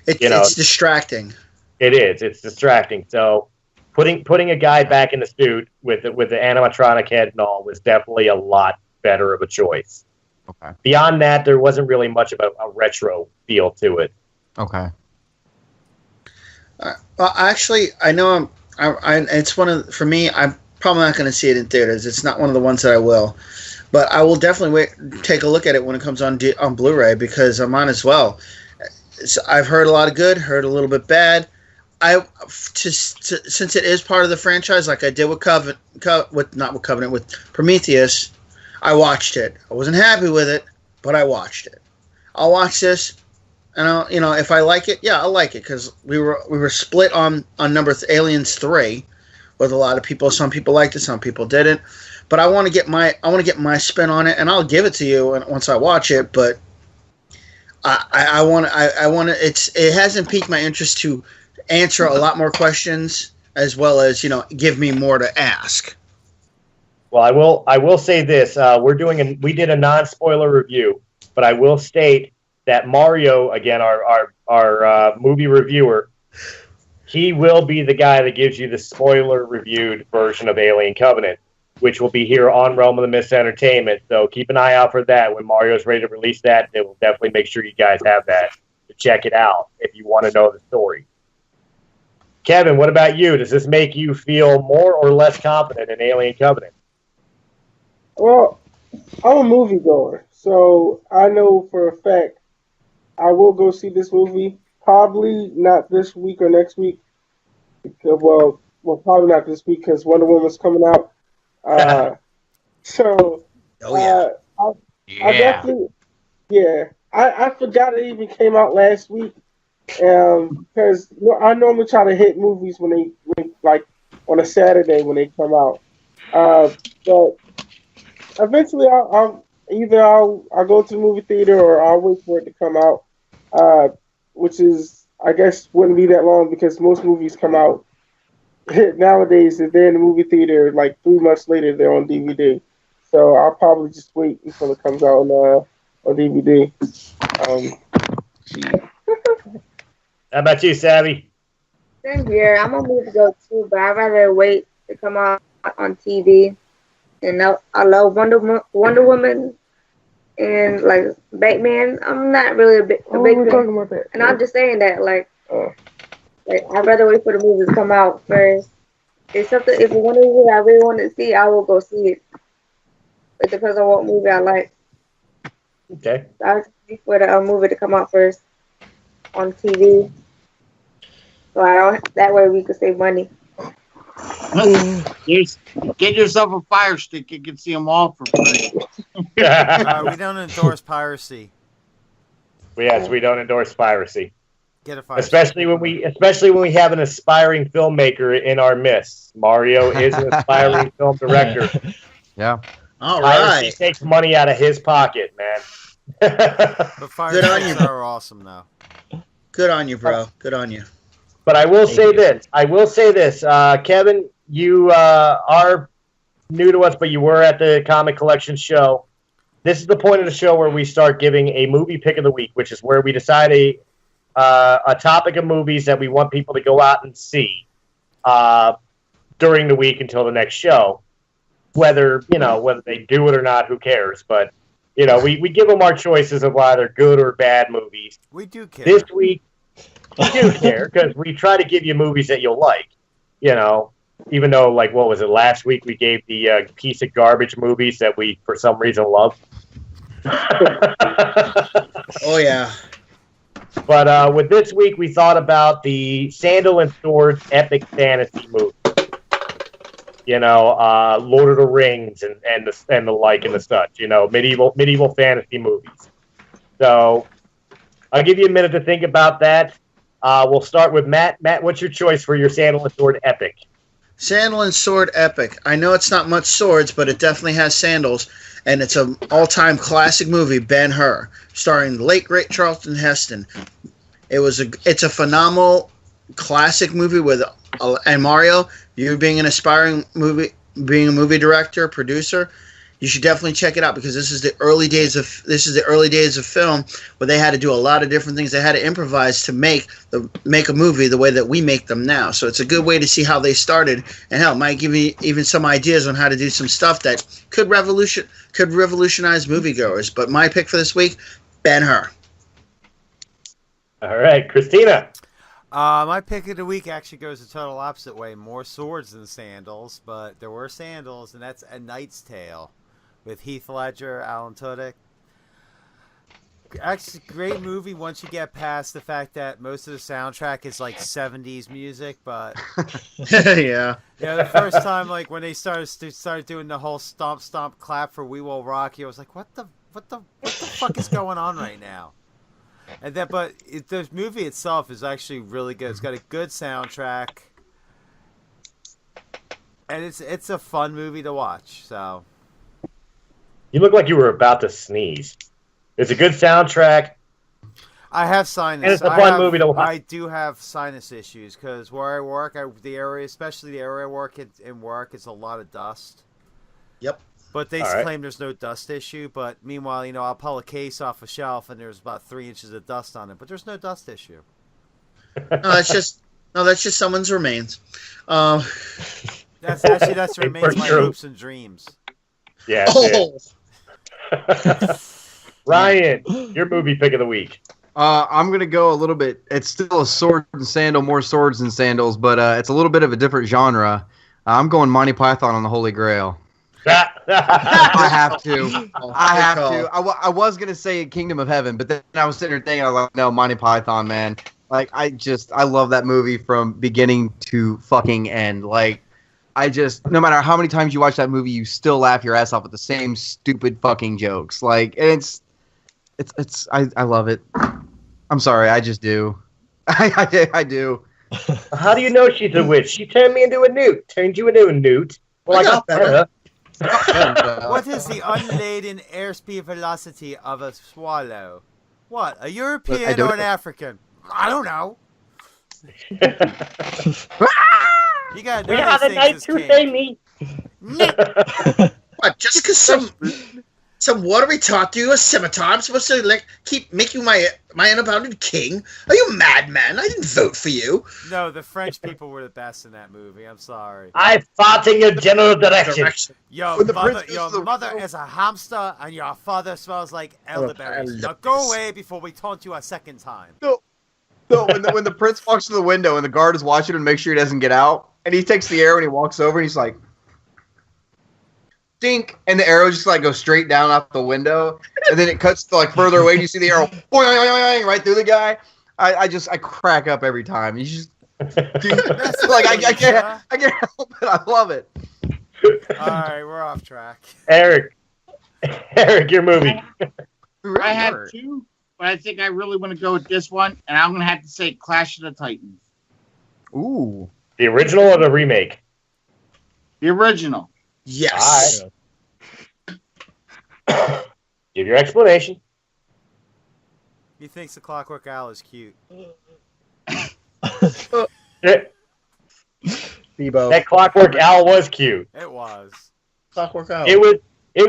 It's distracting. It is. It's distracting. So putting a guy back in the suit with the animatronic head and all was definitely a lot better of a choice. Okay. Beyond that, there wasn't really much of a retro feel to it. Okay. Well, actually, I know it's for me. I'm probably not going to see it in theaters. It's not one of the ones that I will, but I will definitely take a look at it when it comes on Blu-ray because I'm on as well. So I've heard a lot of good, heard a little bit bad. Since it is part of the franchise, like I did with with Prometheus, I watched it. I wasn't happy with it, but I watched it. I'll watch this, and if I like it, yeah, I'll like it because we were split on number Aliens 3 with a lot of people. Some people liked it, some people didn't. But I want to get my spin on it, and I'll give it to you once I watch it. But I want to. It hasn't piqued my interest to answer a lot more questions as well as give me more to ask. Well, I will say this: we did a non-spoiler review, but I will state that Mario, again, our movie reviewer, he will be the guy that gives you the spoiler-reviewed version of Alien Covenant, which will be here on Realm of the Mist Entertainment. So keep an eye out for that. When Mario's ready to release that, they will definitely make sure you guys have that to check it out if you want to know the story. Kevin, what about you? Does this make you feel more or less confident in Alien Covenant? Well, I'm a moviegoer, so I know for a fact I will go see this movie. Probably not this week or next week. Well, probably not this week because Wonder Woman's coming out. I definitely, I forgot it even came out last week. Because I normally try to hit movies when like on a Saturday when they come out. But eventually I'll go to the movie theater or I'll wait for it to come out. Which is, I guess, wouldn't be that long because most movies come out nowadays. If they're in the movie theater, like 3 months later, they're on DVD. So I'll probably just wait until it comes out on DVD. How about you, Savvy? Same here. I'm a movie go too, but I'd rather wait to come out on TV. And I love Wonder Woman. And like Batman, I'm not really a big fan. And I'm just saying that, like I'd rather wait for the movies to come out first. If one movie I really want to see, I will go see it. It depends on what movie I like. Okay. So I just wait for the movie to come out first on TV. So that way we could save money. Get yourself a Fire Stick. You can see them all for free. We don't endorse piracy. Yes, we don't endorse piracy. Get a Fire especially when we have an aspiring filmmaker in our midst. Mario is an aspiring film director. Yeah. All right. He takes money out of his pocket, man. But Fire Sticks are awesome, though. Good on you, bro. Good on you. But I will say this. Kevin, you are new to us, but you were at the Comic Collection show. This is the point of the show where we start giving a movie pick of the week, which is where we decide a topic of movies that we want people to go out and see during the week until the next show. Whether they do it or not, who cares? But we give them our choices of either good or bad movies. We do care. This week, we do care because we try to give you movies that you'll like. Even though, like, what was it? Last week we gave the piece of garbage movies that we, for some reason, love. Oh, yeah. But with this week, we thought about the Sandal and Sword epic fantasy movie. Lord of the Rings and the like and the such. Medieval fantasy movies. So I'll give you a minute to think about that. We'll start with Matt. Matt, what's your choice for your Sandal and Sword epic? Sandal and Sword epic. I know it's not much swords, but it definitely has sandals, and it's an all-time classic movie, Ben-Hur, starring the late great Charlton Heston. It's a phenomenal classic movie with and Mario, you being an aspiring movie director, producer, You should definitely check it out because this is the early days of film where they had to do a lot of different things. They had to improvise to make a movie the way that we make them now. So it's a good way to see how they started, and hell, might give you even some ideas on how to do some stuff that could revolutionize moviegoers. But my pick for this week, Ben-Hur. All right, Christina. My pick of the week actually goes the total opposite way. More swords than sandals, but there were sandals, and that's A Knight's Tale with Heath Ledger, Alan Tudyk. Actually, great movie once you get past the fact that most of the soundtrack is like 70s music, but Yeah. yeah, the first time like when they started doing the whole stomp stomp clap for We Will Rock You, I was like, what the fuck is going on right now? And then, but the movie itself is actually really good. It's got a good soundtrack, and it's a fun movie to watch. So, You look like you were about to sneeze. It's a good soundtrack. I have sinus. And it's a fun movie to watch. I do have sinus issues because where I work, especially the area I work in work, it's a lot of dust. Yep. But they All right. claim there's no dust issue. But meanwhile, I'll pull a case off a shelf and there's about 3 inches of dust on it. But there's no dust issue. No, that's just someone's remains. That's remains For my sure. hopes and dreams. Yeah. Oh, Ryan, your movie pick of the week. I'm gonna go a little bit. It's still a sword and sandal, more swords and sandals, but it's a little bit of a different genre. I'm going Monty Python on the Holy Grail. I have to. I was gonna say Kingdom of Heaven, but then I was sitting there thinking, I was like, no, Monty Python, man. Like, I love that movie from beginning to fucking end. Like, no matter how many times you watch that movie, you still laugh your ass off at the same stupid fucking jokes. Like, and I love it. I'm sorry, I just do. I do. How do you know she's a witch? She turned me into a newt. Turned you into a newt. Well, I got better. What is the unladen airspeed velocity of a swallow? What, a European or an African? I don't know. You gotta know We got a these night things to as say king. me. what? Just because some watery taught you a scimitar, I'm supposed to keep making my unbounded king? Are you mad, man? I didn't vote for you. No, the French people were the best in that movie. I'm sorry. I fought in your general direction. Your When the prince goes to the mother window- is a hamster, and your father smells like elderberries. Now go away before we taunt you a second time. No, when the prince walks to the window and the guard is watching him to make sure he doesn't get out, and he takes the arrow and he walks over and he's like, dink, and the arrow just like goes straight down out the window, and then it cuts to like further away and you see the arrow boing, boing, boing, right through the guy. I crack up every time. You just like I can't help it. I love it. All right, we're off track. Eric, your movie. I have two, but I think I really want to go with this one, and I'm going to have to say Clash of the Titans. Ooh. The original or the remake? The original. Yes. All right. Give your explanation. He thinks the Clockwork Owl is cute. Bebo. That Clockwork Owl was cute. It was. Clockwork Owl. It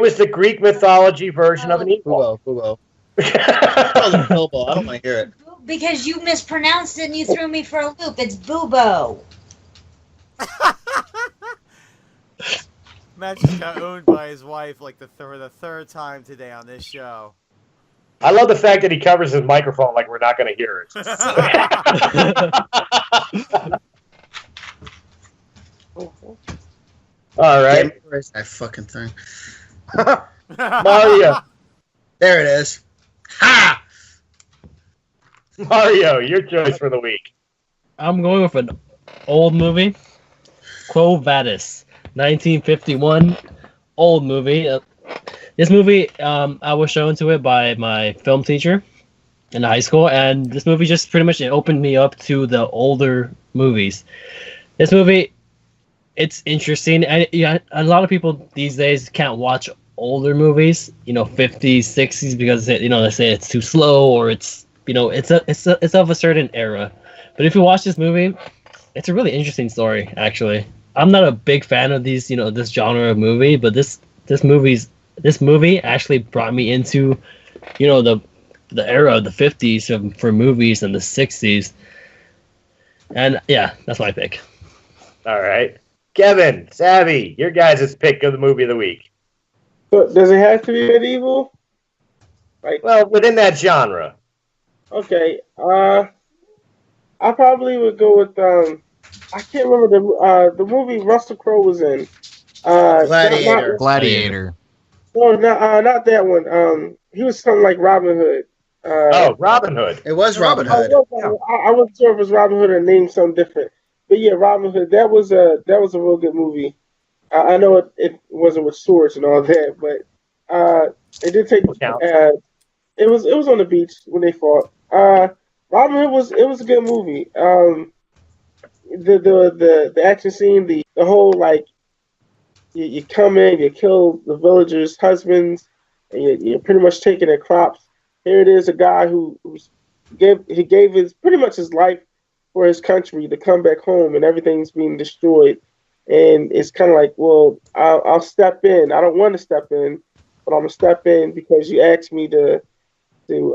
was the Greek mythology version of an eagle. Bebo. I don't want to hear it. Because you mispronounced it and you threw me for a loop. It's Bubo. Matt just got owned by his wife like the third time today on this show. I love the fact that he covers his microphone like we're not going to hear it. All right. Where's that fucking thing? Mario. There it is. Ha! Mario, your choice for the week. I'm going with an old movie, Quo Vadis, 1951, old movie. This movie, I was shown to it by my film teacher in high school, and this movie just pretty much opened me up to the older movies. This movie, it's interesting, and yeah, a lot of people these days can't watch older movies, 50s, 60s, because they say it's too slow or it's it's of a certain era. But if you watch this movie, it's a really interesting story. Actually, I'm not a big fan of these, this genre of movie, but this movie's this movie actually brought me into, the era of the 50s for movies and the 60s. And yeah, that's my pick. All right. Kevin, Savvy, your guys' pick of the movie of the week. So does it have to be medieval? Well, within that genre. Okay. I probably would go with I can't remember the movie Russell Crowe was in. Gladiator. Gladiator. No, not that one. He was something like Robin Hood. Robin Hood. It was Robin Hood. I wasn't sure if it was Robin Hood or named something different. But yeah, Robin Hood. That was a real good movie. I know it wasn't with swords and all that, but it did take. It was on the beach when they fought. Robin Hood was a good movie. The action scene, the whole you come in, you kill the villagers' husbands, and you're pretty much taking their crops. Here it is, a guy who gave his pretty much his life for his country to come back home, and everything's being destroyed. And it's kind of like, well, I'll step in. I don't want to step in, but I'm gonna step in because you asked me to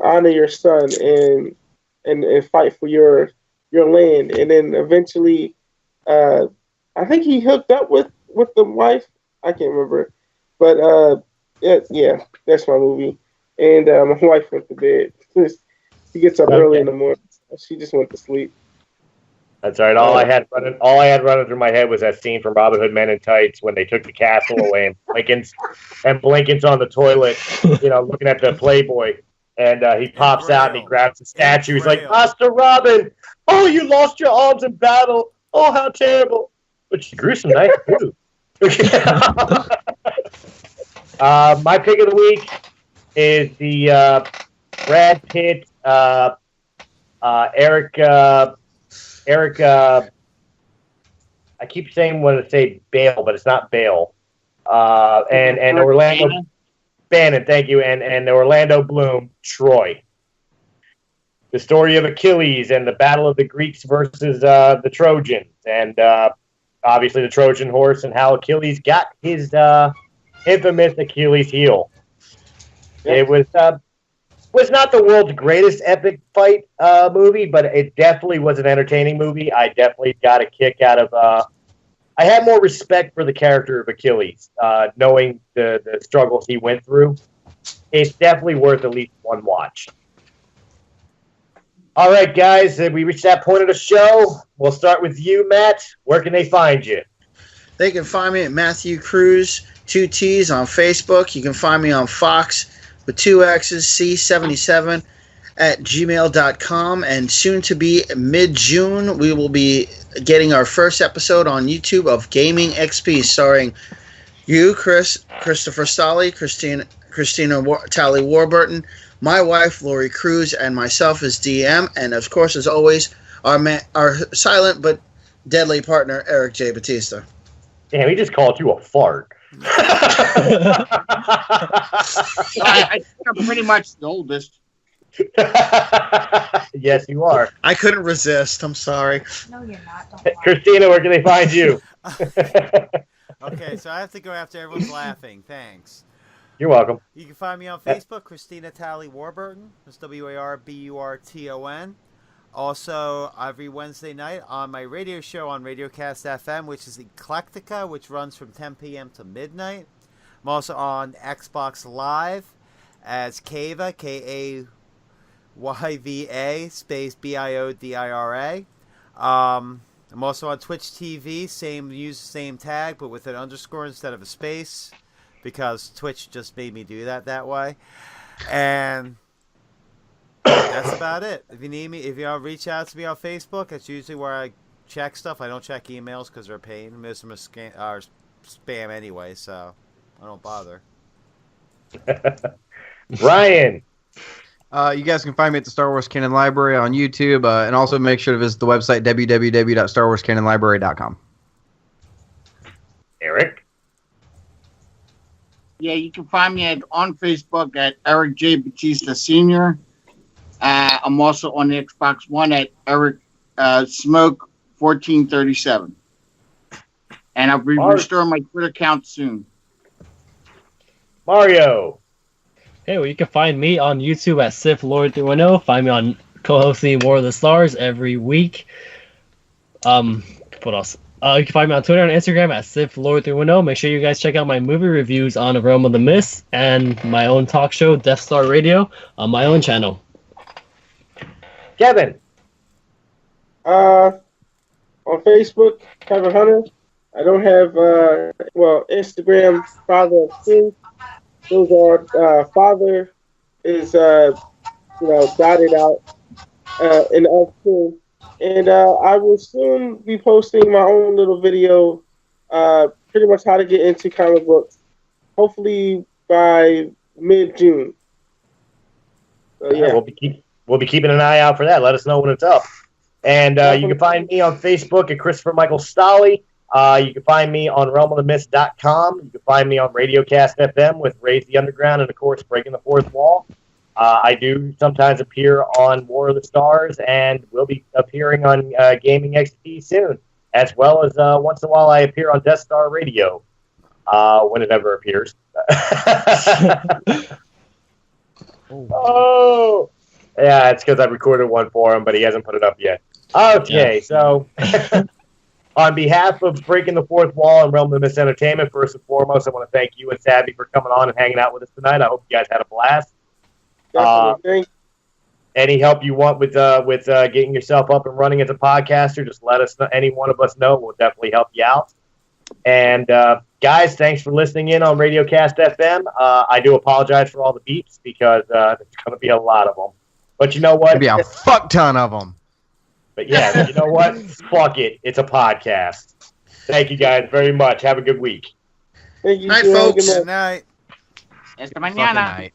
honor your son and fight for your land. And then eventually, I think he hooked up with the wife. I can't remember, but yeah, that's my movie. And my wife went to bed. She gets up early in the morning. She just went to sleep. That's all right. All I had running through my head was that scene from Robin Hood Men in Tights when they took the castle away and Blinken's on the toilet, looking at the Playboy, and he pops out and he grabs the statue. He's like, "Master Robin, oh, you lost your arms in battle. Oh, how terrible!" Which is a gruesome night too. My pick of the week is the Brad Pitt, Eric, I keep saying want to say Bale, but it's not Bale. And Orlando Bannon, thank you, and Orlando Bloom, Troy. The story of Achilles and the battle of the Greeks versus the Trojans, and obviously the Trojan horse and how Achilles got his infamous Achilles heel. It was not the world's greatest epic fight movie, but it definitely was an entertaining movie. I definitely got a kick out of. I had more respect for the character of Achilles, knowing the struggles he went through. It's definitely worth at least one watch. All right, guys, we reached that point of the show. We'll start with you, Matt. Where can they find you? They can find me at Matthew Cruz, 2 T's on Facebook. You can find me on Fox with 2 X's, C77 at gmail.com. And soon to be mid-June, we will be getting our first episode on YouTube of Gaming XP, starring you, Christopher Stolle, Christina Tally Warburton, my wife, Lori Cruz, and myself as DM. And, of course, as always, our silent but deadly partner, Eric J. Batista. Damn, he just called you a fart. I think I'm pretty much the oldest. Yes, you are. I couldn't resist. I'm sorry. No, you're not. Don't lie. Christina, where can they find you? Okay, so I have to go after everyone's laughing. Thanks. You're welcome. You can find me on Facebook, Christina Tally Warburton. That's WARBURTON. Also, every Wednesday night on my radio show on Radiocast FM, which is Eclectica, which runs from 10 p.m. to midnight. I'm also on Xbox Live as Kayva, Kayva, space BIODIRA. I'm also on Twitch TV, same tag, but with an underscore instead of a space, because Twitch just made me do that way. And that's about it. If you need me, if you want to reach out to me on Facebook, that's usually where I check stuff. I don't check emails because they're a pain. Most of them are spam anyway, so I don't bother. Ryan. You guys can find me at the Star Wars Canon Library on YouTube, and also make sure to visit the website www.starwarscanonlibrary.com. Eric. Yeah, you can find me on Facebook at Eric J. Batista Sr. I'm also on the Xbox One at Eric Smoke 1437. And I'll be restoring my Twitter account soon. Mario. Hey, well, you can find me on YouTube at Sith Lord 310. Find me on co-hosting War of the Stars every week. What else? You can find me on Twitter and Instagram at Sith Lord 310. Make sure you guys check out my movie reviews on The Realm of the Mist and my own talk show, Death Star Radio, on my own channel. Kevin. On Facebook, Kevin Hunter. I don't have Instagram, Father of Truth. Those are Father is dotted out in F two, and I will soon be posting my own little video, pretty much how to get into comic books. Hopefully by mid-June. So, yeah, we'll be keeping an eye out for that. Let us know when it's up. And you can find me on Facebook at Christopher Michael Stolley. You can find me on realmofthemist.com. You can find me on Radiocast FM with Raise the Underground and, of course, Breaking the Fourth Wall. I do sometimes appear on War of the Stars and will be appearing on Gaming XP soon, as well as once in a while I appear on Death Star Radio when it ever appears. Oh! Yeah, it's because I recorded one for him, but he hasn't put it up yet. Okay, so... On behalf of Breaking the Fourth Wall and Realm of the Mist Entertainment, first and foremost, I want to thank you and Savvy for coming on and hanging out with us tonight. I hope you guys had a blast. Any help you want with getting yourself up and running as a podcaster, just let us know. Any one of us know. We'll definitely help you out. And guys, thanks for listening in on Radiocast FM. I do apologize for all the beeps because there's going to be a lot of them. But you know what? There'll be a fuck ton of them. But yeah, you know what? Fuck it. It's a podcast. Thank you guys very much. Have a good week. Thank you. Night, folks. Good night. Fucking night.